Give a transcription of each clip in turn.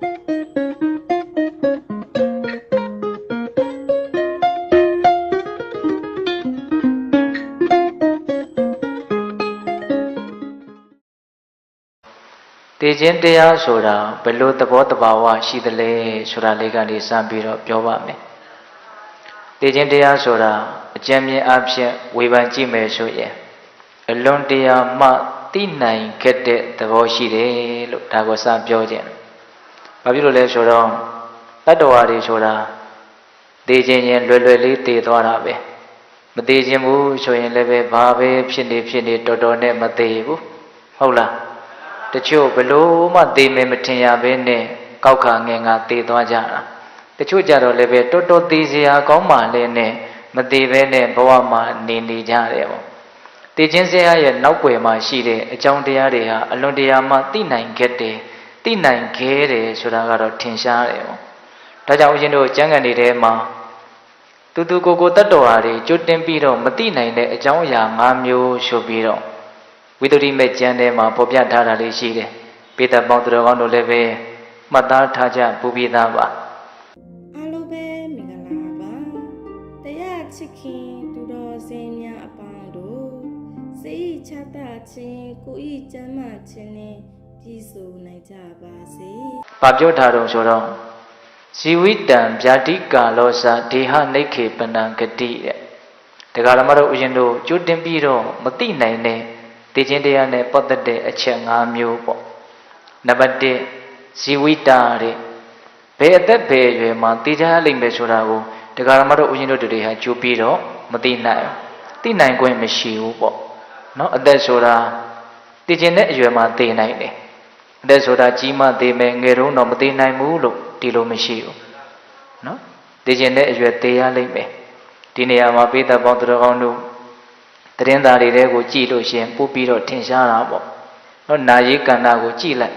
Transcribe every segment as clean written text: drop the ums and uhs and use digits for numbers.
တေခြင်းတရားဆိုတာဘယ်လိုသဘောတဘာဝရှိသလဲဆိုတာလေးကနေစပြီးတော့ပြောပါမယ်။တေခြင်းတရားဆိုတာအကျဉ်းမြင်အဖြစ်ဝေဖန်ကြည့်မယ်ဆိုရင်အလွန်တရာမှသိနိုင်ခဲ့တဲ့သဘောရှိတယ်လို့ဒါကိုစပြောခြင်း။ဘာဖြစ်လို့လဲဆိုတော့တတ္တဝါတွေဆိုတာတေခြင်းရင်လွယ်လွယ်လေးတေသွားတာပဲ။မတေခြင်းဘူးဆိုရင်လည်းပဲဘာပဲဖြစ်နေတော်တော်နဲ့မတေဘူး။ဟုတ်လား။တချို့ဘလို့မှသေမယ်မထင်ရဘဲနဲ့ကောက်ခါငင်ကသေသွားကြတာတချို့ကြတော့လည်းပဲတော်တော်သေစရာကောင်းမှလည်းနဲ့မသေဘဲနဲ့ဘဝမှာနေကြတယ်ပေါ့သေခြင်းစရာရဲ့နောက်ွယ်မှာရှိတဲ့အကြောင်းတရားတွေဟာအလွန်တရာမှသိနိုင်ခဲ့တယ်ဆိုတာကတော့ထင်ရှားတယ်ပေါ့ဒါကြောင့်ဦးဇင်းတို့ကျမ်းဂန်တွေထဲမှာတူကိုတတ္တဝါတွေကြွတင်ပြီးတော့မသိနိုင်တဲ့အကြောင်းအရာ၅မျိုးဆိုပြီးတော့ဝိသုဒ္ဓိမဲ့ကျမ်းထဲမှာပေါ်ပြထားတာလေးရှိတယ်။ပိဋကပေါင်းသူတော်ကောင်းတို့လည်းပဲမှတ်သားထားကြပူပြီးသားပါ။အားလုံးပဲမင်္ဂလာပါ။တရားချစ်ခင်သူတော်စင်များအပေါင်းတို့စိတ်ချမ်းခြင်းကိုယ်ဤကျမ်းမာခြင်းနဲ့ပြည့်စုံနိုင်ကြပါစေ။ဘာပြောထားတော့ဆိုတော့ဇီဝိတံဗျာတိကာလောဇာဒေဟနိခေပနံဂတိတဲ့။ဒါကြဓမ္မတို့ဦးဇင်းတို့ကြိုတင်ပြီးတော့မသိနိုင်တဲ့တေခြင်းတရားနဲ့ပတ်သက်တဲ့အချက်၅မျိုးပေါ့နံပါတ်1ဇီဝိတာတဲ့ဘယ်အသက်ဘယ်အရွယ်မှာသိကြလိမ့်မယ်ဆိုတာကိုတရားဓမ္မတို့ဦးဇင်းတို့တွေဟာကြိုပြီးတော့မသိနိုင်သိနိုင်ခွင့်မရှိဘူးပေါ့နော်အသက်ဆိုတာသိခြင်းတဲ့အရွယ်မှာသိနိုင်တယ်အသက်ဆိုတာကြီးမှသိမယ်ငယ်တုန်းတော့မသိနိုင်ဘူးလို့ဒီလိုမရှိဘူးနော်သိခြင်းတဲ့အရွယ်သိရလိမ့်မယ်ဒီနေရာမှာပိဋကပေါင်းသူတော်ကောင်းတို့တရင်သားတွေကိုကြည့်လို့ရှင်ပို့ပြီးတော့ထင်ရှားတာပေါ့နော်နာယီကန္နာကိုကြည့်လိုက်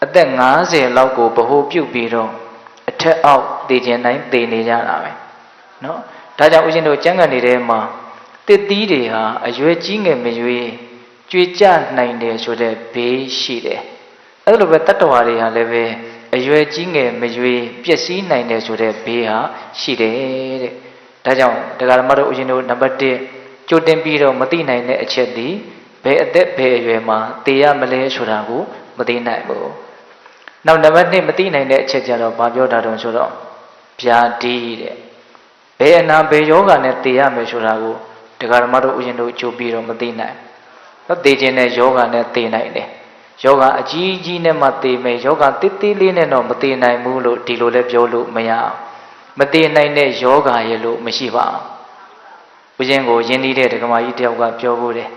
အသက်50လောက်ကိုဗဟိုပြုတ်ပြီးတော့အထက်အောက်တည်ခြင်းတိုင်းတည်နေကြတာပဲနော်ဒါကြောင့်ဦးဇင်းတို့ကျမ်းဂန်တွေထဲမှာတစ်သီးတွေဟာအရွယ်ကြီးငယ်မရွေးကြွေကြနိုင်တယ်ဆိုတဲ့ဘေးရှိတယ်အဲ့လိုပဲတတ္တဝါတွေဟာလည်းပဲအရွယ်ကြီးငယ်မရွေးပျက်စီးနိုင်တယ်ဆိုတဲ့ဘေးဟာရှိတယ်တဲ့ဒါကြောင့်တရားဓမ္မတို့ဦးဇင်းတို့နံပါတ်1ကြိုတင်ပြီးတော့မသိနိုင်တဲ့အချက်ဒီဘယ်အသက်ဘယ်အရွယ်မှာသိရမလဲဆိုတာကိုမသိနိုင်ဘူး။နောက်နံပါတ်2မသိနိုင်တဲ့အချက်ကြတော့ဘာပြောတာတုံးဆိုတော့ဗျာတိတဲ့ဘယ်အနာဘယ်ယောဂနဲ့သိရမယ်ဆိုတာကိုတရားဓမ္မတို့ဥရှင်တို့ကြိုပြီးတော့မသိနိုင်။တော့သိခြင်းနဲ့ယောဂနဲ့သိနိုင်တယ်။ယောဂအကြီးကြီးနဲ့မှသိမယ်ယောဂတိတိလေးနဲ့တော့မသိနိုင်ဘူးလို့ဒီလိုလည်းပြောလို့မရအောင်။မသိနိုင်တဲ့ယောဂရဲ့လို့မရှိပါဘူး။ဦးဇင်းကိုယဉ်နေတဲ့ဒကမာကြီးတယောက်ကပြောဖို့တယ်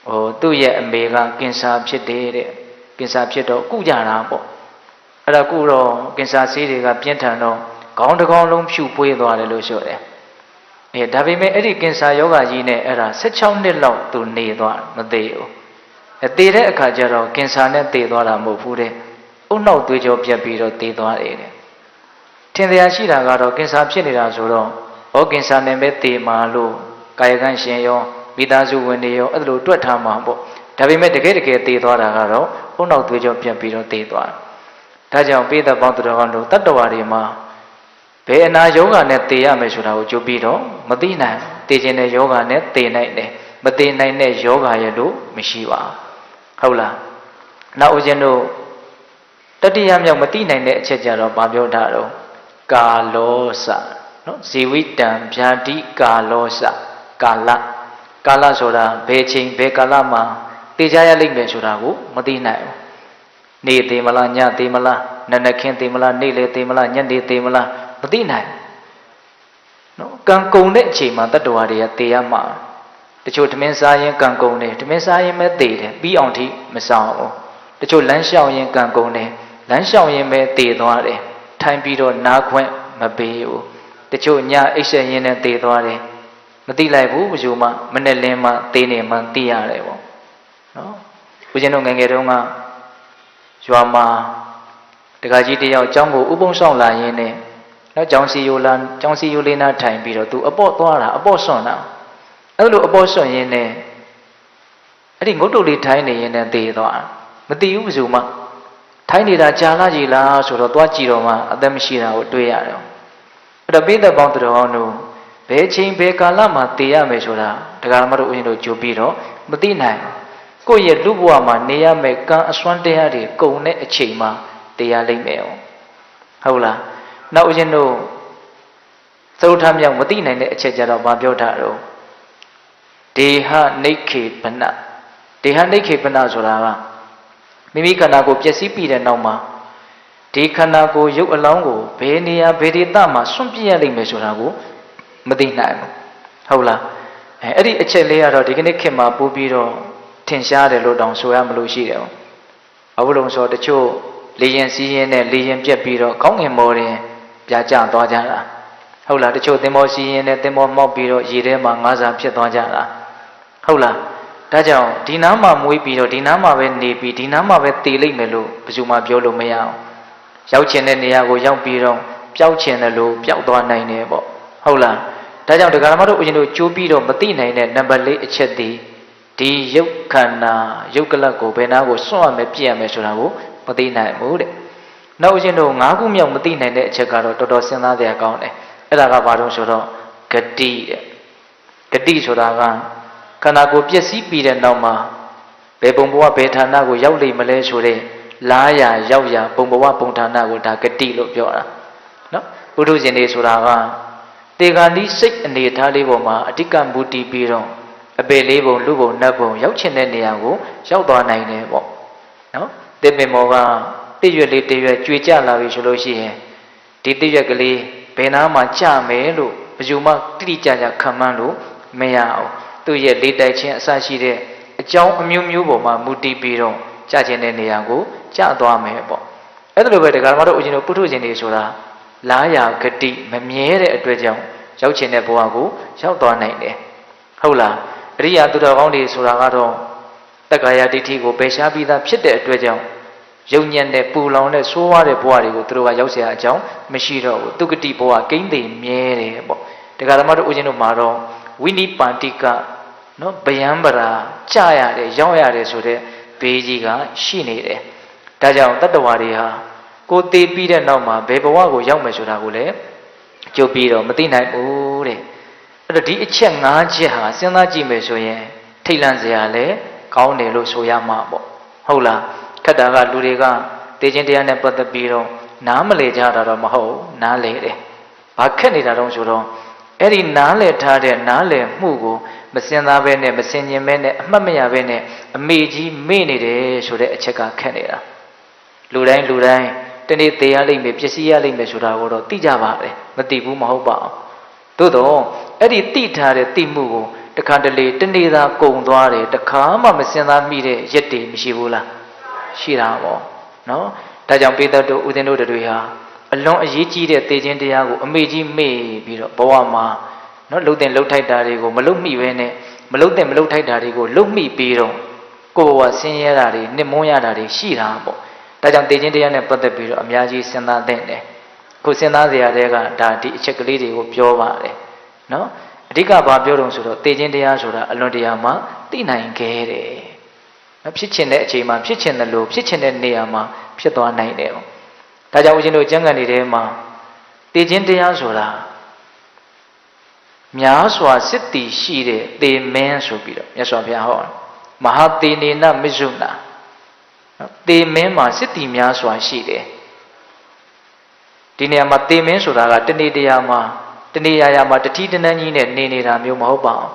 ဟိုသူ့ရဲ့အမေကကင်ဆာဖြစ်တယ်တဲ့ကင်ဆာဖြစ်တော့ကုကြတာပေါ့အဲ့ဒါကုတော့ကင်ဆာဆေးတွေကပြင်းထန်တော့ခေါင်းတစ်ကောင်လုံးဖြူပွေးသွားတယ်လို့ဆိုတယ်ဒါပေမဲ့အဲ့ဒီကင်ဆာယောဂကြီးနဲ့အဲ့ဒါ16နှစ်လောက်သူနေသွားမသေးဘူးသေတဲ့အခါကျတော့ကင်ဆာနဲ့သေသွားတာမဟုတ်ဘူးတဲ့အုတ်နောက်သွေးကြောပြတ်ပြီးတော့သေသွားတယ်တဲ့ထင်တရားရှိတာကတော့ကင်ဆာဖြစ်နေတာဆိုတော့ဩကင်ဆာနဲ့ပဲသေမှာလို့ကာယကံရှင်ရောမိသားစုဝင်တွေရောအဲ့လိုတွက်ထားမှာပေါ့ဒါပေမဲ့တကယ်သေသွားတာကတော့ဘုန်းတော်သွေးကြောပြတ်ပြီးတော့သေသွားဒါကြောင့်ပိဋကပေါင်းသူတော်ကောင်းတို့တတ္တဝါတွေမှာဘယ်အနာယောဂနဲ့သေရမယ်ဆိုတာကိုကြိုပြီးတော့မသိနိုင်သေခြင်းတဲ့ယောဂနဲ့သေနိုင်တယ်မသေနိုင်တဲ့ယောဂရဲ့လို့မရှိပါဟုတ်လားနောက်ဦးဇင်းတို့တတိယမြောက်မသိနိုင်တဲ့အချက်ကြတော့ဗာပြောတာတော့ကာလောစနော်ဇီဝိတံဗျာတိကာလောစကာလဆိုတာဘယ်ချိန်ဘယ်ကာလမှာသိကြရလိမ့်မယ်ဆိုတာကိုမသိနိုင်ဘူးနေသေးမလားညသေးမလားနနခင်းသေးမလားနေ့လေသေးမလားညနေသေးမလားမသိနိုင်နော်ကံကုန်တဲ့အချိန်မှာတတ္တဝါတွေကသေရမှာတချို့ထမင်းစားရင်ကံကုန်တယ်ထမင်းစားရင်ပဲသေတယ်ပြီးအောင်ထိမဆောင်ဘူးတချို့လမ်းလျှောက်ရင်ကံကုန်တယ်လမ်းလျှောက်ရင်ပဲသေသွားတယ်ထိုင်ပြီးတော့နားခွင့်မပေးဘူးတချို့ညအိပ်ဆက်ရင်းနဲ့သေသွားတယ်မသိလိုက်ဘူးဘယ်သူမှမနဲ့လင်းမှသေနေမှသိရတယ်ပေါ့နော်ဦးဇင်းတို့ငယ်ငယ်တုန်းကရွာမှာတခါကြီးတယောက်ကျောင်းကိုဥပုံဆောင်လာရင်းနဲ့နောက်ကျောင်းစီယိုလေးနာထိုင်ပြီးတော့သူအပေါ့သွားတာအပေါ့ဆွန့်တာအဲ့လိုအပေါ့ဆွန့်ရင်းနဲ့အဲ့ဒီငုတ်တုတ်လေးထိုင်နေရင်းနဲ့သေသွားမသိဘူးဘယ်သူမှ ထိုင်းနေတာကြာလာကြီးလားဆိုတော့သွားကြည့်တော့မှအသက်မရှိတာကိုတွေ့ရတယ်အဲ့တော့ပိဿပေါင်းသူတော်ကောင်းတို့ဘယ်ချိန်ဘယ်ကာလမှာတည်ရမယ်ဆိုတာတရားဓမ္မတို့ဦးဇင်းတို့ကြိုပြီးတော့မသိနိုင်ကိုယ့်ရဲ့လူဘဝမှာနေရမယ်ကံအစွမ်းတရားတွေကုန်တဲ့အချိန်မှာတည်ရလိမ့်မယ်ဟုတ်လားနောက်ဦးဇင်းတို့သုထမြောက်မသိနိုင်တဲ့အချက်ကြတော့မပြောတာတော့ဒေဟနိခေပနဒေဟနိခေပနဆိုတာကမိမိခန္ဓာကိုယ်ပျက်စီးပြီးတဲ့နောက်မှာဒီခန္ဓာကိုယ်ရုပ်အလောင်းကိုဘယ်နေရာဘယ်ဒေသမှာစွန့်ပြစ်ရလိမ့်မယ်ဆိုတာကိုမသိနိုင်ဘူးဟုတ်လားအဲ့ဒီအချက်လေးကတော့ဒီကနေ့ခေတ်မှာပို့ပြီးတော့ထင်ရှားတယ်လို့တောင်ဆိုရမလို့ရှိတယ်ဘာလို့လဲဆိုတော့တချို့လေရင်စီးရင်နဲ့လေရင်ပြက်ပြီးတော့ကောင်းငင်မော်ရင်ပြာကျသွားကြတာဟုတ်လားတချို့သင်္ဘောစီးရင်နဲ့သင်္ဘောမောက်ပြီးတော့ရေထဲမှာငါးစာဖြစ်သွားကြတာဟုတ်လားဒါကြောင့်ဒီနားမှာမွေးပြီးတော့ဒီနားမှာပဲနေပြီးဒီနားမှာပဲတည်လိမ့်မယ်လို့ဘယ်သူမှပြောလို့မရအောင်ရောက်ချင်တဲ့နေရာကိုရောက်ပြီးတော့ပျောက်ချင်တယ်လို့ပျောက်သွားနိုင်တယ်ပေါ့ဟုတ်လားဒါကြောင့်တရားဓမ္မတို့ဦးဇင်းတို့ကြိုးပြီးတော့မသိနိုင်တဲ့နံပါတ်၄အချက်ဒီဒီယုတ်ခန္ဓာယုတ်ကလတ်ကိုဘယ်နာကိုစွန့်ရမယ်ပြည့်ရမယ်ဆိုတာကိုမသိနိုင်ဘူးတဲ့နောက်ဦးဇင်းတို့၅ခုမြောက်မသိနိုင်တဲ့အချက်ကတော့တော်တော်စဉ်းစားစရာကောင်းတယ်အဲ့ဒါကဘာလို့ဆိုတော့ဂတိတဲ့ဂတိဆိုတာကခန္ဓာကိုယ်ပျက်စီးပြီးတဲ့နောက်မှာဘယ်ပုံဘဝဘယ်ဌာနကိုရောက်လိမ့်မလဲဆိုတဲ့လားရရောက်ရပုံဘဝပုံဌာနကိုဒါဂတိလို့ပြောတာနော်ပုထုဇဉ်တွေဆိုတာကတေဂာနိစိတ်အနေထားလေးပေါ်မှာအဓိကမူတည်ပြီးတော့အပေလေးပုံလူပုံနတ်ပုံရောက်ချင်တဲ့နေရာကိုရောက်သွားနိုင်တယ်ပေါ့နော်တေပင်မောကတိရွက်လေးတရွက်ကြွေကြလာပြီဆိုလို့ရှိရင်ဒီတိရွက်ကလေးဘယ်နာမှာကြမယ်လို့ဘယ်သူမှတိတိကျကျခံမှန်းလို့မရအောင်သူ့ရဲ့လေးတိုက်ခြင်းအစရှိတဲ့အကြောင်းအမျိုးမျိုးပေါ်မှာမူတည်ပြီးတော့ကြခြင်းတဲ့နေရာကိုကြသွားမယ်ပေါ့အဲ့ဒါလိုပဲတရားဓမ္မတို့ဦးဇင်းတို့ပုထုဇဉ်တွေဆိုတာလားရာဂတိမမြဲတဲ့အတွက်ကြောင့်ရောက်ချင်တဲ့ဘဝကိုရောက်သွားနိုင်တယ်ဟုတ်လားအရိယာသူတော်ကောင်းတွေဆိုတာကတော့တက္ကာယဒိဋ္ဌိကိုပယ်ရှားပြီးသားဖြစ်တဲ့အတွက်ကြောင့်ယုံညံ့တဲ့ပူလောင်တဲ့ဆိုးဝါးတဲ့ဘဝတွေကိုသူတို့ကရောက်เสียအကြောင်းမရှိတော့ဘူးသူဂတိဘဝကိန်းသိမြဲတယ်ပေါ့တရားဓမ္မတို့ဦးဇင်းတို့မှာတော့ဝိနိပါတိကနော်ဗယံပရာကြရတယ်ရောက်ရတယ်ဆိုတဲ့ဘေးကြီးကရှိနေတယ်ဒါကြောင့်တတ္တဝါတွေဟာကိုယ်တည်ပြီးတဲ့နောက်မှာဘယ်ဘဝကိုရောက်မယ်ဆိုတာကိုလည်းကြိုပြီးတော့မသိနိုင်ဘူးတဲ့အဲ့တော့ဒီအချက်၅ချက်ဟာစဉ်းစားကြည့်မယ်ဆိုရင်ထိတ်လန့်စရာလည်းကောင်းတယ်လို့ဆိုရမှာပေါ့ဟုတ်လားခက်တာကလူတွေကသိချင်းတရားနဲ့ပတ်သက်ပြီးတော့နားမလည်ကြတာတော့မဟုတ်နားလည်တယ်ဘာခက်နေတာတော့ဆိုတော့အဲ့ဒီနားလည်ထားတဲ့နားလည်မှုကိုမစင်သားပဲနဲ့မစင်ញင်ပဲနဲ့အမှတ်မရပဲနဲ့အမေကြီးမေ့နေတယ်ဆိုတဲ့အချက်ကခက်နေတာလူတိုင်းတနေ့သေရလိမ့်မယ်ပျက်စီးရလိမ့်မယ်ဆိုတာကိုတော့သိကြပါတယ်မသိဘူးမဟုတ်ပါဘူးသို့တော့အဲ့ဒီသိထားတဲ့သိမှုကိုတခါတလေတနေ့သာကုံသွားတယ်တခါမှမစင်သားမိတဲ့ရက်တွေမရှိဘူးလားရှိတာပေါ့နော်ဒါကြောင့်ပိဿတို့ဦးဇင်းတို့တွေဟာအလွန်အရေးကြီးတဲ့သေခြင်းတရားကိုအမေကြီးမေ့ပြီးတော့ဘဝမှာနော်လှုပ်တဲ့လှုပ်ထိုက်တာတွေကိုမလှုပ်မိပဲနဲ့မလှုပ်တဲ့မလှုပ်ထိုက်တာတွေကိုလှုပ်မိပြီးတော့ကိုယ်ဘဝဆင်းရဲတာတွေနှစ်မွန်းရတာတွေရှိတာပေါ့ဒါကြောင့်သေခြင်းတရားနဲ့ပတ်သက်ပြီးတော့အများကြီးစဉ်းစားသင့်တယ်ခုစဉ်းစားစရာတွေကဒါဒီအချက်ကလေးတွေကိုပြောပါတယ်နော်အဓိကဘာပြောတော့ဆိုတော့သေခြင်းတရားဆိုတာအလွန်တရာမှသိနိုင်ခဲ့တယ်နော်ဖြစ်ချင်တဲ့အချိန်မှာဖြစ်ချင်တယ်လို့ဖြစ်ချင်တဲ့နေရာမှာဖြစ်သွားနိုင်တယ်ဒါကြောင့်ဦးဇင်းတို့ကျမ်းဂန်တွေထဲမှာသေခြင်းတရားဆိုတာများစွာစစ်တီရှိတဲ့သေမင်းဆိုပြီးတော့မြတ်စွာဘုရားဟောမဟာသေနေနမစ္ဆုနာသေမင်းမှာစစ်တီများစွာရှိတယ်ဒီနေရာမှာသေမင်းဆိုတာကတဏှတရားမှာတဏှရာမှာတတိတနန်းကြီးနဲ့နေနေတာမျိုးမဟုတ်ပါဘူး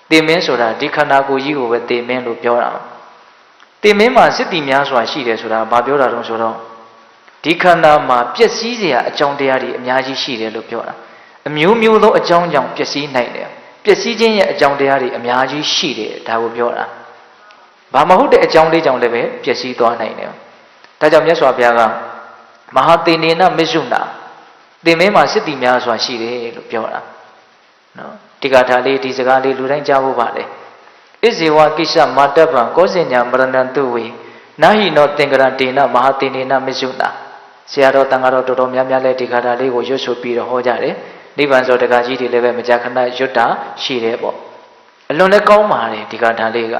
သေမင်းဆိုတာဒီခန္ဓာကိုယ်ကြီးကိုပဲသေမင်းလို့ပြောတာသေမင်းမှာစစ်တီများစွာရှိတယ်ဆိုတာဘာပြောတာတုံးဆိုတော့ဒီခန္ဓာမှာပျက်စီးစရာအကြောင်းတရားတွေအများကြီးရှိတယ်လို့ပြောတာအမျိုးမျိုးသောအကြောင်းကြောင့်ပျက်စီးနိုင်တယ်ပျက်စီးခြင်းရဲ့အကြောင်းတရားတွေအများကြီးရှိတယ်ဒါကိုပြောတာဘာမဟုတ်တဲ့အကြောင်းလေးကြောင့်လည်းပဲပျက်စီးသွားနိုင်တယ်ဒါကြောင့်မြတ်စွာဘုရားကမဟာသေနေနမစ္ဆုနာသေမင်းမှာစစ်တီများစွာရှိတယ်လို့ပြောတာနော်ဒီကထာလေးဒီစကားလေးလူတိုင်းကြားဖို့ပါလေဣဇေဝကိစ္စမာတပံကောဇင်ညာမရဏံတုဝေနာဟိနောသင်္ကရတေနမဟာသေနေနမစ္ဆုနာဆရာတော်တန်ဃာတော်တော်တော်များများလဲဒီကထာလေးကိုရွတ်ဆိုပြီးတော့ဟောကြတယ်နိဗ္ဗာန်ဆိုတက္ကကြီးတွေလည်းပဲမကြာခဏရွတ်တာရှိတယ်ပေါ့အလွန်လည်းကောင်းပါတယ်ဒီကထာလေးကဣ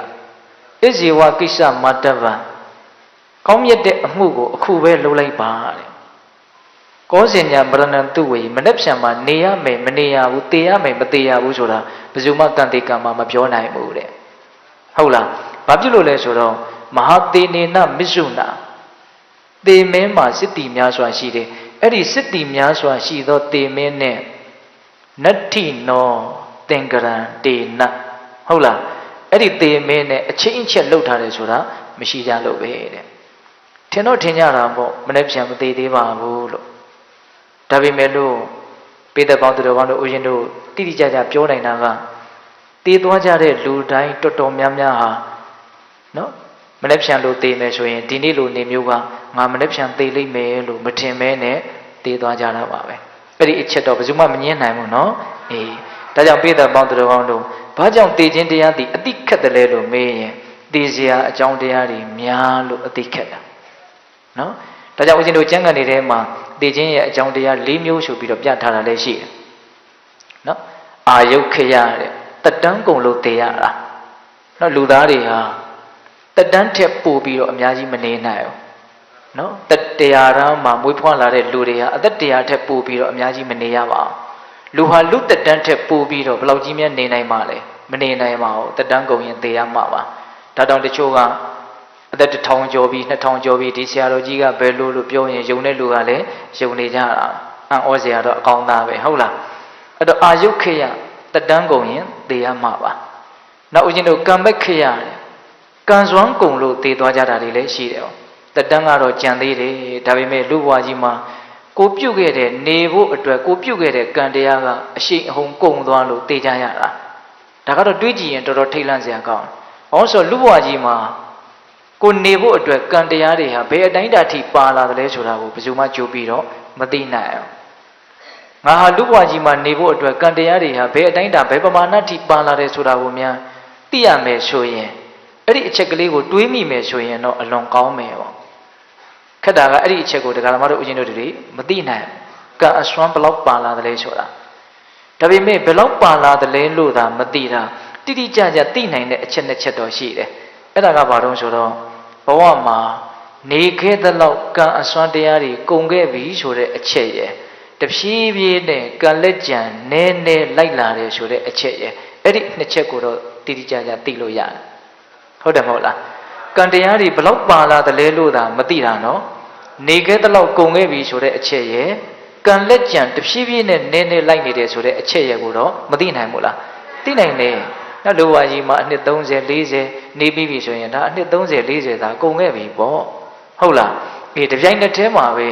ဇေဝကိစ္စမာတပံ ကောင်းမြတ်တဲ့အမှုကိုအခုပဲလုပ်လိုက်ပါတဲ့ကောစင်ညာမရဏံသူဝေမနှက်ဖြံမှာနေရမယ်မနေရဘူးတေရမယ်မတေရဘူးဆိုတာဘယ်သူမှကံတေကံမှာမပြောနိုင်ဘူးတဲ့ဟုတ်လားဘာဖြစ်လို့လဲဆိုတော့မဟာတေနေနမစ္ဆုနာတေမင်းမှာစစ်တီများစွာရှိတယ်အဲ့ဒီစစ်တီများစွာရှိသောတေမင်းနဲ့နတ္ထိနောသင်္ကရံတေနဟုတ်လားအဲ့ဒီတေမင်းနဲ့အချင်းအချက်လှုပ်ထားတယ်ဆိုတာမရှိကြလို့ပဲတဲ့ထင်တော့ထင်ကြတာပေါ့မနှက်ဖြံမသေးသေးပါဘူးလို့ဒါပေမဲ့လို့ပေတပေါင်းသူတော်ကောင်းတို့ဦးဇင်းတို့တိတိကျကျပြောနိုင်တာကတည်သွားကြတဲ့လူတိုင်းတော်တော်များများဟာနော်မနှက်ဖြံလို့တည်မယ်ဆိုရင်ဒီနေ့လိုနေမျိုးကငါမနှက်ဖြံတည်လိမ့်မယ်လို့မထင်မဲနဲ့တည်သွားကြတာပါပဲအဲ့ဒီအချက်တော့ဘယ်သူမှမငြင်းနိုင်ဘူးနော်အေးဒါကြောင့်ပေတပေါင်းသူတော်ကောင်းတို့ဘာကြောင့်တည်ခြင်းတရားသည်အတိခက်တယ်လဲလို့မေးရင်တည်စရာအကြောင်းတရားတွေများလို့အတိခက်တာနော်ဒါကြောင့်ဦးဇင်းတို့ကျမ်းဂန်တွေထဲမှာတည်ခြင်းရဲ့အကြောင်းတရား၄မျိုးဆိုပြီးတော့ပြထားတာလည်းရှိတယ်နော်အာယုခရတဲ့တက်တန်းကုန်လို့တည်ရတာနော်လူသားတွေဟာတက်တန်းထက်ပိုပြီးတော့အများကြီးမနေနိုင်ဘူးနော်တက်တရားရမ်းမှာမွေးဖွားလာတဲ့လူတွေဟာအသက်တရားထက်ပိုပြီးတော့အများကြီးမနေရပါဘူးလူဟာလူတက်တန်းထက်ပိုပြီးတော့ဘယ်လောက်ကြီးများနေနိုင်မှာလဲမနေနိုင်ပါဘူးတက်တန်းကုန်ရင်တည်ရမှာပါဒါတောင်တချို့ကအသက်1000ကျော်ပြီး2000ကျော်ပြီးဒီဆရာတော်ကြီးကဘယ်လိုလို့ပြောရင်ယုံတဲ့လူကလည်းယုံနေကြတာအံ့ဩစရာတော့အကောင်းသားပဲဟုတ်လားအဲ့တော့အာယုခေယတက်တန်းကုန်ရင်တည်ရမှာပါနောက်ဦးဇင်းတို့ကံမက်ခေယကံစွမ်းကုန်လို့တည်သွားကြတာတွေလည်းရှိတယ်တက်တန်းကတော့ကြံသေးတယ်ဒါပေမဲ့လူဘဝကြီးမှာကိုပြုတ်ခဲ့တဲ့နေဖို့အတွက်ကိုပြုတ်ခဲ့တဲ့ကံတရားကအရှိန်အဟုန်ကုန်သွားလို့တည်ကြရတာဒါကတော့တွေးကြည့်ရင်တော်တော်ထိတ်လန့်စရာကောင်းတယ်ဟောဆိုလူဘဝကြီးမှာကိုနေဖို့အတွက်ကံတရားတွေဟာဘယ်အတိုင်းတာထိပါလာတယ်လဲဆိုတာကိုဘယ်သူမှကြိုးပြီးတော့မသိနိုင်အောင်ငါဟာလူဘဝကြီးမှာနေဖို့အတွက်ကံတရားတွေဟာဘယ်အတိုင်းတာဘယ်ပမာဏထိပါလာတယ်ဆိုတာကိုများသိရမယ်ဆိုရင်အဲ့ဒီအချက်ကလေးကိုတွေးမိမယ်ဆိုရင်တော့အလွန်ကောင်းမယ်ပေါ့ခက်တာကအဲ့ဒီအချက်ကိုတရားဓမ္မတို့ဦးဇင်းတို့တွေမသိနိုင်ကံအစွမ်းဘလောက်ပါလာတယ်လဲဆိုတာဒါပေမဲ့ဘယ်လောက်ပါလာတယ်လဲလို့သာမသိတာတိတိကျကျသိနိုင်တဲ့အချက်နဲ့ချက်တော့ရှိတယ်အဲ့ဒါကဘာလို့ဆိုတော့ဘဝမှာနေခဲ့တဲ့လောက်ကံအစွမ်းတရားတွေကုန်ခဲ့ပြီဆိုတဲ့အချက်ရယ်တဖြည်းဖြည်းနဲ့ကံလက်ကြံနဲနဲလိုက်လာတယ်ဆိုတဲ့အချက်ရယ်အဲ့ဒီနှစ်ချက်ကိုတော့တိတိကျကျသိလို့ရတယ်ဟုတ်တယ်မဟုတ်လားကံတရားတွေဘလောက်ပါလာတယ်လဲလို့သာမသိတာနော်နေခဲ့တဲ့လောက်ကုန်ခဲ့ပြီဆိုတဲ့အချက်ရယ်ကံလက်ကြံတဖြည်းဖြည်းနဲ့နဲနဲလိုက်နေတယ်ဆိုတဲ့အချက်ရယ်ကိုတော့မသိနိုင်ဘူးလားသိနိုင်တယ်နောက်လူဝါကြီးမှာအနှစ်30 40နေပြီးပြီဆိုရင်ဒါအနှစ်30 40သာကုန်ခဲ့ပြီပေါ့ဟုတ်လားအေးတပြိုင်နက်တည်းမှာပဲ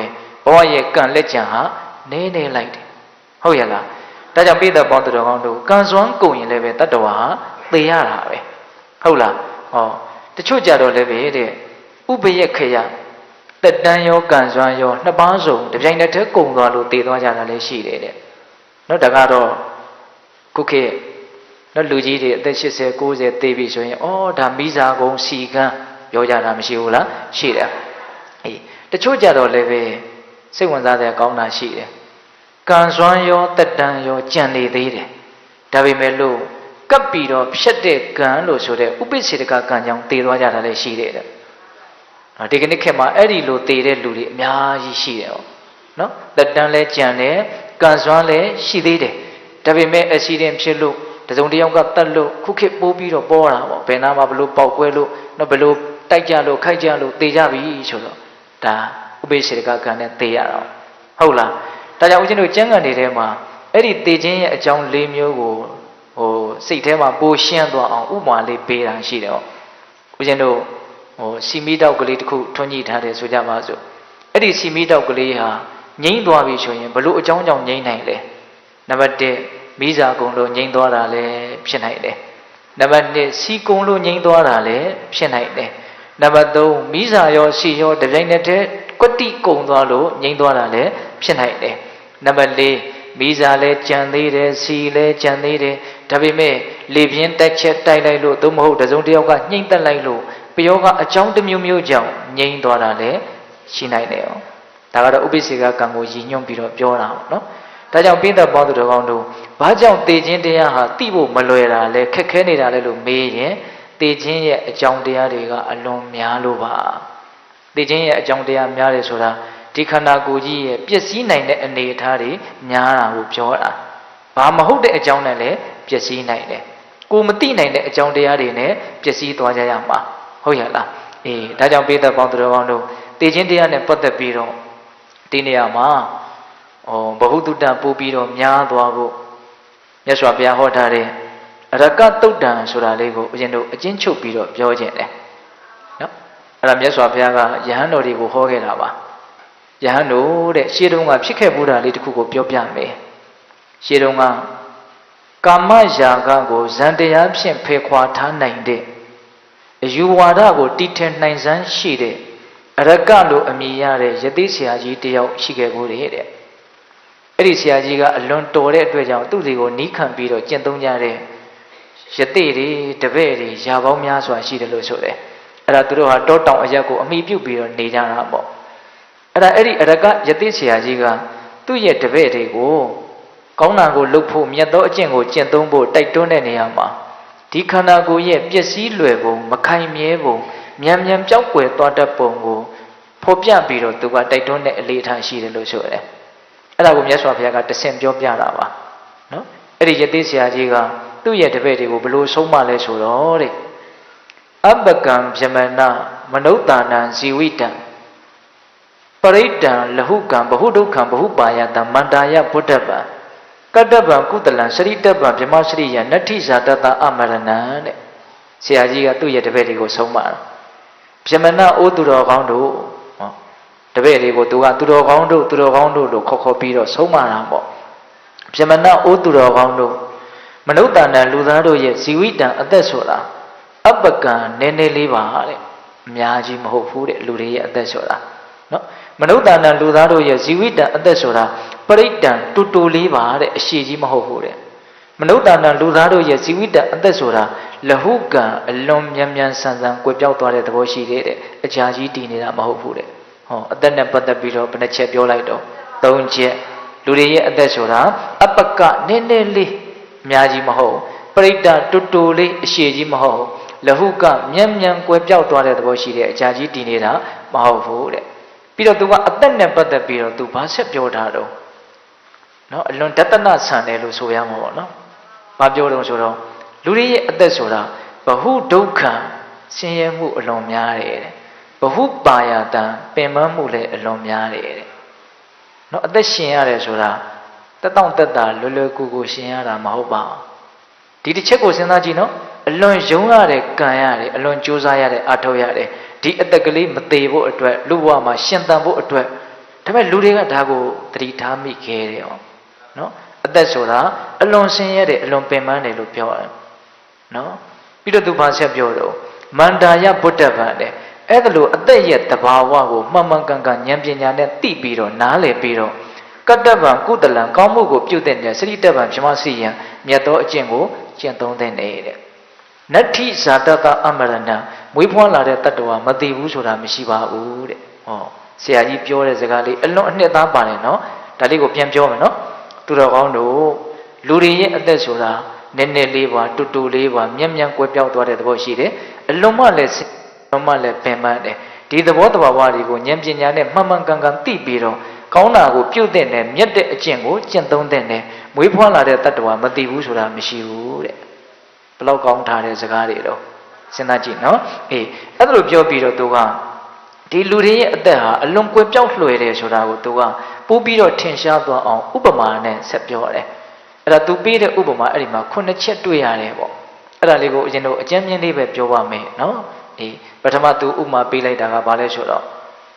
ဘဝရဲ့ကံလက်ကြံဟာနေနေလိုက်တယ်ဟုတ်ရလားဒါကြောင့်ပိဿပေါင်းသူတော်ကောင်းတို့ကံစွမ်းကုန်ရင်လည်းပဲတတ္တဝါဟာသေရတာပဲဟုတ်လားဟောတချို့ကြတော့လည်းပဲတဲ့ဥပယခယတက်တန်းရောကံစွမ်းရောနှစ်ပါးစုံတပြိုင်နက်တည်းကုန်သွားလို့သေသွားကြတာလည်းရှိတယ်တဲ့နော်ဒါကတော့ခုခေတ်နော်လူကြီးတွေအသက်80 90သေပြီဆိုရင်ဩဒါမိစားကုန်စီကန်းပြောကြတာမရှိဘူးလားရှိတယ်အေးတချို့ကြတော့လည်းပဲစိတ်ဝင်စားတဲ့ကောင်းတာရှိတယ်ကံစွမ်းရောတက်တန်းရောကြံနေသေးတယ်ဒါပေမဲ့လို့ကပ်ပြီးတော့ဖြတ်တဲ့ကံလို့ဆိုတဲ့ဥပိ္ပစေတကကံကြောင့်သေသွားကြတာလည်းရှိတယ်ဒီကနေ့ခေတ်မှာအဲ့ဒီလိုသေတဲ့လူတွေအများကြီးရှိတယ်နော်တက်တန်းလည်းကြံတယ်ကံစွမ်းလည်းရှိသေးတယ်ဒါပေမဲ့ accident ဖြစ်လို့တစုံတယောက်ကတတ်လို့ခုခေတ်ပိုးပြီးတော့ပေါ်တာပေါ့ဘယ်နာမှာဘလို့ပေါက်ကွဲလို့နော်ဘလို့တိုက်ကြလို့ခိုက်ကြလို့သေကြပြီဆိုတော့ဒါဥပိ္ပစေတကကံနဲ့သေရတာဟုတ်လားဒါကြောင့်ဦးဇင်းတို့ကျမ်းဂန်တွေထဲမှာအဲ့ဒီသေခြင်းရဲ့အကြောင်း၄မျိုးကိုစိတ်ထဲမှာပိုရှင်းသွားအောင်ဥပမာလေးပေးတာရှိတယ်ဦးဇင်းတို့စီမီတောက်ကလေးတစ်ခုထွန်းညှိထားတယ်ဆိုကြပါစို့အဲ့ဒီစီမီတောက်ကလေးဟာငိမ့်သွားပြီဆိုရင်ဘလို့အကြောင်းကြောင့်ငိမ့်နိုင်လဲနံပါတ်1မိစာကုံလို့ငိမ့်သွားတာလည်းဖြစ်နိုင်တယ်နံပါတ်2စီကုံလို့ငိမ့်သွားတာလည်းဖြစ်နိုင်တယ်နံပါတ်3မိစာရောစီရောတပြိုင်နက်တည်းကွတိကုံသွားလို့ငိမ့်သွားတာလည်းဖြစ်နိုင်တယ်နံပါတ်4မိစာလည်းကြံသေးတယ်စီလည်းကြံသေးတယ်ဒါပေမဲ့လေပြင်းတက်ချက်တိုက်လိုက်လို့သို့မဟုတ်တစုံတစ်ယောက်ကညှိမ့်သက်လိုက်လို့ပယောကအကြောင်းတစ်မျိုးမျိုးကြောင့်ငိမ့်သွားတာလည်းရှိနိုင်တယ်ဒါကတော့ဥပိ္ပစေကကံကိုရည်ညွှန်းပြီးတော့ပြောတာပေါ့နော်ဒါကြောင့်ပိဋကပေါင်းသူတော်ကောင်းတို့ဘာကြောင့်သေခြင်းတရားဟာသိဖို့မလွယ်တာလဲခက်ခဲနေတာလဲလို့မေးရင်သေခြင်းရဲ့အကြောင်းတရားတွေကအလွန်များလို့ပါ သိခြင်းရဲ့အကြောင်းတရားများတယ်ဆိုတာဒီခန္ဓာကိုယ်ကြီးရဲ့ပျက်စီးနိုင်တဲ့အနေအထားတွေများတာကိုပြောတာဘာမဟုတ်တဲ့အကြောင်းနဲ့လည်းပျက်စီးနိုင်တယ်ကိုမသိနိုင်တဲ့အကြောင်းတရားတွေနဲ့ပျက်စီးသွားကြရမှာဟုတ်ရလားဒါကြောင့်ပိဿပေါင်းသူတော်ကောင်းတို့သိခြင်းတရားနဲ့ပတ်သက်ပြီးတော့ဒီနေရာမှာဘဟုတုတ္တပို့ပြီးတော့များသွားဖို့မြတ်စွာဘုရားဟောထားတဲ့အရကတုတ်တံဆိုတာလေးကိုဦးဇင်းတို့အချင်းချုပ်ပြီးတော့ပြောခြင်းတယ်နော်အဲ့ဒါမြတ်စွာဘုရားကယဟန်တော်တွေကိုဟောခဲ့တာပါယဟန်တို့တဲ့ရှေးတုန်းကဖြစ်ခဲ့မှုတာလေးတစ်ခုကိုပြောပြမယ်ရှေးတုန်းကကာမရာဂကိုဇန်တရားဖြင့်ဖယ်ခွာထားနိုင်တဲ့အယူဝါဒကိုတည်ထင်နိုင်စမ်းရှိတဲ့အရကလို့အမည်ရတဲ့ယသိဆရာကြီးတယောက်ရှိခဲ့ကိုတဲ့အဲ့ဒီဆရာကြီးကအလွန်တော်တဲ့အတွက်ကြောင့်သူ့စီကိုနီးခံပြီးတော့ကျင့်သုံးကြတဲ့ယသိတွေတပည့်တွေယာပေါင်းများစွာရှိတယ်လို့ဆိုတယ်အဲ့ဒါသူတို့ဟာတောတောင်အရက်ကိုအမိပြုတ်ပြီးတော့နေကြတာပေါ့အဲ့ဒီအရကယသိဆရာကြီးကသူ့ရဲ့တပည့်တွေကိုကောင်းတာကိုလုပ်ဖို့မြတ်သောအကျင့်ကိုကျင့်သုံးဖို့တိုက်တွန်းတဲ့နေရာမှာဒီခန္ဓာကိုယ်ရဲ့ပျက်စီးလွယ်ပုံမခိုင်မြဲပုံမြန်မြန်ပျောက်ကွယ်သွားတတ်ပုံကိုဖော်ပြပြီးတော့သူကတိုက်တွန်းတဲ့အလေးထားရှိတယ်လို့ဆိုတယ်အဲ့ဒါကိုမြတ်စွာဘုရားကတဆင့်ပြောပြတာပါနော်အဲ့ဒီယသိဆရာကြီးကသူ့ရဲ့တပည့်တွေကိုဘယ်လိုဆုံးမလဲဆိုတော့တဲ့အပကံဗြဟ္မဏမနုဿာနံဇီဝိတံပရိဒံလဟုကံဘဟုဒုက္ခံဘဟုပါယတံမန္တာယဘုဒ္ဓဗံကတ္တဗံကုသလံစရိတဗံဗြဟ္မစရိယနတ္ထိဇာတတအမရဏံတဲ့ဆရာကြီးကသူ့ရဲ့တပည့်တွေကိုဆုံးမတာဗြဟ္မဏအိုးသူတော်ကောင်းတို့တပည့်တွေကိုသူကသူတော်ကောင်းတို့လို့ခေါ်ပြီးတော့ဆုံးမတာပေါ့ဗြဟ္မဏအိုးသူတော်ကောင်းတို့မနုဿာနံလူသားတို့ရဲ့ဇီဝိတံအသက်ဆိုတာအပကံနည်းနည်းလေးပါတဲ့အများကြီးမဟုတ်ဘူးတဲ့လူတွေရဲ့အသက်ဆိုတာနော်မနုဿာနံလူသားတို့ရဲ့ဇီဝိတံအသက်ဆိုတာပရိဒံတူတူလေးပါတဲ့အရှိကြီးမဟုတ်ဘူးတဲ့မနုဿာနံလူသားတို့ရဲ့ဇီဝိတံအသက်ဆိုတာလဟုကံအလွန်မြန်မြန်ဆန်ဆန်ကွယ်ပြောက်သွားတဲ့သဘောရှိတဲ့အကြာကြီးတည်နေတာမဟုတ်ဘူးတဲ့ဟောအသက်နဲ့ပတ်သက်ပြီးတော့ဘယ်နှချက်ပြောလိုက်တော့၃ချက်လူတွေရဲ့အသက်ဆိုတာအပကနည်းနည်းလေးအများကြီးမဟုတ်ပရိဒံတူတူလေးအရှိကြီးမဟုတ်လဟုကမြန်မြန်ကွယ်ပြောက်သွားတဲ့သဘောရှိတဲ့အကြာကြီးတည်နေတာမဟုတ်ဘူးတဲ့ပြီးတော့သူကအသက်နဲ့ပတ်သက်ပြီးတော့သူဘာဆက်ပြောတာတော့နော်အလွန်တတနာဆန်တယ်လို့ဆိုရမှာပေါ့နော်ဘာပြောတော့ဆိုတော့လူတွေရဲ့အသက်ဆိုတာဘဟုဒုက္ခဆင်းရဲမှုအလွန်များတယ်တဲ့ဘဟုပါယတံပင်ပန်းမှုလည်းအလွန်များတယ်တဲ့နော်အသက်ရှင်ရတယ်ဆိုတာတက်တောင့်တက်တာလွယ်လွယ်ကူကူရှင်ရတာမဟုတ်ပါဘူးဒီတစ်ချက်ကိုစဉ်းစားကြည့်နော်အလွန်ယုံရတယ်ကံရတယ်အလွန်ကြိုးစားရတယ်အထောက်ရတယ်ဒီအသက်ကလေးမသေးဖို့အတွက်လူဘဝမှာရှင်သန်ဖို့အတွက်ဒါပေမဲ့လူတွေကဒါကိုသတိထားမိခဲ့တယ်ဟောနော်အသက်ဆိုတာအလွန်ဆင်းရဲတယ်အလွန်ပင်ပန်းတယ်လို့ပြောတယ်နော်ပြီးတော့သူဘာဆက်ပြောတော့မန္တာယဘုဒ္ဓဗံတဲ့အဲ့ဒါလို့အသက်ရဲ့တဘာဝကိုမှန်မှန်ကန်ကန်ဉာဏ်ပညာနဲ့သိပြီးတော့နားလည်ပြီးတော့ကတ္တဗံကုသလံကောင်းမှုကိုပြုတဲ့စရိတဗံဗြဟ္မစီယံမြတ်သောအကျင့်ကိုကျင့်သုံးတဲ့နေတဲ့နတ္ထိဇာတတအမရဏံမွေးဖွားလာတဲ့တတ္တဝါမသိဘူးဆိုတာမရှိပါဘူးတဲ့ဟောဆရာကြီးပြောတဲ့စကားလေးအလွန်အနှစ်သားပါတယ်နော်ဒါလေးကိုပြန်ပြောမယ်နော်သူတော်ကောင်းတို့လူတွေရဲ့အသက်ဆိုတာနည်းနည်းလေးပါတူတူလေးပါမြက်မြက်ကွယ်ပြောက်သွားတဲ့သဘောရှိတယ်အလွန်မှလည်းပင်ပန်းတယ်ဒီသဘောတဘာဝတွေကိုဉာဏ်ပညာနဲ့မှန်မှန်ကန်ကန်သိပြီးတော့ကောင်းတာကိုပြုတ်တဲ့နဲ့မြတ်တဲ့အကျင့်ကိုကျင့်သုံးတဲ့နဲ့မွေးဖွားလာတဲ့တတ္တဝါမသိဘူးဆိုတာမရှိဘူးတဲ့ဘလောက်ကောင်းထားတဲ့စကားတွေတော့စဉ်းစားကြည့်နော်အဲ့ဒါလိုပြောပြီးတော့သူကဒီလူတွေရဲ့အသက်ဟာအလွန်ကွယ်ပြောက်လွှဲတယ်ဆိုတာကိုသူကပိုးပြီးတော့ထင်ရှားသွားအောင်ဥပမာနဲ့ဆက်ပြောတယ်အဲ့ဒါသူပေးတဲ့ဥပမာအဲ့ဒီမှာ9ချက်တွေ့ရတယ်ပေါ့အဲ့ဒါလေးကိုအရင်တို့အကျဉ်းမြင့်လေးပဲပြောပါမယ်နော်ပထမသူဥပမာပေးလိုက်တာကဘာလဲဆိုတော့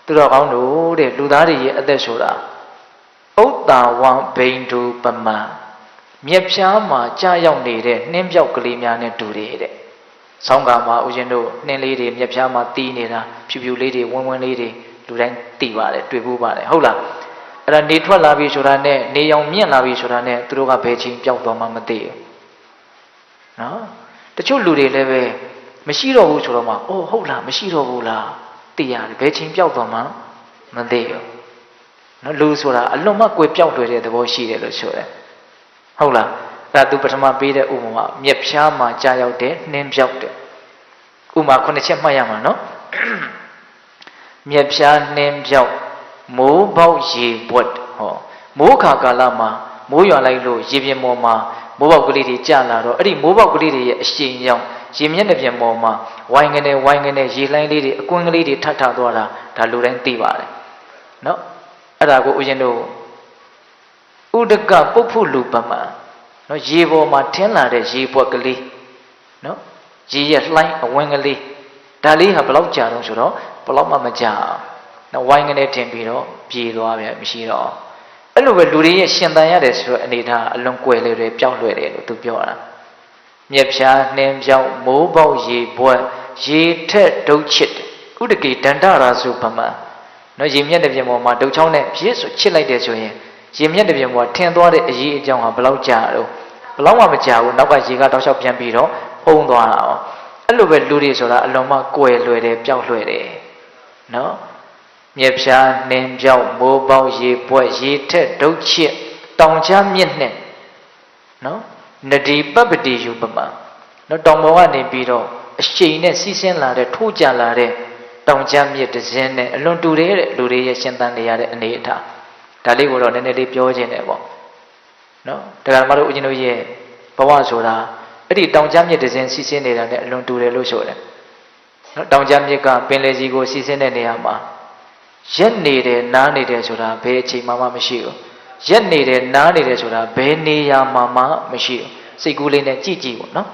သူတော်ကောင်းတို့တဲ့လူသားတွေရဲ့အသက်ဆိုတာဥတ္တာဝံဘိန္ဒုပမံမြက်ဖြားမှာကြာရောက်နေတဲ့နှင်းပြောက်ကလေးများနဲ့တူတယ်တဲ့ဆောင်းကာမှာဦးဇင်းတို့နှင်းလေးတွေမြက်ဖြားမှာတီးနေတာဖြူဖြူလေးတွေဝင်းဝင်းလေးတွေလူတိုင်းသိပါတယ်တွေ့ဘူးပါတယ်ဟုတ်လားအဲ့ဒါနေထွက်လာပြီဆိုတာနဲ့နေရောင်မြင့်လာပြီဆိုတာနဲ့သူတို့ကဘယ်ချိန်ပျောက်သွားမှမသိဘူးနော်တချို့လူတွေလည်းပဲမရှိတော့ဘူးဆိုတော့မှအိုးဟုတ်လားမရှိတော့ဘူးလားသိရတယ်ဘယ်ချိန်ပျောက်သွားမှမသိဘူးနော်လူဆိုတာအလွန်မှကွယ်ပျောက်လွယ်တဲ့သဘောရှိတယ်လို့ဆိုတယ်ဟုတ်လားအဲ့ဒါသူပထမပေးတဲ့ဥပမာမြက်ဖြားမှာကြာရောက်တဲ့နှင်းပြောက်တဲ့ဥပမာ9ချက်မှတ်ရမှာနော် မြက်ဖြားနှင်းပြောက်မိုးပေါက်ရေပွက်ဟောမိုးခါကာလမှာမိုးရွာလိုက်လို့ရေပြင်ပေါ်မှာမိုးပေါက်ကလေးတွေကျလာတော့အဲ့ဒီမိုးပေါက်ကလေးတွေရဲ့အရှိန်ကြောင့်ရေမျက်နှာပြင်ပေါ်မှာဝိုင်းကနေရေလှိုင်းလေးတွေအကွင်းကလေးတွေထထသွားတာဒါလူတိုင်းသိပါတယ်နော်အဲ့ဒါကိုဦးဇင်းတို့ဥဒကပုပ္ဖုလူပမနော်ရေပေါ်မှာထင်းလာတဲ့ရေပွက်ကလေးနော်ရေရဲ့လှိုင်းအဝင်းကလေးဒါလေးဟာဘယ်လောက်ကြာတော့ဆိုတော့ဘယ်လောက်မှမကြာနော်ဝိုင်းကနေထင်ပြီးတော့ပြေသွားပြန်မရှိတော့အဲ့လိုပဲလူတွေရဲ့ရှင်သန်ရတယ်ဆိုတော့အနေထားအလွန်ကွယ်လေတွေပျောက်လွယ်တယ်လို့သူပြောတာမြက်ဖြားနှင်းပြောက်မိုးပေါက်ရေပွက်ရေထက်ဒုတ်ချစ်ဥဒကေဒန္တရာစုပမနော်ရေမျက်နှာပြင်ပေါ်မှာဒုတ်ချောင်းနဲ့ပြည့်ဆိုချစ်လိုက်တယ်ဆိုရင်ရေမျက်နှာပြင်ပေါ်ထင်သွားတဲ့အရေးအကြောင်းဟာဘယ်လောက်ကြာတော့ဘယ်လောက်မှမကြာဘူးနောက်ကရေကတောက်လျှောက်ပြန်ပြီးတော့ဟုံးသွားတာ哦အဲ့လိုပဲလူတွေဆိုတာအလွန်မှကွယ်လွယ်တယ်ပျောက်လွယ်တယ်နော်မြက်ဖြားနှင်းပြောက်မိုးပေါက်ရေပွက်ရေထက်ဒုတ်ချစ်တောင်ချမြင့်နဲ့နော်နဒီပပ္ပတိယူပမနော်တောင်ပေါ်ကနေပြီးတော့အရှိန်နဲ့စီးဆင်းလာတဲ့ထိုးကြလာတဲ့တောင်ချမြင့်တစ်စင်းနဲ့အလွန်တူတယ်တဲ့လူတွေရဲ့ရှင်သန်နေရတဲ့အနေအထားဒါလေးကိုတော့နည်းနည်းလေးပြောခြင်းတယ်ပေါ့နော်ဒါကမှတို့ဦးဇင်းတို့ရဲ့ဘဝဆိုတာအဲ့ဒီတောင်ချမြင့်တစ်စင်းစီးဆင်းနေတာနဲ့အလွန်တူတယ်လို့ဆိုတယ်နော်တောင်ချမြင့်ကပင်လယ်ကြီးကိုစီးဆင်းတဲ့နေရာမှာရက်နေတယ်နားနေတယ်ဆိုတာဘယ်အချိန်မှမရှိဘူးရက်နေတယ်နားနေတယ်ဆိုတာဘယ်နေရာမှမရှိဘူးစိတ်ကူးလေးနဲ့ကြည့်ကြည့်ပေါ့နော်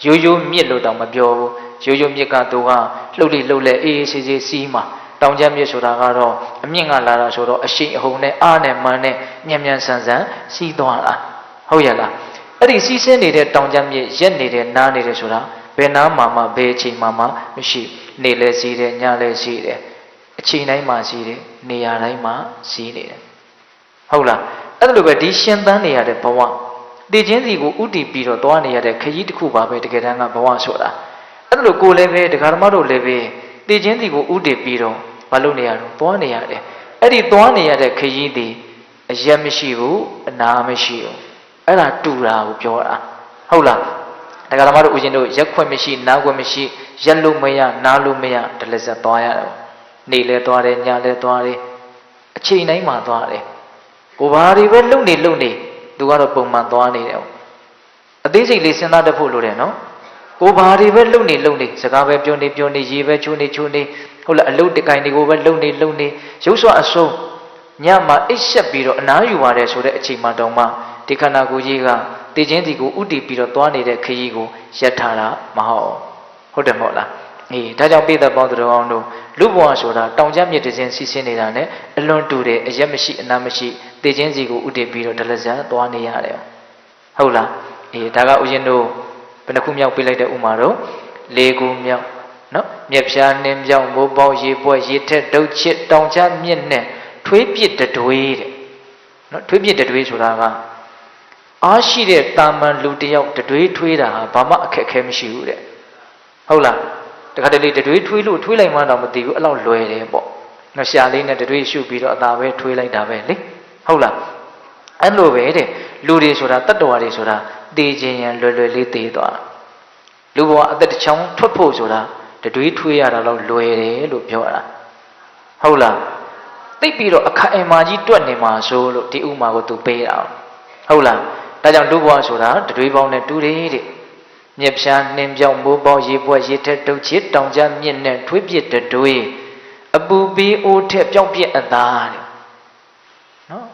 ရိုးရိုးမြစ်လို့တောင်မပြောဘူးရိုးရိုးမြစ်ကသူကလှုပ်လေလှုပ်လေအေးအေးဆေးဆေးစီးမှာတောင်ကျမြစ်ဆိုတာကတော့အမြင့်ကလာတာဆိုတော့အရှိန်အဟုန်နဲ့အားနဲ့မှန်နဲ့မြန်မြန်ဆန်ဆန်စီးသွားတာဟုတ်ရဲ့လားအဲ့ဒီစီးဆင်းနေတဲ့တောင်ကျမြစ်ရက်နေတဲ့နားနေတယ်ဆိုတာဘယ်နားမှဘယ်အချိန်မှမရှိနေလဲစီးတယ်ညလဲစီးတယ်အချိန်တိုင်းမှာစီးတယ်နေရာတိုင်းမှာစီးနေတယ်ဟုတ်လားအဲ့လိုပဲဒီရှင်သန်နေရတဲ့ဘဝတည်ခြင်းစီကိုဥတည်ပြီးတော့သွားနေရတဲ့ခရီးတစ်ခုပါပဲတကယ်တမ်းကဘဝဆိုတာအဲ့လိုကိုလည်းပဲဒကာဓမ္မတို့လည်းပဲတည်ခြင်းစီကိုဥတည်ပြီးတော့မလုပ်နေရတော့သွားနေရတယ်အဲ့ဒီသွားနေရတဲ့ခရီးသည်အရက်မရှိဘူးအနာမရှိဘူးအဲ့ဒါတူတာကိုပြောတာဟုတ်လားဒကာဓမ္မတို့ဦးဇင်းတို့ရက်ခွင့်မရှိနားခွင့်မရှိရက်လို့မရနားလို့မရတလက်ဆက်သွားရတယ်နေလဲသွားတယ်ညလဲသွားတယ်အချိန်တိုင်းမှာသွားတယ်ကိုဘာတွေပဲလုံနေသူကတော့ပုံမှန်သွားနေတယ်အသေးစိတ်လေးစဉ်းစားတတ်ဖို့လိုတယ်နော်ကိုဘာတွေပဲလုံနေစကားပဲပြောနေရေပဲချိုးနေဟုတ်လားအလုတ်တကိုင်တွေကိုပဲလုံနေရုပ်စွာအဆုံးညမှာအိတ်ဆက်ပြီးတော့အနားယူပါတယ်ဆိုတဲ့အချိန်မှတောင်မှဒီခန္ဓာကိုယ်ကြီးကတည်ခြင်းစီကိုဥတည်ပြီးတော့သွားနေတဲ့ခရီးကိုရပ်ထားတာမဟုတ်တယ်မဟုတ်လားအေးဒါကြောင့်ပိဿပေါင်းသူတော်အောင်တို့လူဘဝဆိုတာတောင်ကျမြစ်တစ်စင်းစီးဆင်းနေတာနဲ့အလွန်တူတယ်အရက်မရှိအနာမရှိတည်ခြင်းစီကိုဥတည်ပြီးတော့ဒလဇန်သွားနေရတယ်ဟုတ်လားအေးဒါကဥယျာဉ်တို့ဘယ်နှခုမြောက်ပြလိုက်တဲ့ဥမာတော့၄ခုမြောက်နော်မြက်ဖြားနှင်းပြောင်းမိုးပေါက်ရေပွက်ရေထက်ဒုတ်ချစ်တောင်ချမြင့်နဲ့ထွေးပြစ်တတွေးတဲ့နော်ထွေးပြစ်တတွေးဆိုတာကအားရှိတဲ့တာမန်လူတယောက်တတွေးထွေးတာဟာဘာမှအခက်အခဲမရှိဘူးတဲ့ဟုတ်လားတခါတလေတတွေးထွေးလို့ထွေးလိုက်မှတော့မသိဘူးအဲ့လောက်လွယ်တယ်ပေါ့နော်ရှာလေးနဲ့တတွေးရှုပြီးတော့အသာပဲထွေးလိုက်တာပဲလေဟုတ်လားအဲ့လိုပဲတဲ့လူတွေဆိုတာတတ္တဝါတွေဆိုတာတေးခြင်းရန်လွယ်လေးတေးသွားလူဘဝအသက်တစ်ချောင်းထွက်ဖို့ဆိုတာတတွေးထွေးရတာတော့လွယ်တယ်လို့ပြောတာဟုတ်လားသိပြီးတော့အခက်အမာကြီးတွက်နေမှာဆိုလို့ဒီဥမာကိုသူပေးတာဟုတ်လားဒါကြောင့်လူဘဝဆိုတာတတွေးပေါင်းနဲ့တူတယ်တဲ့မြက်ဖြားနှင်းပြောင်းမိုးပေါက်ရေပွက်ရေထက်ဒုတ်ချစ်တောင်ကျမြင့်နဲ့ထွေးပြစ်တတွေးအပူပေးအိုးထက်ပြောင်းပြက်အသားတဲ့နော်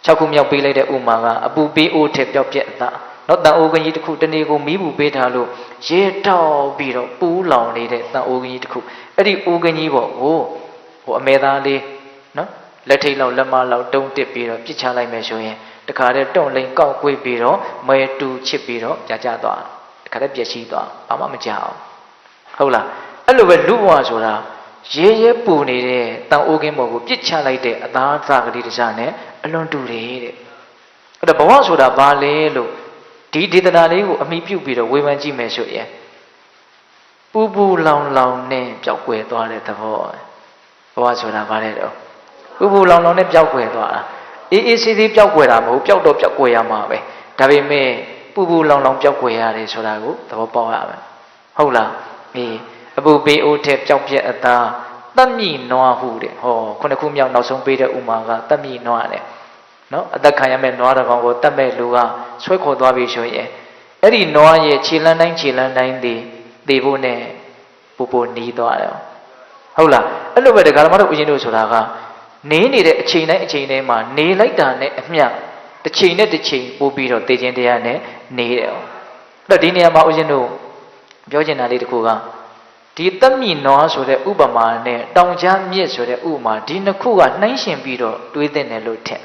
6ခုမြောက်ပေးလိုက်တဲ့ဥမာကအပူပေးအိုးထက်ပြောင်းပြက်အသားနော်တန်အိုးကကြီးတစ်ခုတနေ့ကိုမီးဘူးပေးထားလို့ရေတောက်ပြီးတော့ပူးလောင်နေတဲ့တန်အိုးကကြီးတစ်ခုအဲ့ဒီအိုးကကြီးပေါ့ဟိုအမဲသားလေးနော်လက်ထိတ်လောက်လက်မလောက်တုံးတစ်ပြီးတော့ပြစ်ချလိုက်မယ်ဆိုရင်တခါတည်းတွန့်လိန်ကောက်ကွေးပြီးတော့မဲတူချစ်ပြီးတော့ကြာသွားတခါတည်းပြည့်ရှိသွားဘာမှမကြောက်ဟုတ်လားအဲ့လိုပဲလူဘဝဆိုတာရဲပူနေတဲ့တန်အိုးကင်းပေါ်ကိုပြစ်ချလိုက်တဲ့အသားသားကလေးတစ်စားနဲ့အလွန်တူတယ်တဲ့အဲ့တော့ဘဝဆိုတာဘာလဲလို့ဒီဒေသနာလေးကိုအမိပြုပြီးတော့ဝေဖန်ကြည့်မယ်ဆိုရင်ပူပူလောင်လောင်နဲ့ပျောက်ကွယ်သွားတဲ့သဘောဘဝဆိုတာဘာလဲတော့ပူပူလောင်လောင်နဲ့ပျောက်ကွယ်သွားတာအေးအေးဆေးဆေးပျောက်ကွယ်တာမဟုတ်ပျောက်တော့ပျောက်ကွယ်ရမှာပဲဒါပေမဲ့ပူပူလောင်လောင်ပျောက်ကွယ်ရတယ်ဆိုတာကိုသဘောပေါက်ရမယ်ဟုတ်လားအေးအပူပေးအိုးထက်ပျောက်ပြက်အသား တက်မြင့်နွားဟုတဲ့ဟောခုနှစ်ခုမြောက်နောက်ဆုံးပေးတဲ့ဥမာကတက်မြင့်နွားတဲ့နော်အသက်ခံရမဲ့နွားတစ်ကောင်ကိုတတ်မဲ့လူကဆွဲခေါ်သွားပြီဆိုရင်အဲ့ဒီနွားရဲ့ခြေလန်းတိုင်းသေဖို့နဲ့ပူနီးသွားတယ်ဟုတ်လားအဲ့လိုပဲဒကာမတို့ဦးဇင်းတို့ဆိုတာကနေတဲ့အချိန်တိုင်းမှာနေလိုက်တာနဲ့အမျှတစ်ချိန်နဲ့တစ်ချိန်ပို့ပြီးတော့သိခြင်းတရားနဲ့နေတယ်အဲ့တော့ဒီနေရာမှာဦးဇင်းတို့ပြောချင်တာလေးတစ်ခုကဒီတက်မြင့်နွားဆိုတဲ့ဥပမာနဲ့တောင်ကြားမြစ်ဆိုတဲ့ဥပမာဒီနှစ်ခုကနှိုင်းယှဉ်ပြီးတော့တွေးသင့်တယ်လို့ထင်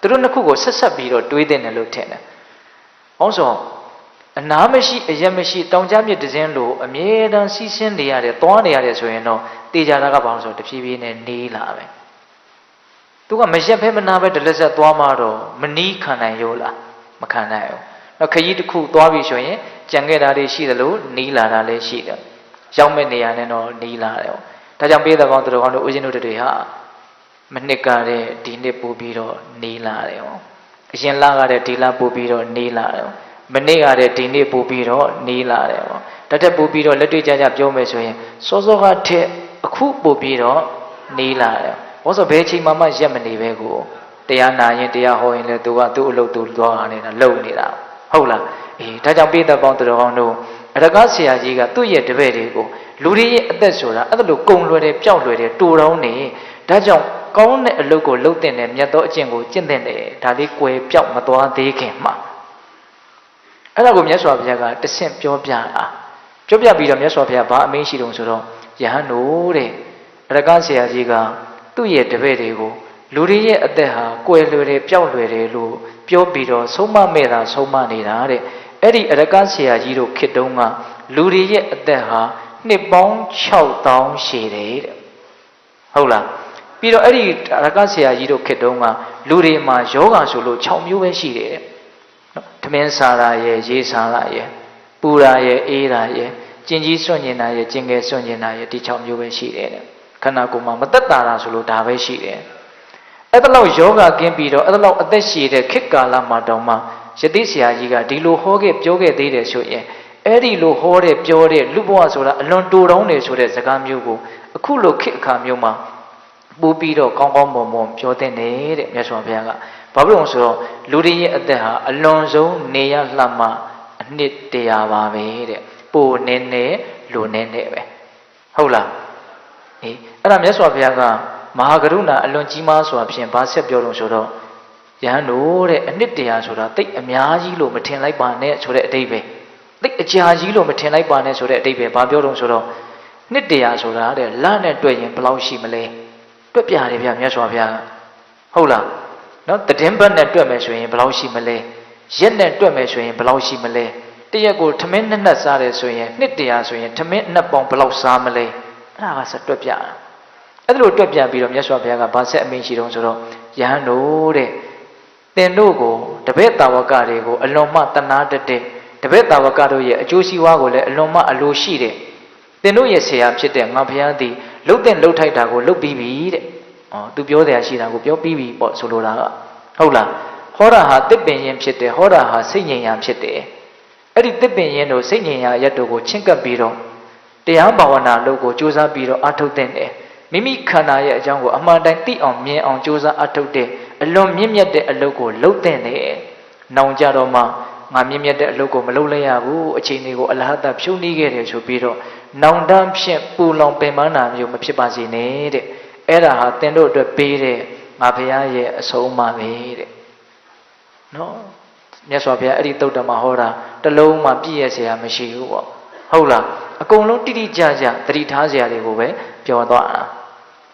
သူတို့နှစ်ခုကိုဆက်ပြီးတော့တွေးသင့်တယ်လို့ထင်တယ်။အောင်ဆိုအနာမရှိအရက်မရှိတောင်ကြားမြစ်တစ်စင်းလိုအမြဲတမ်းစီးဆင်းနေရတယ်သွားနေရတယ်ဆိုရင်တော့တေချာတာကဘာလို့ဆိုတဖြည်းဖြည်းနဲ့နေလာပဲ။သူကမရက်ဖဲမနာပဲတလက်ဆက်သွားမှတော့မနီးခံနိုင်ရောလားမခံနိုင်ဘူး။နောက်ခရီးတစ်ခုသွားပြီဆိုရင်ကြံခဲ့တာတွေရှိသလိုနီးလာတာလည်းရှိတယ်။ရောက်မဲ့နေရာနဲ့တော့နီးလာတယ်။ဒါကြောင့်ပေးတဲ့ကောင်တို့ကောင်တို့ဦးဇင်းတို့တွေဟာမနှစ်ကတဲ့ဒီနှစ်ပို့ပြီးတော့နေလာတယ်ဟောအရင်လကတဲ့ဒီလပို့ပြီးတော့နေလာတယ်မနေ့ကတဲ့ဒီနေ့ပို့ပြီးတော့နေလာတယ်ဟောတတ်ပို့ပြီးတော့လက်တွေ့ကြကြပြောမယ်ဆိုရင်စောစောကထက်အခုပို့ပြီးတော့နေလာတယ်ဟောဆိုဘယ်ချိန်မှရက်မနေပဲကိုတရားနာရင်တရားဟောရင်လည်းသူကသူ့အလုပ်သူသွားနေတာလုံနေတာဟုတ်လားအေးဒါကြောင့်ပိဋကပေါင်းတော်ကောင်းတို့အရကဆရာကြီးကသူ့ရဲ့တပည့်တွေကိုလူတွေရဲ့အသက်ဆိုတာအဲ့လိုကုံလွယ်တယ်ပျောက်လွယ်တယ်တူတောင်းနေဒါကြောင့်ကောင်းတဲ့အလုပ်ကိုလုပ်တဲ့နဲ့မြတ်သောအကျင့်ကိုကျင့်တဲ့နဲ့ဒါလေးကွယ်ပြောက်မသွားသေးခင်မှာအဲ့ဒါကိုမြတ်စွာဘုရားကတဆင့်ပြောပြတာပြောပြပြီးတော့မြတ်စွာဘုရားဘာအမင်းရှိတုံဆိုတော့ယဟန်တို့တဲ့အရကဆရာကြီးကသူ့ရဲ့တပည့်တွေကိုလူတွေရဲ့အသက်ဟာကွယ်လွယ်တယ်ပျောက်လွယ်တယ်လို့ပြောပြီးတော့ဆုံးမမဲ့တာဆုံးမနေတာတဲ့အဲ့ဒီအရကဆရာကြီးတို့ခေတ္တုံးကလူတွေရဲ့အသက်ဟာနှစ်ပေါင်း6000ရှည်တယ်တဲ့ဟုတ်လားပြီးတော့အဲ့ဒီအရကဆရာကြီးတို့ခေတ္တုံးကလူတွေမှာယောဂါဆိုလို့6မျိုးပဲရှိတယ်နော်ထမင်းစားတာရဲ့ရေးစားတာရဲ့ပူတာရဲ့အေးတာရဲ့ကျင်ကြီးစွန့်ကျင်တာရဲ့ကျင်ငယ်စွန့်ကျင်တာရဲ့ဒီ6မျိုးပဲရှိတယ်တဲ့ခန္ဓာကိုယ်မှာမသက်တာတာဆိုလို့ဒါပဲရှိတယ်အဲ့ဒါလောက်ယောဂကင်းပြီးတော့အဲ့ဒါလောက်အသက်ရှည်တဲ့ခေတ်ကာလမှာတောင်မှယသိဆရာကြီးကဒီလိုဟောခဲ့ပြောခဲ့သေးတယ်ဆိုရင်အဲ့ဒီလိုဟောတဲ့ပြောတဲ့လူဘဝဆိုတာအလွန်တူတောင်းနေဆိုတဲ့စကားမျိုးကိုအခုလိုခေတ်အခါမျိုးမှာပို့ပြီးတော့ကောင်းကောင်းမွန်မွန်ပြောတဲ့နေတဲ့မြတ်စွာဘုရားကဘာဖြစ်လို့ဆိုတော့လူတွေရဲ့အသက်ဟာအလွန်ဆုံးနေရလှမှအနှစ်100ပါပဲတဲ့ပိုနေနေလူနေနေပဲဟုတ်လားအေးအဲ့ဒါမြတ်စွာဘုရားကမဟာကရုဏာအလွန်ကြီးမားစွာဖြင့်ဗာဆက်ပြောလို့ဆိုတော့ယဟန်တို့တဲ့အနှစ်100ဆိုတာတိတ်အများကြီးလို့မထင်လိုက်ပါနဲ့ဆိုတဲ့အတိတ်ပဲတိတ်အကြာကြီးလို့မထင်လိုက်ပါနဲ့ဆိုတဲ့အတိတ်ပဲဘာပြောတော့ဆိုတော့နှစ်100ဆိုတာတဲ့လနဲ့တွေ့ရင်ဘယ်လောက်ရှိမလဲတွက်ပြတယ်ဗျမြတ်စွာဘုရားဟုတ်လားနော်တည်င်းဘက်နဲ့တွက်မယ်ဆိုရင်ဘယ်လောက်ရှိမလဲရက်နဲ့တွက်မယ်ဆိုရင်ဘယ်လောက်ရှိမလဲတရက်ကိုထမင်းနှစ်စားတယ်ဆိုရင်နှစ်100ဆိုရင်ထမင်းနှစ်ပေါင်ဘယ်လောက်စားမလဲအဲ့ဒါကစတွက်ပြတာအဲ့ဒါလိုတွက်ပြပြီးတော့မြတ်စွာဘုရားကဗာဆက်အမိန့်ရှိတော့ဆိုတော့ယဟန်တို့တဲ့သင်တို့ကိုတပည့်တာဝကတွေကိုအလွန်မှတနာတတ်တဲ့တပည့်တာဝကတို့ရဲ့အကျိုးစီးပွားကိုလည်းအလွန်မှအလိုရှိတဲ့သင်တို့ရဲ့ဆရာဖြစ်တဲ့ငါဘုရားသည်လှုပ်တဲ့လှုပ်ထိုက်တာကိုလှုပ်ပြီးပြီတဲ့သူပြောတယ်ရှိတာကိုပြောပြီးပြီပေါ့ဆိုလိုတာကဟုတ်လားဟောတာဟာတစ်ပင်ရင်ဖြစ်တယ်ဟောတာဟာစိတ်ငြိမ်ရာဖြစ်တယ်အဲ့ဒီတစ်ပင်ရင်တို့စိတ်ငြိမ်ရာရက်တို့ကိုချင့်ကပ်ပြီးတော့တရားဘာဝနာလုပ်ကိုကြိုးစားပြီးတော့အထုတ်တဲ့မိမိခန္ဓာရဲ့အကြောင်းကိုအမှန်တိုင်းသိအောင်မြင်အောင်ကြိုးစားအထုတ်တဲ့အလွန်မြင့်မြတ်တဲ့အလုပ်ကိုလုပ်တဲ့နောင်ကြတော့မှငါမြင့်မြတ်တဲ့အလုပ်ကိုမလုပ်လိုက်ရဘူးအချိန်လေးကိုအလဟတဖြုံးနှီးခဲ့တယ်ဆိုပြီးတော့နောင်တမ်းဖြင့်ပူလောင်ပင်ပန်းတာမျိုးမဖြစ်ပါစေနဲ့တဲ့အဲ့ဒါဟာသင်တို့အတွက်ပေးတဲ့ငါဘုရားရဲ့အဆုံးအမပဲတဲ့နော်မြတ်စွာဘုရားအဲ့ဒီသုတ်တမှာဟောတာတလုံးမှပြည့်ရစရာမရှိဘူးပေါ့ဟုတ်လားအကုန်လုံးတိတိကျကျသတိထားစရာတွေကိုပဲပြောသွားတာ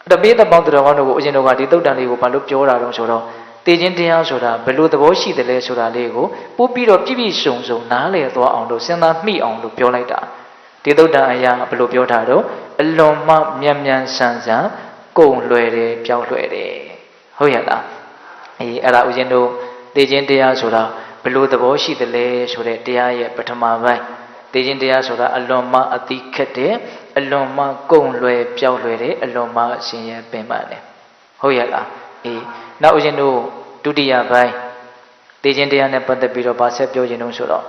အဲ့ဒါပေးတဲ့ပေါင်းတော်ကောင်းတို့ကိုအရှင်တို့ကဒီသုတ်တန်လေးကိုဘာလို့ပြောတာတုံးဆိုတော့တည်ခြင်းတရားဆိုတာဘယ်လိုသဘောရှိတယ်လဲဆိုတာလေးကိုပို့ပြီးတော့ပြည့်ပြည့်စုံစုံနားလည်သွားအောင်လို့စဉ်းစားမိအောင်လို့ပြောလိုက်တာဒီသုတ်တန်အရာဘယ်လိုပြောတာတော့အလွန်မှမြန်မြန်ဆန်ဆန်ကုန်လွယ်တယ်ပြောင်းလွယ်တယ်ဟုတ်ရဲ့လားအေးအဲ့ဒါဦးဇင်းတို့တည်ခြင်းတရားဆိုတာဘယ်လိုသဘောရှိတယ်လဲဆိုတဲ့တရားရဲ့ပထမပိုင်းတည်ခြင်းတရားဆိုတာအလွန်မှအတိခက်တယ်အလွန်မှကုန်လွယ်ပြောင်းလွယ်တယ်အလွန်မှရှင်ရပင်ပန်းတယ်ဟုတ်ရဲ့လားအေးနောက်ဦးဇင်းတို့ဒုတိယပိုင်းတည်ခြင်းတရားနဲ့ပတ်သက်ပြီးတော့ဗာဆက်ပြောခြင်းတုံးဆိုတော့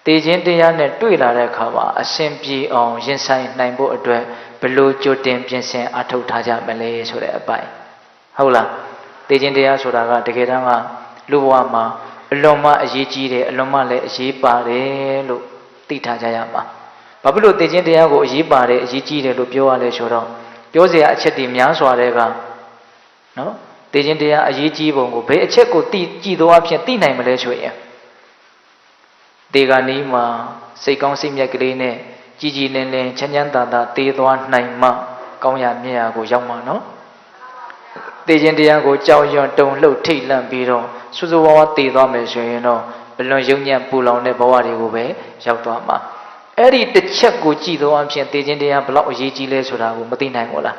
တေခြင်းတရားနဲ့တွေ့လာတဲ့အခါမှာအစဉ်ပြေအောင်ရင်ဆိုင်နိုင်ဖို့အတွက်ဘယ်လိုကြိုတင်ပြင်ဆင်အထောက်ထားကြမလဲဆိုတဲ့အပိုင်းဟုတ်လားတေခြင်းတရားဆိုတာကတကယ်တမ်းကလူဘဝမှာအလွန်မှအရေးကြီးတယ်အလွန်မှလည်းအရေးပါတယ်လို့သိထားကြရမှာဘာဖြစ်လို့တေခြင်းတရားကိုအရေးပါတယ်အရေးကြီးတယ်လို့ပြောရလဲဆိုတော့ပြောစရာအချက်တွေများစွာတွေကနော်တေခြင်းတရားအရေးကြီးပုံကိုဘယ်အချက်ကိုကြည်သောအဖြစ်သိနိုင်မလဲဆိုရင်တေဂာနီးမှာစိတ်ကောင်းစိတ်မြတ်ကလေးနဲ့ကြည်ကြည်လင်လင်ချမ်းချမ်းသာသာတေးသွားနိုင်မှကောင်းရမြတ်ရာကိုရောက်မှာနော်တေခြင်းတရားကိုကြောက်ရွံ့တုန်လှုပ်ထိတ်လန့်ပြီးတော့စွစွဝါးဝါတေးသွားမယ်ဆိုရင်တော့အလွန်ယုံညံ့ပူလောင်တဲ့ဘဝတွေကိုပဲရောက်သွားမှာအဲ့ဒီတစ်ချက်ကိုကြည်သောအဖြစ်တေခြင်းတရားဘလောက်အရေးကြီးလဲဆိုတာကိုမသိနိုင်ဘူးလား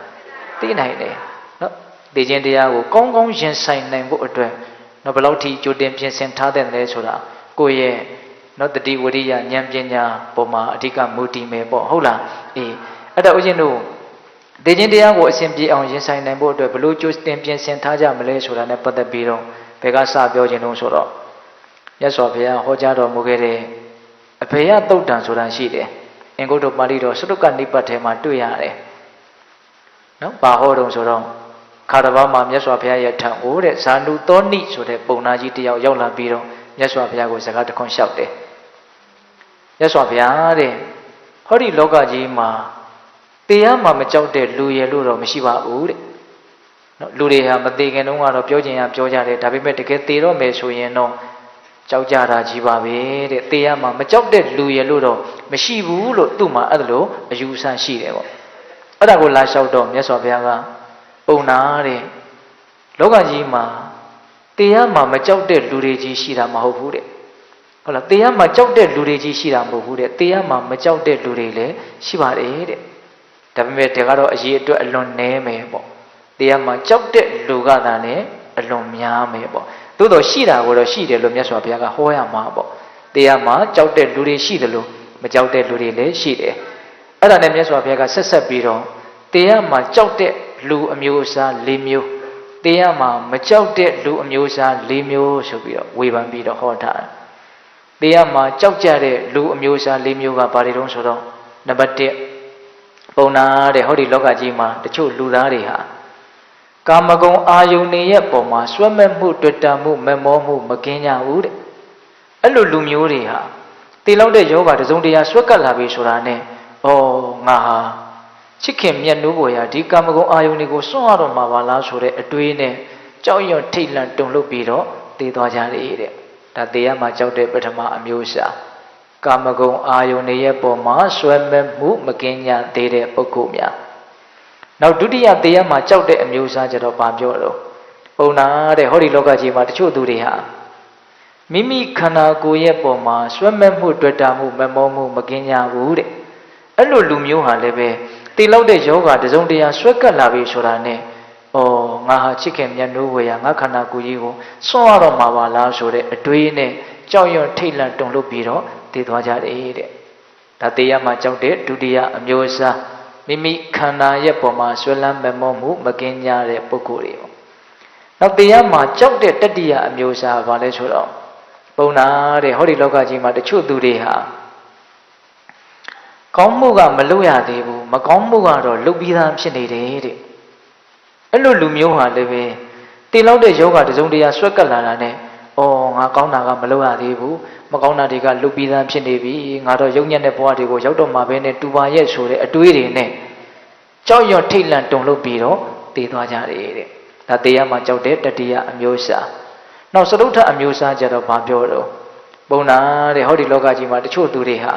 သိနိုင်တယ်နော်တေခြင်းတရားကိုကောင်းကောင်းရင်ဆိုင်နိုင်ဖို့အတွက်နော်ဘယ်လောက်ထိကြိုတင်ပြင်ဆင်ထားတဲ့လဲဆိုတာကိုယ့်ရဲ့နော်တတိဝရိယဉာဏ်ပညာပေါ်မှာအဓိကမူတည်မယ်ပေါ့ဟုတ်လားအေးအဲ့ဒါဦးဇင်းတို့တေခြင်းတရားကိုအစဉ်ပြေအောင်ရင်ဆိုင်နိုင်ဖို့အတွက်ဘယ်လိုကြိုတင်ပြင်ဆင်ထားကြမလဲဆိုတာနဲ့ပတ်သက်ပြီးတော့ဘယ်ကစပြောခြင်းလို့ဆိုတော့မြတ်စွာဘုရားဟောကြားတော်မူခဲ့တဲ့အဖေယသုတ်တံဆိုတာရှိတယ်အင်္ဂုတ္တပါဠိတော်စတုကနိပတ်ထဲမှာတွေ့ရတယ်နော်ဘာဟောတုံဆိုတော့ခါတဘာမှာမြတ်စွာဘုရားရဲ့ထံကိုတဲ့ဇာနုသောနိဆိုတဲ့ပုံနာကြီးတယောက်ရောက်လာပြီးတော့မြတ်စွာဘုရားကိုစကားတခွန်းလျှောက်တယ်မြတ်စွာဘုရားတဲ့ဟောဒီလောကကြီးမှာတရားမှမကြောက်တဲ့လူရယ်လို့တော့မရှိပါဘူးတဲ့နော်လူတွေဟာမသေးခင်တုန်းကတော့ပြောချင်ရပြောကြတယ်ဒါပေမဲ့တကယ်သေတော့မယ်ဆိုရင်တော့ကြောက်ကြတာကြီးပါပဲတဲ့တရားမှမကြောက်တဲ့လူရယ်လို့တော့မရှိဘူးလို့သူ့မှာအဲ့လိုအယူအဆရှိတယ်ပေါ့အဲ့ဒါကိုလာလျှောက်တော့မြတ်စွာဘုရားကပုံနာတဲ့လောကကြီးမှာတရားမှမကြောက်တဲ့လူတွေကြီးရှိတာမဟုတ်ဘူးတဲ့ဟုတ်လားတရားမှကြောက်တဲ့လူတွေကြီးရှိတာမဟုတ်ဘူးတဲ့တရားမှမကြောက်တဲ့လူတွေလည်းရှိပါတယ်တဲ့ဒါပေမဲ့တကတော့အရေးအတွက်အလွန်နည်းမယ်ပေါ့တရားမှကြောက်တဲ့လူကသာလည်းအလွန်များမယ်ပေါ့သို့တော့ရှိတာကိုတော့ရှိတယ်လို့မြတ်စွာဘုရားကဟောရမှာပေါ့တရားမှကြောက်တဲ့လူတွေရှိတယ်လို့မကြောက်တဲ့လူတွေလည်းရှိတယ်အဲ့ဒါနဲ့မြတ်စွာဘုရားကဆက်ဆက်ပြီးတော့တရားမှကြောက်တဲ့လူအမျိုးအစား၄မျိုးတရားမှမကြောက်တဲ့လူအမျိုးအစား၄မျိုးဆိုပြီးတော့ဝေဖန်ပြီးတော့ဟောထားတယ်တရားမှကြောက်ကြတဲ့လူအမျိုးအစား၄မျိုးကဘာတွေတုံးဆိုတော့နံပါတ်1ပုံနာတဲ့ဟောဒီလောကကြီးမှာတချို့လူသားတွေဟာကာမဂုဏ်အာယုန်တွေရဲ့ပုံမှာစွဲမဲ့မှုတွေ့တာမှုမမောမှုမကင်းကြဘူးတဲ့အဲ့လိုလူမျိုးတွေဟာတေလောက်တဲ့ယောဂတစုံတရာဆွဲကပ်လာပြီဆိုတာနဲ့ဩငါဟာချစ်ခင်မြတ်နိုးပေါ်ရာဒီကာမဂုဏ်အာယုန်တွေကိုစွန့်ရတော့မှာပါလားဆိုတဲ့အတွေးနဲ့ကြောက်ရွံ့ထိတ်လန့်တုန်လှုပ်ပြီးတော့တည်သွားကြတယ်တဲ့ဒါတရားမှာကြောက်တဲ့ပထမအမျိုးအစားကာမဂုဏ်အာယုန်ရဲ့ပေါ်မှာဆွဲမဲ့မှုမကင်းကြသေးတဲ့ပုဂ္ဂိုလ်များနောက်ဒုတိယတရားမှာကြောက်တဲ့အမျိုးအစားကျတော့ဗာပြောတော့ပုံနာတဲ့ဟောဒီလောကကြီးမှာတချို့သူတွေဟာမိမိခန္ဓာကိုယ်ရဲ့ပေါ်မှာဆွဲမဲ့မှုတွေ့တာမှုမမောမှုမကင်းကြဘူးတဲ့အဲ့လိုလူမျိုးဟာလည်းပဲတေလောက်တဲ့ယောဂတစုံတရာဆွဲကပ်လာပြီဆိုတာနဲ့ဩငါဟာချစ်ခင်မြတ်နိုးဝေရငါခန္ဓာကိုယ်ကြီးကိုစွန့်ရတော့မှာပါလားဆိုတဲ့အတွေးနဲ့ကြောက်ရွံ့ထိတ်လန့်တုန်လှုပ်ပြီးတော့တည်သွားကြတယ်တဲ့ဒါတရားမှာကြောက်တဲ့ဒုတိယအမျိုးအစားမိမိခန္ဓာရဲ့ပေါ်မှာဆွဲလန်းမမောမှုမကင်းကြတဲ့ပုဂ္ဂိုလ်တွေပေါ့နောက်တရားမှာကြောက်တဲ့တတိယအမျိုးအစားဘာလဲဆိုတော့ပုံနာတဲ့ဟောဒီလောကကြီးမှာတချို့သူတွေဟာကောင်းမှုကမလုပ်ရသေးဘူးမကောင်းမှုကတော့လုပ်ပြီးသားဖြစ်နေတယ်တဲ့အဲ့လိုလူမျိုးဟာလည်းပဲတေလောက်တဲ့ယောဂတစုံတရာဆွဲကပ်လာတာနဲ့ဩငါကောင်းတာကမလုပ်ရသေးဘူးမကောင်းတာတွေကလုပ်ပြီးသားဖြစ်နေပြီငါတော့ယုံညံ့တဲ့ဘဝတွေကိုရောက်တော့မှာပဲနဲ့တူပါရဲ့ဆိုတဲ့အတွေးတွေနဲ့ကြောက်ရွံ့ထိတ်လန့်တုန်လှုပ်ပြီးတော့တည်သွားကြတယ်တဲ့ဒါတရားမှာကြောက်တဲ့တတိယအမျိုးအစားနောက်စတုထအမျိုးအစားကျတော့ဘာပြောတော့ပုံနာတဲ့ဟောဒီလောကကြီးမှာတချို့သူတွေဟာ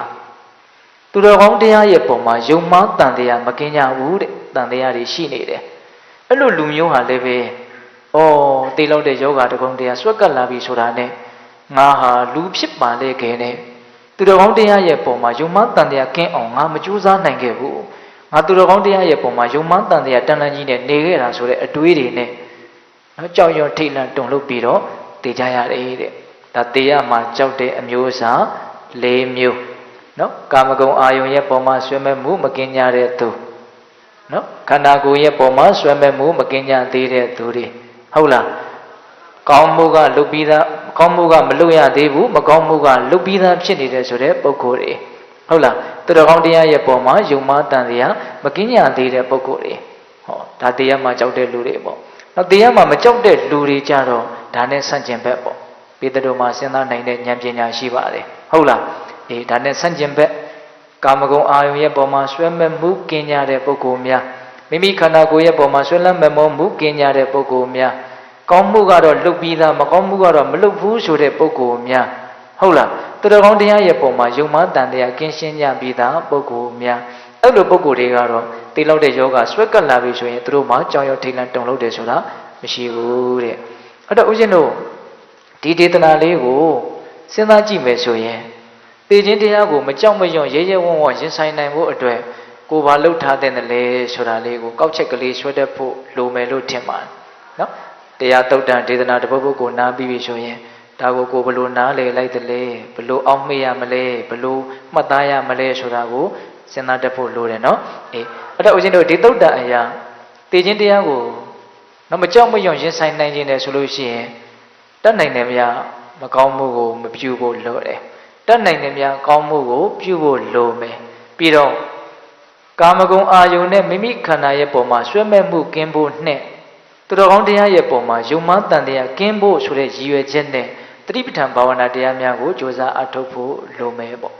သူတော်ကောင်းတရားရဲ့ပုံမှာယုံမှားတန်တရားမကင်းကြဘူးတဲ့တန်တရားတွေရှိနေတယ်အဲ့လိုလူမျိုးဟာလည်းပဲဩတေလောက်တဲ့ယောဂတကုံတရားဆွဲကပ်လာပြီဆိုတာနဲ့ငါဟာလူဖြစ်ပါလေခင်နဲ့သူတော်ကောင်းတရားရဲ့ပုံမှာယုံမှားတန်တရားကင်းအောင်ငါမကြိုးစားနိုင်ခဲ့ဘူးငါသူတော်ကောင်းတရားရဲ့ပုံမှာယုံမှားတန်တရားတန်လန်းကြီးနဲ့နေခဲ့တာဆိုတဲ့အတွေးတွေနဲ့နော်ကြောက်ရွံ့ထိတ်လန့်တုန်လှုပ်ပြီးတော့တည်ကြရတယ်တဲ့ဒါတရားမှာကြောက်တဲ့အမျိုးအစား၄မျိုးနော်ကာမဂုဏ်အာယုန်ရဲ့ပုံမှာဆွဲမဲ့မှုမကင်းကြတဲ့သူနော်ခန္ဓာကိုယ်ရဲ့ပုံမှာဆွဲမဲ့မှုမကင်းကြသေးတဲ့သူတွေဟုတ်လား ကောင်းမှုကလုတ်ပြီးသားကောင်းမှုကမလုတ်ရသေးဘူးမကောင်းမှုကလုတ်ပြီးသားဖြစ်နေတဲ့ဆိုတဲ့ပုဂ္ဂိုလ်တွေဟုတ်လားသူတော်ကောင်းတရားရဲ့ပုံမှာယုံမှားတန်တရားမကင်းညာသေးတဲ့ပုဂ္ဂိုလ်တွေဟောဒါတရားမှာကြောက်တဲ့လူတွေပေါ့နောက်တရားမှာမကြောက်တဲ့လူတွေကြတော့ဒါနဲ့ဆန့်ကျင်ဘက်ပေါ့ပေတတော်မှာစဉ်းစားနိုင်တဲ့ဉာဏ်ပညာရှိပါတယ်ဟုတ်လားအေးဒါနဲ့ဆန့်ကျင်ဘက်ကာမဂုဏ်အာယုံရဲ့ပုံမှာဆွဲမဲ့မှုကင်းကြတဲ့ပုဂ္ဂိုလ်များမိမိခန္ဓာကိုယ်ရဲ့ပုံမှာဆွဲလန်းမဲ့မှုကင်းကြတဲ့ပုဂ္ဂိုလ်များကောင်းမှုကတော့လုတ်ပြီးသားမကောင်းမှုကတော့မလုတ်ဘူးဆိုတဲ့ပုဂ္ဂိုလ်များဟုတ်လားသူတော်ကောင်းတရားရဲ့ပုံမှာယုံမှားတန်တရားကင်းရှင်းကြပြီးသားပုဂ္ဂိုလ်များအဲ့လိုပုဂ္ဂိုလ်တွေကတော့တိလောက်တဲ့ယောဂဆွဲကပ်လာပြီဆိုရင်သူတို့မှာကြောင်ရွံထိတ်လန့်တုန်လှုပ်တယ်ဆိုတာမရှိဘူးတဲ့အဲ့တော့ဦးဇင်းတို့ဒီဒေသနာလေးကိုစဉ်းစားကြည့်မယ်ဆိုရင်သိခြင်းတရားကိုမကြောက်မရွံ့ရဲရဲဝံ့ဝံ့ရင်ဆိုင်နိုင်ဖို့အတွက်ကိုယ်ဘာလှုပ်ထားတဲ့လဲဆိုတာလေးကိုကောက်ချက်ကလေးဆွဲတတ်ဖို့လိုမယ်လို့ထင်ပါတယ်နော်တရားတုတ်တန်ဒေသနာတစ်ပုဒ်ပုဒ်ကိုနားပြီးပြီဆိုရင်ဒါကိုဘယ်လိုနားလေလိုက်တယ်လဲဘယ်လိုအောက်မေ့ရမလဲဘယ်လိုမှတ်သားရမလဲဆိုတာကိုစဉ်းစားတတ်ဖို့လိုတယ်နော်အေးအဲ့တော့ဦးဇင်းတို့ဒီတုတ်တန်အရာသိခြင်းတရားကိုနော်မကြောက်မရွံ့ရင်ဆိုင်နိုင်ခြင်းတယ်ဆိုလို့ရှိရင်တတ်နိုင်တယ်ဗျာမကောင်းမှုကိုမပြုဖို့လိုတယ်တတ်နိုင်တယ်ဗျာကောင်းမှုကိုပြုဖို့လိုမယ်ပြီးတော့ကာမဂုဏ်အာယုန်နဲ့မိမိခန္ဓာရဲ့ပုံမှာဆွဲမဲ့မှုကင်းဖို့နဲ့သူတော်ကောင်းတရားရဲ့ပုံမှာယုံမှန်းတန်တရားကင်းဖို့ဆိုတဲ့ရည်ရွယ်ချက်နဲ့တတိပဋ္ဌာန်ဘာဝနာတရားများကိုကြိုးစားအထောက်ဖို့လိုမယ်ပေါ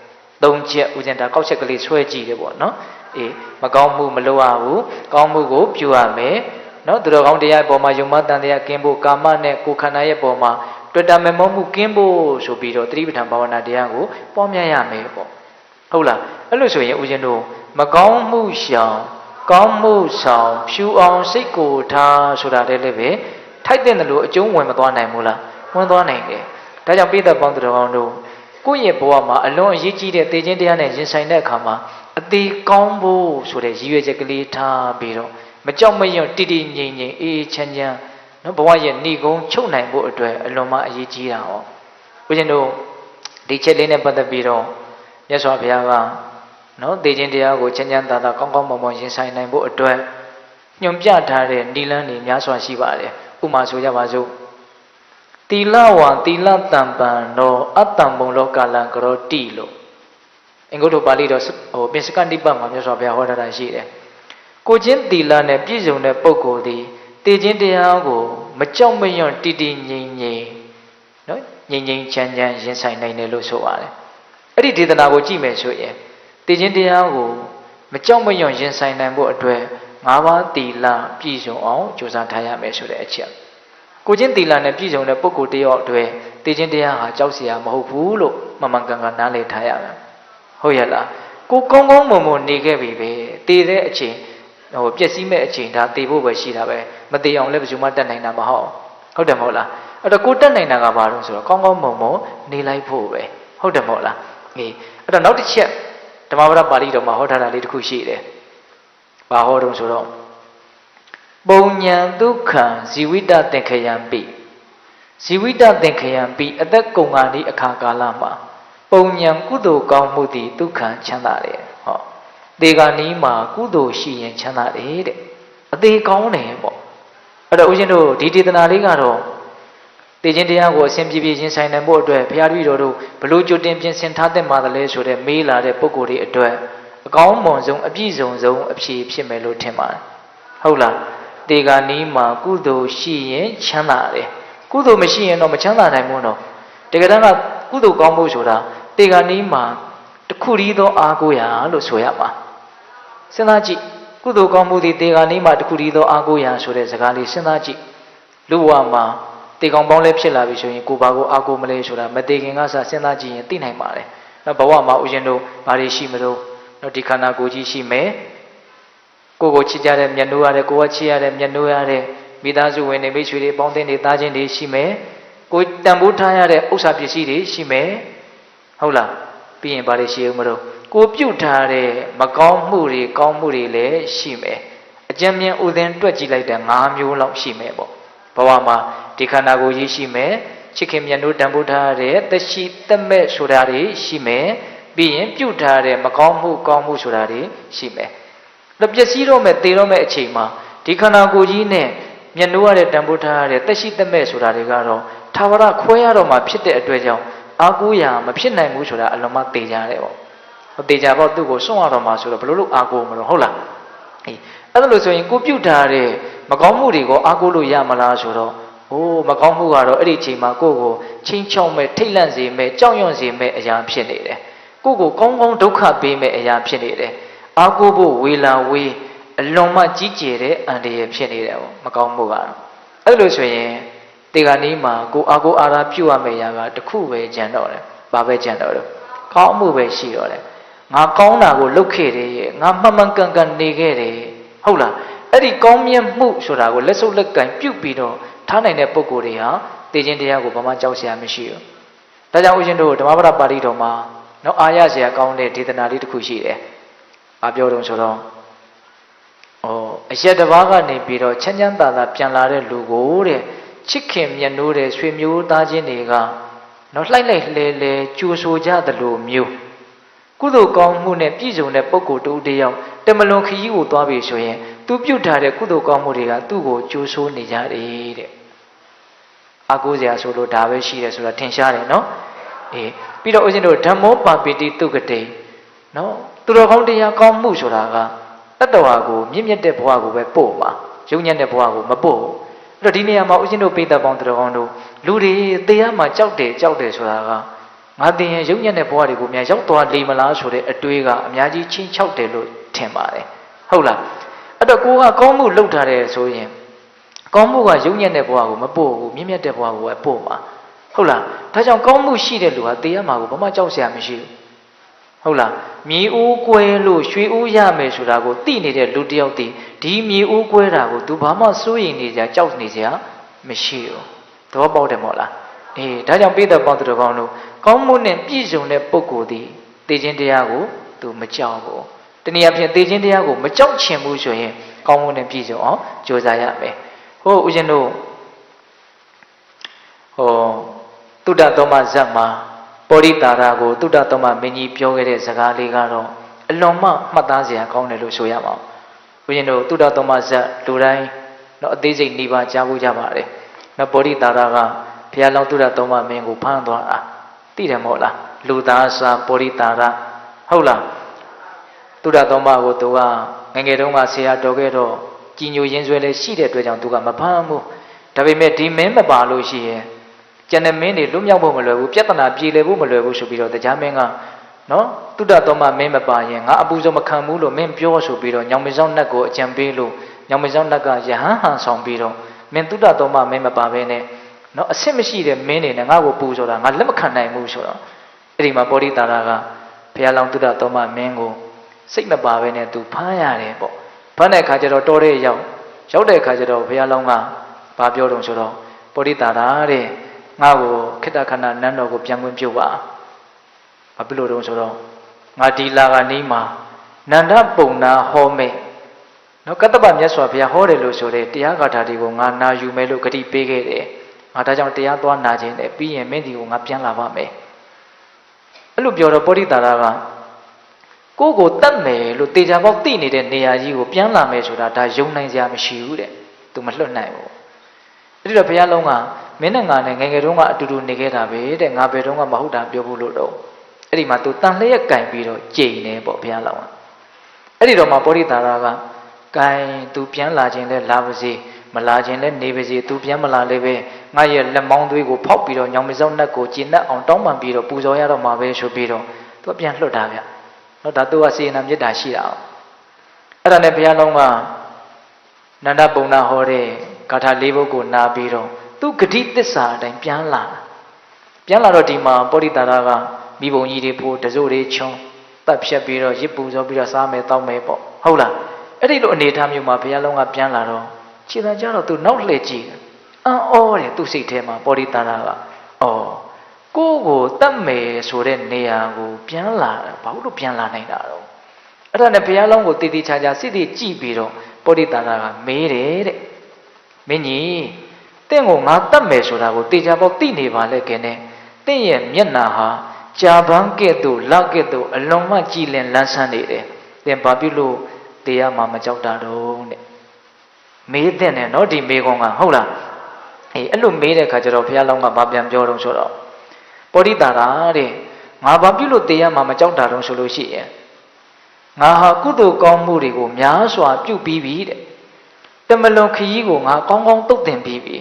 ့သုံးချက်ဦးဇင်းတာကောက်ချက်ကလေးဆွဲကြည့်တယ်ပေါ့နော်အေးမကောင်းမှုမလုပ်ရဘူးကောင်းမှုကိုပြုရမယ်နော်သူတော်ကောင်းတရားရဲ့ပုံမှာယုံမှန်းတန်တရားကင်းဖို့ကာမနဲ့ကိုယ်ခန္ဓာရဲ့ပုံမှာတွေ့တာမဲ့မှုကင်းဖို့ဆိုပြီးတော့တတိပဋ္ဌာန်ဘာဝနာတရားကိုပွားများရမယ်ပေါ့ဟုတ်လားအဲ့လိုဆိုရင်ဦးဇင်းတို့မကောင်းမှုရှောင်ကောင်းမှုဆောင်ဖြူအောင်စိတ်ကိုထားဆိုတာတည်းလည်းပဲထိုက်တဲ့လို့အကျုံးဝင်မသွားနိုင်ဘူးလားဝင်သွားနိုင်တယ်ဒါကြောင့်ပိဿပေါင်းတော်ကောင်းတို့ကိုယ့်ရဲ့ဘဝမှာအလွန်အရေးကြီးတဲ့သေခြင်းတရားနဲ့ရင်ဆိုင်တဲ့အခါမှာအသေးကောင်းဖို့ဆိုတဲ့ရည်ရွယ်ချက်ကလေးထားပြီးတော့မကြောက်မရွံ့တိတိငြိမ်ငြိမ်အေးအေးချမ်းချမ်းနော်ဘဝရဲ့ဏိကုံချုပ်နိုင်ဖို့အတွက်အလွန်မှအရေးကြီးတာဟောဦးဇင်းတို့ဒီချက်လေးနဲ့ပတ်သက်ပြီးတော့မြတ်စွာဘုရားကနော်သေခြင်းတရားကိုချမ်းချမ်းသာသာကောင်းကောင်းမွန်မွန်ရင်ဆိုင်နိုင်ဖို့အတွက်ညွန်ပြထားတဲ့နိလန်းတွေများစွာရှိပါတယ်ဥပမာဆိုကြပါစို့သီလဝံသီလတံပံသောအတ္တံဘုံလောကလံကရောတိလို့အင်္ဂုတ္တပါဠိတော်ပိစကနိပတ်မှာမြတ်စွာဘုရားဟောထားတာရှိတယ်ကိုချင်းသီလနဲ့ပြည့်စုံတဲ့ပုဂ္ဂိုလ်သည်သေခြင်းတရားကိုမကြောက်မရွံ့တည်တည်ငြိမ်ငြိမ်နော်ငြိမ်ငြိမ်ချမ်းချမ်းရင်ဆိုင်နိုင်တယ်လို့ဆိုပါတယ်အဲ့ဒီဒေသနာကိုကြည့်မယ်ဆိုရင်သေခြင်းတရားကိုမကြောက်မရွံ့ရင်ဆိုင်နိုင်ဖို့အတွက်၅ပါးသီလပြည့်စုံအောင်ကြိုးစားထားရမယ်ဆိုတဲ့အချက်ကိုချင်းသီလနဲ့ပြည့်စုံတဲ့ပုဂ္ဂိုလ်တယောက်အတွက်သေခြင်းတရားဟာကြောက်စရာမဟုတ်ဘူးလို့မှန်မှန်ကန်ကန်နားလည်ထားရမယ်ဟုတ်ရဲ့လားကိုကောင်းကောင်းမွန်မွန်နေခဲ့ပြီပဲတည်တဲ့အချိန်ပျက်စီးမဲ့အချိန်ဒါတည်ဖို့ပဲရှိတာပဲမတည်အောင်လည်းဘယ်သူမှတတ်နိုင်တာမဟုတ်တယ်မဟုတ်လားအဲ့တော့ကိုတတ်နိုင်တာကဘာလို့ဆိုတော့ကောင်းကောင်းမွန်မွန်နေလိုက်ဖို့ပဲဟုတ်တယ်မဟုတ်လားအေးအဲ့တော့နောက်တစ်ချက်ဓမ္မပဒပါဠိတော်မှာဟောထားတာလေးတစ်ခုရှိတယ်ဘာဟောတုံးဆိုတော့ပုံညာဒုက္ခံဇီဝိတသင်္ခယံပိဇီဝိတသင်္ခယံပိအသက်ကုန်ခါဤအခါကာလမှာပုံညာကုသိုလ်ကောင်းမှုသည်ဒုက္ခံချမ်းသာတယ်ဟောသေခါနီးမှာကုသိုလ်ရှိရင်ချမ်းသာတယ်တဲ့အသေးကောင်းတယ်ပေါ့အဲ့တော့ဦးဇင်းတို့ဒီဒေသနာလေးကတော့သေခြင်းတရားကိုအစဉ်ပြေပြေချင်းဆိုင်နိုင်ဖို့အတွက်ဘုရားတပည့်တော်တို့ဘလို့ကြိုတင်ပြင်ဆင်ထားတဲ့မှာတယ်လဲဆိုတဲ့မေးလာတဲ့ပုံကိုယ်တွေအတွက်အကောင်းမွန်ဆုံးအပြည့်စုံဆုံးအဖြေဖြစ်မယ်လို့ထင်ပါတယ်ဟုတ်လားတေဂာနီးမှာကုသိုလ်ရှိရင်ချမ်းသာတယ်ကုသိုလ်မရှိရင်တော့မချမ်းသာနိုင်ဘူးနော်တကယ်တမ်းကကုသိုလ်ကောင်းဖို့ဆိုတာတေဂာနီးမှာတခုတည်းသောအားကိုးရာလို့ဆိုရမှာစဉ်းစားကြည့်ကုသိုလ်ကောင်းမှုသည်တေဂာနီးမှာတခုတည်းသောအားကိုးရာဆိုတဲ့စကားလေးစဉ်းစားကြည့်လူဘဝမှာတေကောင်ပေါင်းလည်းဖြစ်လာပြီဆိုရင်ကိုဘာကိုအားကိုးမလဲဆိုတာမတေခင်ကစစဉ်းစားကြည့်ရင်သိနိုင်ပါတယ်နော်ဘဝမှာဥရှင်တို့ဘာတွေရှိမလို့နော်ဒီခန္ဓာကိုယ်ကြီးရှိမယ်ကိုချစ်ကြတဲ့မျက်နှာရတဲ့ကိုကချစ်ရတဲ့မျက်နှာရတဲ့မိသားစုဝင်တွေမိတ်ဆွေတွေပေါင်းသင်းတွေသားချင်းတွေရှိမယ်ကိုတန်ဖိုးထားရတဲ့ဥစ္စာပစ္စည်းတွေရှိမယ်ဟုတ်လားပြီးရင်ဘာတွေရှိဦးမလို့ကိုပြုတ်ထားတဲ့မကောင်းမှုတွေကောင်းမှုတွေလည်းရှိမယ်အကြံဉာဏ်ဥဒင်တွက်ကြည့်လိုက်တဲ့၅မျိုးလောက်ရှိမယ်ပေါ့ဘဝမှာဒီခန္ဓာကိုယ်ကြီးရှိမယ်ချစ်ခင်မျက်နှာတန်ဖိုးထားတဲ့သက်ရှိသက်မဲ့ဆိုတာတွေရှိမယ်ပြီးရင်ပြုတ်ထားတဲ့မကောင်းမှုကောင်းမှုဆိုတာတွေရှိမယ်ပျက်စီးတော့မဲ့သေတော့မဲ့အချိန်မှာဒီခန္ဓာကိုယ်ကြီးနဲ့ မျက်နှိုးရတဲ့တန်ဖိုးထားရတဲ့တက်ရှိတက်မဲ့ဆိုတာတွေကတော့ထာဝရခွဲရတော့မှဖြစ်တဲ့အတွက်ကြောင့်အာကိုးရာမဖြစ်နိုင်ဘူးဆိုတာအလုံးမသေးကြတယ်ပေါ့။သေချာပေါ့သူ့ကိုစွန့်ရတော့မှဆိုတော့ဘလို့လို့အာကိုးမလို့ဟုတ်လား။အေးအဲ့ဒါလို့ဆိုရင်ကိုပြုတ်ထားတဲ့မကောင်းမှုတွေကိုအာကိုးလို့ရမလားဆိုတော့ဟိုးမကောင်းမှုကတော့အဲ့ဒီအချိန်မှာကိုယ့်ကိုချင်းချောက်မဲ့ထိတ်လန့်စေမဲ့ကြောက်ရွံ့စေမဲ့အရာဖြစ်နေတယ်။ကိုယ့်ကိုကောင်းကောင်းဒုက္ခပေးမဲ့အရာဖြစ်နေတယ်။အာကိုးဖို့ဝေလာဝေးအလွန်မှကြီးကျယ်တဲ့အန္တရာယ်ဖြစ်နေတယ်ပေါ့မကောင်းမှုကတော့အဲ့လိုဆိုရင်တေဂာနီးမှာကိုအာကိုအာရာပြုတ်ရမယ့်အရာကတစ်ခုပဲကြံတော့တယ်။ဘာပဲကြံတော့တယ်။ကောင်းမှုပဲရှိတော့တယ်။ငါကောင်းတာကိုလုပ်ခဲ့တယ်။ငါမှန်မှန်ကန်ကန်နေခဲ့တယ်။ဟုတ်လား။အဲ့ဒီကောင်းမြတ်မှုဆိုတာကိုလက်စုပ်လက်ကင်ပြုတ်ပြီးတော့ထားနိုင်တဲ့ပုဂ္ဂိုလ်တွေဟာတေခြင်းတရားကိုဘာမှကြောက်စရာမရှိဘူး။ဒါကြောင့်ဦးဇင်းတို့ဓမ္မပဒပါဠိတော်မှာနော်အာရစရာကောင်းတဲ့ဒေသနာလေးတစ်ခုရှိတယ်။ဘာပြောတော့ဆိုတော့အရက်တစ်ပါးကနေပြီးတော့ချမ်းချမ်းသာသာပြန်လာတဲ့လူကိုတဲ့ချစ်ခင်မြတ်နိုးတဲ့ဆွေမျိုးသားချင်းတွေကနော်လှိုက်လိုက်လဲလဲကြိုဆိုကြသလိုမျိုးကုသိုလ်ကောင်းမှုနဲ့ပြည့်စုံတဲ့ပုဂ္ဂိုလ်တူတယောက်တမလွန်ခရီးကိုသွားပြီဆိုရင်သူပြုတ်ထားတဲ့ကုသိုလ်ကောင်းမှုတွေကသူ့ကိုကြိုဆိုနေကြတယ်တဲ့အကိုးစရာဆိုလို့ဒါပဲရှိတယ်ဆိုတာထင်ရှားတယ်နော်အေးပြီးတော့ဦးဇင်းတို့ဓမ္မောပါပိတိတုဂတိနော်သူတော်ကောင်းတရားကောင်းမှုဆိုတာကတတ္တဝါကိုမြင့်မြတ်တဲ့ဘဝကိုပဲပို့မှာယုံညံ့တဲ့ဘဝကိုမပို့ဘူးအဲ့တော့ဒီနေရာမှာဦးဇင်းတို့ပိဋကပေါင်းတော်ကောင်းတို့လူတွေတရားမှာကြောက်တယ်ဆိုတာကငါတင်ရင်ယုံညံ့တဲ့ဘဝတွေကိုမြန်ရောက်သွားလိမ့်မလားဆိုတဲ့အတွေးကအများကြီးချင်းချောက်တယ်လို့ထင်ပါတယ်ဟုတ်လားအဲ့တော့ကိုကကောင်းမှုလုပ်ထားတယ်ဆိုရင်ကောင်းမှုကယုံညံ့တဲ့ဘဝကိုမပို့ဘူးမြင့်မြတ်တဲ့ဘဝကိုပဲပို့မှာဟုတ်လားဒါကြောင့်ကောင်းမှုရှိတဲ့လူဟာတရားမှာကိုဘာမှကြောက်စရာမရှိဘူးဟုတ်လားမြေဦးကွဲလို့ရွှေဦးရမယ်ဆိုတာကိုသိနေတဲ့လူတယောက်ဒီမြေဦးကွဲတာကို तू ဘာမှစိုးရိမ်နေကြကြောက်နေကြမရှိဘူးသဘောပေါက်တယ်မို့လားအေးဒါကြောင့်ပိဋကပေါင်းသူတော်ကောင်းတို့ကောင်းမှုနဲ့ပြည့်စုံတဲ့ပုဂ္ဂိုလ်သည်သိခြင်းတရားကို तू မကြောက်ဘူးတနည်းအားဖြင့်သိခြင်းတရားကိုမကြောက်ချင်ဘူးဆိုရင်ကောင်းမှုနဲ့ပြည့်စုံအောင်ကြိုးစားရမယ်ဟိုဦးဇင်းတို့တုဒ္ဒသောမဇတ်မှာပောရိတာရကိုတုဒ္ဒသောမမင်းကြီးပြောခဲ့တဲ့စကားလေးကတော့အလွန်မှမှတ်သားစရာကောင်းတယ်လို့ဆိုရမှာ။ဦးဇင်းတို့တုဒ္ဒသောမဇတ်လူတိုင်းတော့အသေးစိတ်နှိပါကြားဖို့ကြပါတယ်။နော်ပောရိတာရကဘုရားလောင်းတုဒ္ဒသောမမင်းကိုဖမ်းသွားတာသိတယ်မဟုတ်လား။လူသားစာပောရိတာရဟုတ်လား။တုဒ္ဒသောမကိုသူကငယ်ငယ်တုန်းကဆရာတော်ခဲ့တော့ကြည်ညိုရင်းဆွဲလေးရှိတဲ့အတွက်ကြောင့်သူကမဖမ်းဘူး။ဒါပေမဲ့ဒီမင်းမပါလို့ရှိရင်ကျန်တဲ့မင်းတွေလွတ်မြောက်ဖို့မလွယ်ဘူးပြဿနာပြေလည်ဖို့မလွယ်ဘူးဆိုပြီးတော့တရားမင်းကနော်တုဒ္ဒသောမမင်းမပါရင်ငါအပူဆုံးမခံဘူးလို့မင်းပြောဆိုပြီးတော့ညောင်မင်းဆောင်နတ်ကိုအကြံပေးလို့ညောင်မင်းဆောင်နတ်ကယဟန်ဟန်ဆောင်ပြီးတော့မင်းတုဒ္ဒသောမမင်းမပါဘဲနဲ့နော်အဆင့်မရှိတဲ့မင်းတွေနဲ့ငါ့ကိုပူဆိုတာငါလက်မခံနိုင်ဘူးဆိုတော့အဲ့ဒီမှာပောရိတာရကဘုရားလောင်းတုဒ္ဒသောမမင်းကိုစိတ်မပါဘဲနဲ့သူဖမ်းရတယ်ပေါ့ဖမ်းတဲ့အခါကျတော့တော်တဲ့ရောက်တဲ့အခါကျတော့ဘုရားလောင်းကဘာပြောတော့ဆိုတော့ပောရိတာရတဲ့ငါ့ကိုခိတ္တခဏနန်းတော်ကိုပြန်ခွင့်ပြုပါဘာဖြစ်လို့တုံးဆိုတော့ငါဒီလာကနီးမှာနန္ဒပုံနာဟောမဲ့နော်ကတ္တပမြတ်စွာဘုရားဟောတယ်လို့ဆိုတဲ့တရားဂါထာတွေကိုငါနာယူမယ်လို့ဂတိပေးခဲ့တယ်ငါဒါကြောင့်တရားသွားနာခြင်းနဲ့ပြီးရင်မင်းဒီကိုငါပြန်လာပါမယ်အဲ့လိုပြောတော့ပောရိတာရကကိုယ့်ကိုတတ်မယ်လို့တေချာပေါက်သိနေတဲ့နေရာကြီးကိုပြန်လာမယ်ဆိုတာဒါယုံနိုင်စရာမရှိဘူးတဲ့သူမလွတ်နိုင်ဘူးအဲ့ဒီတော့ဘုရားလုံးကမင်းနဲ့ငါနဲ့ငယ်ငယ်တုန်းကအတူတူနေခဲ့တာပဲတဲ့ငါဘယ်တော့မှမဟုတ်တာပြောဘူးလို့တော့အဲ့ဒီမှာသူတန်လျက်ကင်ပြီးတော့ကြိမ်နေပေါ့ဘုရားလောင်းအဲ့ဒီတော့မှပောရိတာရကကင်သူပြန်လာခြင်းလဲလာပါစေမလာခြင်းလဲနေပါစေသူပြန်မလာလဲပဲငါရဲ့လက်မောင်းသွေးကိုဖောက်ပြီးတော့ညောင်မစောင်းနတ်ကိုကျဉ်တ်အောင်တောင်းပန်ပြီးတော့ပူဇော်ရတော့မှာပဲဆိုပြီးတော့သူပြန်လွတ်တာဗျနော်ဒါသူကစေနာမေတ္တာရှိတာအဲ့ဒါနဲ့ဘုရားလောင်းကနန္ဒပုံနာဟောတဲ့ဂါထာ၄ပုဒ်ကိုနာပြီးတော့သူဂတိသစ္စာအတိုင်းပြန်လာတော့ဒီမှာပောရိတာရကမိဘုံကြီးတွေဖို့တစိုးတွေချုံတပ်ဖြတ်ပြီးတော့ရစ်ပူဇော်ပြီးတော့စားမယ်တောက်မယ်ပေါ့ဟုတ်လားအဲ့ဒီလိုအနေထားမျိုးမှာဘုရားလုံးကပြန်လာတော့ခြေတံကြတော့သူနောက်လှည့်ကြည့်အံ့ဩတယ်သူစိတ်ထဲမှာပောရိတာရကကိုကိုတတ်မယ်ဆိုတဲ့နေရာကိုပြန်လာတာဘာလို့ပြန်လာနိုင်တာတော့အဲ့ဒါနဲ့ဘုရားလုံးကိုတည်တည်ချာချာစိတ်တည်ကြည့်ပြီးတော့ပောရိတာရကမေးတယ်တဲ့မင်းကြီးတင့်ကိုငါတတ်မယ်ဆိုတာကိုတေချာပေါက်သိနေပါလေခင်နဲ့တင့်ရဲ့မျက်နှာဟာကြာပန်းကဲ့သို့လက်ကဲ့သို့အလုံးမကြည်လင်လန်းဆန်းနေတယ်။သင်ဘာဖြစ်လို့တရားမှမကြောက်တာတော့တဲ့ မေးတဲ့နဲ့နော်ဒီမေးခွန်းကဟုတ်လားအဲ့လိုမေးတဲ့ခါကျတော့ဘုရားလောင်းကဘာပြန်ပြောတော့ဆိုတော့ပောရိတာရာတဲ့ငါဘာပြုလို့တေးရမှာမကြောက်တာတော့ဆိုလို့ရှိရင်ငါဟာကုသိုလ်ကောင်းမှုတွေကိုများစွာပြုပြီးပြီတဲ့တမလွန်ခရီးကိုငါကောင်းကောင်းသုတ်သင်ပြီးပြီ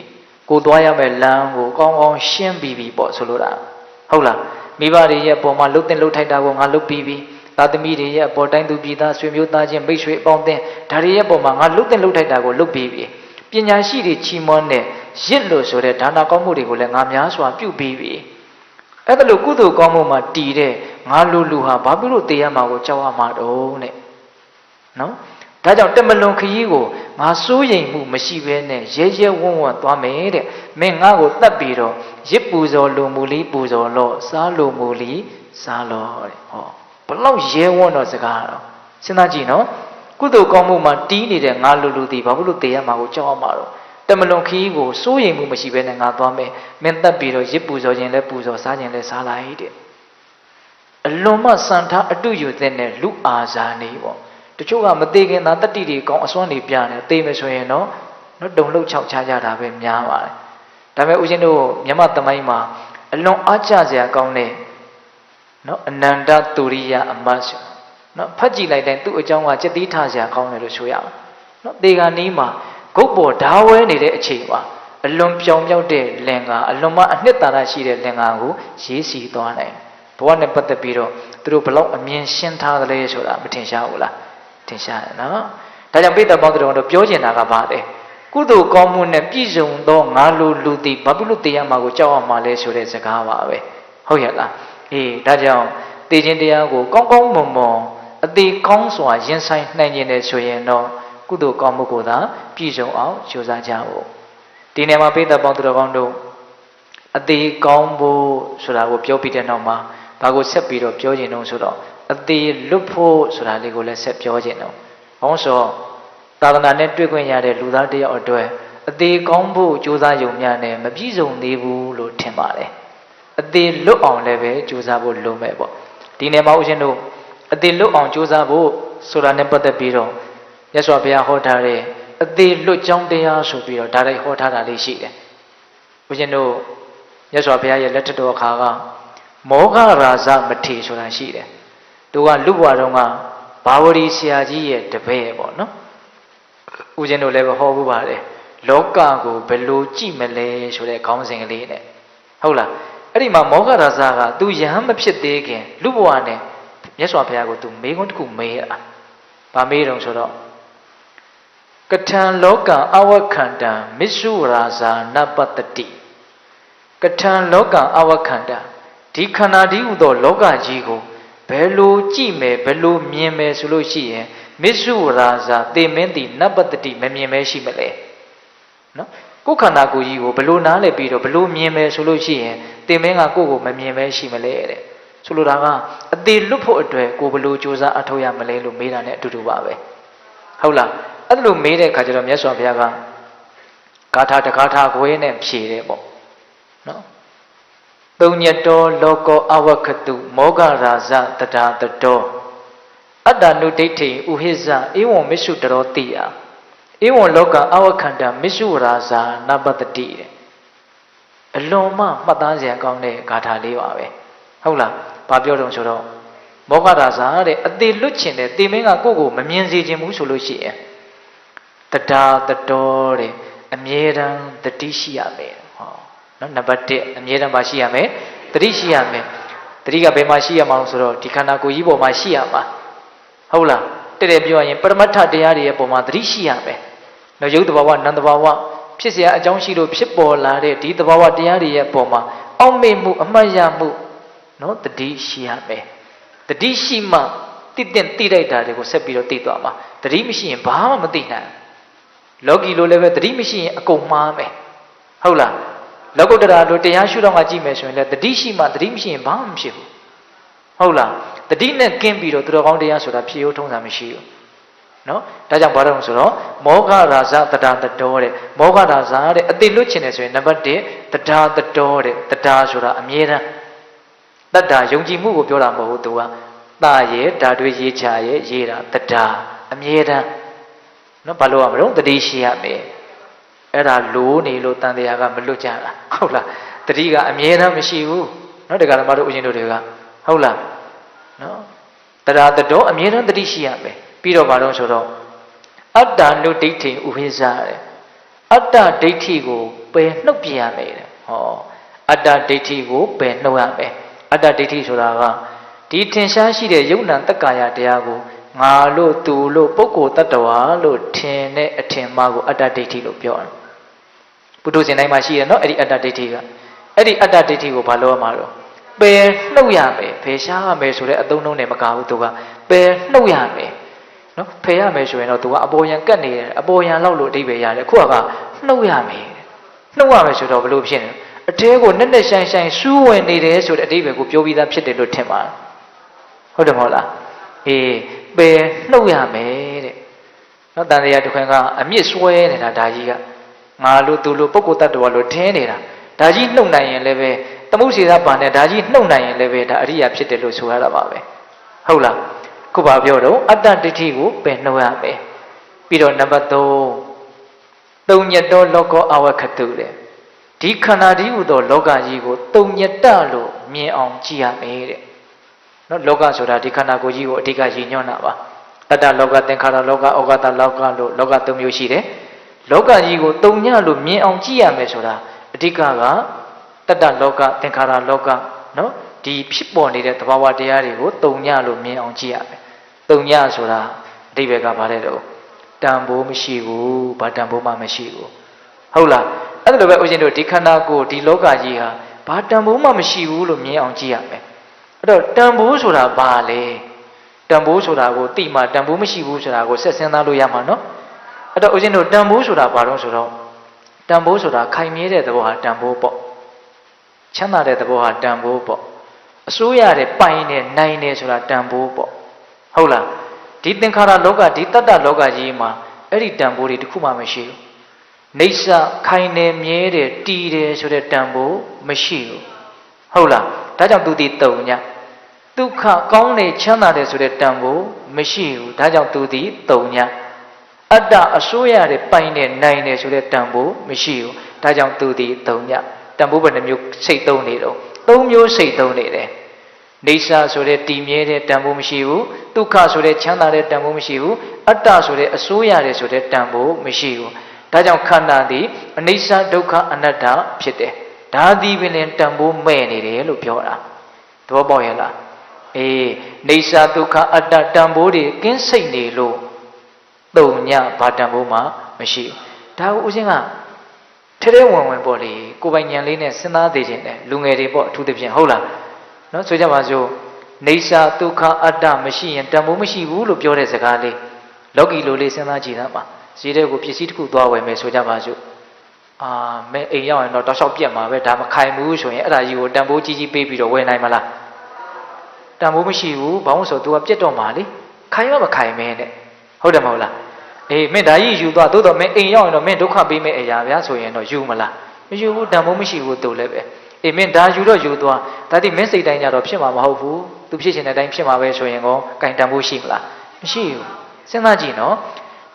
ကိုသွားရမယ့်လမ်းကိုကောင်းကောင်းရှင်းပြီးပြီပေါ့ဆိုလိုတာဟုတ်လားမိဘတွေရဲ့ပုံမှာလှုပ်တင်လှုပ်ထိုက်တာကိုငါလှုပ်ပြီးပြီသာသမီတွေရဲ့ပေါ်တိုင်းသူပြည်သားဆွေမျိုးသားချင်းမိတ်ဆွေအပေါင်းအသင်းဒါတွေရဲ့ပုံမှာငါလှုပ်တင်လှုပ်ထိုက်တာကိုလှုပ်ပြီးပြီပညာရှိတွေချီးမွမ်းတဲ့ရစ်လို့ဆိုတဲ့ဒါနကောင်းမှုတွေကိုလည်းငါများစွာပြုပြီးပြီအဲ့ဒါလို့ကုသိုလ်ကောင်းမှုမှာတည်တဲ့ငါလူဟာဘာဖြစ်လို့တရားမှာကိုကြောက်ရမှာတော့နဲ့နော်ဒါကြောင့်တမလွန်ခရီးကိုငါစိုးရိမ်မှုမရှိဘဲနဲ့ရဲရဲဝံ့ဝံ့သွားမယ်တဲ့မင်းငါ့ကိုတတ်ပြီးတော့ရစ်ပူဇော်လူမူလီပူဇော်လို့စားလူမူလီစားလို့တဲ့ဟောဘလောက်ရဲဝံ့တော့စကားတော့စဉ်းစားကြည့်နော်ကုသိုလ်ကောင်းမှုမှာတီးနေတဲ့ငါလူဒီဘာဖြစ်လို့တရားမှာကိုကြောက်ရမှာတော့တမလွန်ခရီးကိုစိုးရိမ်မှုမရှိဘဲနဲ့ငါသွားမယ်မင်းတတ်ပြီးတော့ရစ်ပူဇော်ခြင်းလဲပူဇော်စားခြင်းလဲစားလိုက်တဲ့အလွန်မှစံထားအတုယူတဲ့နဲ့လူအာဇာနေပေါ့တချို့ကမသေးခင်သာတတိတွေကောင်းအစွမ်းတွေပြတယ်သိမယ်ဆိုရင်တော့တုံလှုပ်ချောက်ချကြတာပဲများပါတယ်ဒါပေမဲ့ဦးဇင်းတို့မြမသမိုင်းမှာအလွန်အားကျစရာကောင်းတဲ့နော်အနန္တတူရိယအမတ်ဆိုနော်ဖတ်ကြည့်လိုက်တိုင်းသူ့အကြောင်းကစက်သီးထားစရာကောင်းတယ်လို့ဆိုရအောင်နော်တေဂာနီးမှာဂုတ်ပေါ်ဓာဝဲနေတဲ့အချိန်မှာအလွန်ပြောင်ပြောက်တဲ့လင်္ကာအလွန်မှအနှစ်သာရရှိတဲ့လင်္ကာကိုရေးစီသွားနိုင်ဘဝနဲ့ပတ်သက်ပြီးတော့သူတို့ဘလောက်အမြင်ရှင်းထားသလဲဆိုတာမထင်ရှားဘူးလားထင်ရှားတယ်နော်ဒါကြောင့်ပိဿပေါင်းတော်တို့ပြောချင်တာကဘာလဲကုသိုလ်ကောင်းမှုနဲ့ပြည့်စုံသောငါလူသည်ဘာဖြစ်လို့တရားမှာကိုကြောက်အောင်မလဲဆိုတဲ့စကားပါပဲဟုတ်ရဲ့လားအေးဒါကြောင့်သိခြင်းတရားကိုကောင်းကောင်းမွန်မွန်အသေးကောင်းစွာရင်ဆိုင်နိုင်ခြင်းနဲ့ဆိုရင်တော့ကုသိုလ်ကောင်းမှုကိုသာပြည့်စုံအောင်ကြိုးစားကြဖို့ဒီနေ့မှာပိဿပေါင်းတော်ကောင်းတို့အသေးကောင်းဖို့ဆိုတာကိုပြောပြီးတဲ့နောက်မှာဘာကိုဆက်ပြီးတော့ပြောခြင်းတော့ဆိုတော့အသေးလွတ်ဖို့ဆိုတာလေးကိုလည်းဆက်ပြောခြင်းတော့ဟောဆိုသာသနာနဲ့တွေ့ခွင့်ရတဲ့လူသားတယောက်အတွက်အသေးကောင်းဖို့ကြိုးစားရုံများနဲ့မပြည့်စုံသေးဘူးလို့ထင်ပါတယ်အသေးလွတ်အောင်လည်းပဲကြိုးစားဖို့လိုမဲ့ပေါ့ဒီနေ့မှာဦးရှင်တို့အသေးလွတ်အောင်ကြိုးစားဖို့ဆိုတာနဲ့ပတ်သက်ပြီးတော့မြတ်စွာဘုရားဟောထားတဲ့အသေးလွတ်ကြောင်းတရားဆိုပြီးတော့ဒါလိုက်ဟောထားတာလေးရှိတယ်ဦးရှင်တို့မြတ်စွာဘုရားရဲ့လက်ထက်တော်အခါကမောဃရာဇမထေဆိုတာရှိတယ်သူကလူဘဝတုန်းကဘာဝရီဆရာကြီးရဲ့တပည့်ပေါ့နော်ဦးဇင်းတို့လည်းဟောဘူးပါတယ်လောကကိုဘယ်လိုကြည့်မလဲဆိုတဲ့ခေါင်းစဉ်ကလေးနဲ့ဟုတ်လားအဲ့ဒီမှာမောဃရာဇကသူယဟန်မဖြစ်သေးခင်လူဘဝနဲ့မြတ်စွာဘုရားကိုသူမေးခွန်းတစ်ခုမေးတာဗာမေးတော့ဆိုတော့ကထံလောကအဝခန္တံမစ္စုရာဇာနပတ္တိကထံလောကအဝခန္တံဒီခန္ဓာဒီဟုသောလောကကြီးကိုဘယ်လိုကြည့်မယ်ဘယ်လိုမြင်မယ်ဆိုလို့ရှိရင်မစ္စုရာဇာသေမင်းသည်နပတ္တိမမြင်မဲရှိမလဲနော်ကိုယ်ခန္ဓာကိုယ်ကြီးကိုဘယ်လိုနားလည်ပြီးတော့ဘယ်လိုမြင်မယ်ဆိုလို့ရှိရင်သေမင်းကကိုယ့်ကိုမမြင်မဲရှိမလဲတဲ့ဆိုလိုတာကအသေးလွတ်ဖို့အတွက်ကိုဘယ်လိုကြိုးစားအထောက်ရမလဲလို့မေးတာ ਨੇ အတူတူပါပဲဟုတ်လားအဲ့လိုမေးတဲ့အခါကျတော့မြတ်စွာဘုရားကဂါထာတဂါထာခွဲနဲ့ဖြေတယ်ပေါ့နော်သုံးညတောလောကောအဝခတုမောဂရာဇတတာတတောအတ္တနုဒိဋ္ဌိဥဟိဇဧဝံမစ္စုတရောတိယဧဝံလောကအဝခန္တမစ္စုရာဇာနပတ္တိတဲ့အလွန်မှမှတ်သားစရာကောင်းတဲ့ဂါထာလေးပါပဲဟုတ်လားဘာပြောတော့ဆိုတော့မောဂရာဇာတဲ့အသေးလွတ်ချင်တဲ့တေမင်းကကိုယ့်ကိုမမြင်စေခြင်းဘူးဆိုလို့ရှိရင်တတာတတောတဲ့အမြဲတမ်းတတိရှိရမယ်ဟောနော်နံပါတ်1အမြဲတမ်းပါရှိရမယ်တတိရှိရမယ်တတိကဘယ်မှာရှိရမှာလဲဆိုတော့ဒီခန္ဓာကိုယ်ကြီးပေါ်မှာရှိရမှာဟုတ်လားတဲ့ပြောရရင်ပရမတ္ထတရားတွေရဲ့ပုံမှာတတိရှိရမယ်နော်ယုတ်တဘာဝနန္တဘာဝဖြစ်เสียအကြောင်းရှိလို့ဖြစ်ပေါ်လာတဲ့ဒီတဘာဝတရားတွေရဲ့ပုံမှာအောက်မေ့မှုအမှတ်ရမှုနော်တတိရှိရမယ်တတိရှိမှတိလိုက်တာတွေကိုဆက်ပြီးတော့သိသွားမှာတတိမရှိရင်ဘာမှမသိနိုင်လောကီလိုလည်းပဲတတိမရှိရင်အကုန်မှားမယ်ဟုတ်လားလောကုတ္တရာတို့တရားရှုတော့မှကြည့်မယ်ဆိုရင်လည်းတတိရှိမှတတိမရှိရင်ဘာမှမဖြစ်ဘူးဟုတ်လားတတိနဲ့ကင်းပြီးတော့သူတော်ကောင်းတရားဆိုတာဖြေရိုးထုံးတာမရှိဘူးနော်ဒါကြောင့်ဘာလို့ဆိုတော့မောဃရာဇတတာတတောတဲ့မောဃရာဇတဲ့အတိလွတ်ချင်တယ်ဆိုရင်နံပါတ်1တတာတတောတဲ့တတာဆိုတာအမြဲတမ်းတတ္တာယုံကြည်မှုကိုပြောတာမဟုတ်ဘူးသူကတာရဲ့ဓာတ်တွေရေးချရဲ့ရေးတာတတာအမြဲတမ်း နော်ဘာလို့ရမလို့တတိရှိရမယ်အဲ့ဒါလိုးနေလို့တန်တရားကမလွတ်ကြလားဟုတ်လားတတိကအမြဲတမ်းမရှိဘူးနော်တက္ကရာမတို့ဦးရှင်တို့တွေကဟုတ်လားနော်တရားတော်အမြဲတမ်းတတိရှိရမယ်ပြီးတော့ဘာလို့ဆိုတော့အတ္တနုဒိဋ္ဌိဥပိ္ပဇတဲ့အတ္တဒိဋ္ဌိကိုပယ်နှုတ်ပြရမယ်တဲ့ဟောအတ္တဒိဋ္ဌိကိုပယ်နှုတ်ရမယ်အတ္တဒိဋ္ဌိဆိုတာကဒီထင်ရှားရှိတဲ့ယုံ nant တက္ကာယတရားကိုငါလို့သူလို့ပုဂ္ဂိုလ်တ attva လို့ထင်တဲ့အထင်မှားကိုအတ္တဒိဋ္ဌိလို့ပြောတယ်ပုထုဇဉ်တိုင်းမှာရှိရနော်အဲ့ဒီအတ္တဒိဋ္ဌိကအဲ့ဒီအတ္တဒိဋ္ဌိကိုဘာလို့ရမှာတော့ပယ်နှုတ်ရမယ်ဖယ်ရှားရမယ်ဆိုတဲ့အသုံးနှုန်းနဲ့မကဘူးသူကပယ်နှုတ်ရမယ်နော်ဖယ်ရမယ်ဆိုရင်တော့သူကအပေါ်ယံကတ်နေတယ်အပေါ်ယံလောက်လို့အဓိပ္ပာယ်ရတယ်ခုကနှုတ်ရမယ်နှုတ်ရမယ်ဆိုတော့ဘလို့ဖြစ်နေအတဲကိုနဲ့နဲ့ဆိုင်ဆိုင်စူးဝင်နေတယ်ဆိုတဲ့အဓိပ္ပာယ်ကိုပြောပြီးသားဖြစ်တယ်လို့ထင်ပါတယ်ဟုတ်တယ်မဟုတ်လားအေးပယ်နှုတ်ရမယ်တဲ့နော်တန်တရားတစ်ခွင်ကအမြင့်ဆွဲနေတာဒါကြီးကငါလို့သူလို့ပုဂ္ဂိုလ်တ attva လို့ထင်းနေတာဒါကြီးနှုတ်နိုင်ရင်လည်းပဲသမုစေသပါနဲ့ဒါကြီးနှုတ်နိုင်ရင်လည်းပဲဒါအရိယာဖြစ်တယ်လို့ဆိုရတာပါပဲဟုတ်လားခုပါပြောတော့အတ္တဒိဋ္ဌိကိုပယ်နှုတ်ရမယ်ပြီးတော့နံပါတ်3သုံးညတ်တော်လောကောအဝခတုတဲ့ဒီခန္ဓာဒီဟူသောလောကကြီးကိုသုံးညတ်တလို့မြင်အောင်ကြည့်ရမယ်တဲ့နော်လောကဆိုတာဒီခန္ဓာကိုယ်ကြီးကိုအဓိကရည်ညွှန်းတာပါတတ္တလောကသင်္ခါရလောကဩဃတလောကလို့လောက၃မျိုးရှိတယ်လောကကြီးကိုသုံးညလို့မြင်အောင်ကြည့်ရမယ်ဆိုတာအဓိကကတတ္တလောကသင်္ခါရလောကနော်ဒီဖြစ်ပေါ်နေတဲ့သဘာဝတရားတွေကိုသုံးညလို့မြင်အောင်ကြည့်ရမယ်သုံးညဆိုတာအဓိပ္ပာယ်ကဘာလဲတော့တန်ဖိုးမရှိဘူးဘာတန်ဖိုးမှမရှိဘူးဟုတ်လားအဲ့ဒါလိုပဲဦးဇင်းတို့ဒီခန္ဓာကိုယ်ဒီလောကကြီးဟာဘာတန်ဖိုးမှမရှိဘူးလို့မြင်အောင်ကြည့်ရမယ်အဲ့တော့တန်ဖိုးဆိုတာဘာလဲတန်ဖိုးဆိုတာကိုသိမှတန်ဖိုးမရှိဘူးဆိုတာကိုဆက်စဉ်းစားလို့ရမှာနော်အဲ့တော့ဦးဇင်းတို့တန်ဖိုးဆိုတာဘာလို့ဆိုတော့တန်ဖိုးဆိုတာခိုင်မြဲတဲ့သဘောဟာတန်ဖိုးပေါ့ချမ်းသာတဲ့သဘောဟာတန်ဖိုးပေါ့အစိုးရတဲ့ပိုင်တဲ့နိုင်တယ်ဆိုတာတန်ဖိုးပေါ့ဟုတ်လားဒီသင်္ခါရလောကဒီတတ္တလောကကြီးမှာအဲ့ဒီတန်ဖိုးတွေတစ်ခုမှမရှိဘူးနေဆာခိုင်နေမြဲတယ်တည်တယ်ဆိုတဲ့တန်ဖိုးမရှိဘူးဟုတ်လားဒါကြောင့်သူဒီတုံညဒုက္ခကောင်းနေချမ်းသာတယ်ဆိုတဲ့တန်ဖိုးမရှိဘူးဒါကြောင့်သူဒီတုံညအတ္တအစိုးရတဲ့ပိုင်တဲ့နိုင်တယ်ဆိုတဲ့တန်ဖိုးမရှိဘူးဒါကြောင့်သူဒီတုံညတန်ဖိုးဘယ်နှမျိုးစိတ်သုံးနေတော့၃မျိုးစိတ်သုံးနေတယ်နေဆာဆိုတဲ့တည်မြဲတဲ့တန်ဖိုးမရှိဘူးဒုက္ခဆိုတဲ့ချမ်းသာတဲ့တန်ဖိုးမရှိဘူးအတ္တဆိုတဲ့အစိုးရတဲ့ဆိုတဲ့တန်ဖိုးမရှိဘူးဒါကြောင့်ခန္ဓာသည်အနိစ္စဒုက္ခအနတ္တဖြစ်တယ်ဒါသည်ပင်တန်ဖိုးမဲ့နေတယ်လို့ပြောတာသဘောပေါက်ရဲ့လားအေးနေဆာဒုက္ခအတ္တတန်ဖိုးတွေကင်းစိတ်နေလို့တုံညဘာတန်ဖိုးမှမရှိဘူးဒါကိုဦးဇင်းကထဲထဲဝင်ဝင်ပေါ့လေကိုယ်ပိုင်ဉာဏ်လေးနဲ့စဉ်းစားသိခြင်းနဲ့လူငယ်တွေပေါ့အထူးသဖြင့်ဟုတ်လားနော်ဆိုကြပါစို့နေဆာဒုက္ခအတ္တမရှိရင်တန်ဖိုးမရှိဘူးလို့ပြောတဲ့စကားလေးလောကီလိုလေးစဉ်းစားကြည့်တာပါဈေးတဲ့ကိုပစ္စည်းတစ်ခုသွားဝယ်မယ်ဆိုကြပါစို့မဲအိမ်ရောက်ရင်တော့တောက်လျှောက်ပြက်မှာပဲဒါမခိုင်ဘူးဆိုရင်အဲ့ဒါကြီးကိုတန်ဖိုးကြီးကြီးပေးပြီးတော့ဝယ်နိုင်မလားတန်ဖိုးမရှိဘူးဘာလို့ဆို तू ကပြက်တော့မှာလေခိုင်ရောမခိုင်မဲနဲ့ဟုတ်တယ်မဟုတ်လားအေးမင်းဒါကြီးယူသွားသို့တော့မင်းအိမ်ရောက်ရင်တော့မင်းဒုက္ခပေးမဲ့အရာဗျာဆိုရင်တော့ယူမလားမယူဘူးတန်ဖိုးမရှိဘူးတူလည်းပဲအေးမင်းဒါယူတော့ယူသွားဒါတိမင်းစိတ်တိုင်းကြတော့ဖြစ်မှာမဟုတ်ဘူး तू ဖြစ်ချင်တဲ့အတိုင်းဖြစ်မှာပဲဆိုရင်ကောကင်တန်ဖိုးရှိမလားမရှိဘူးစဉ်းစားကြည့်နော်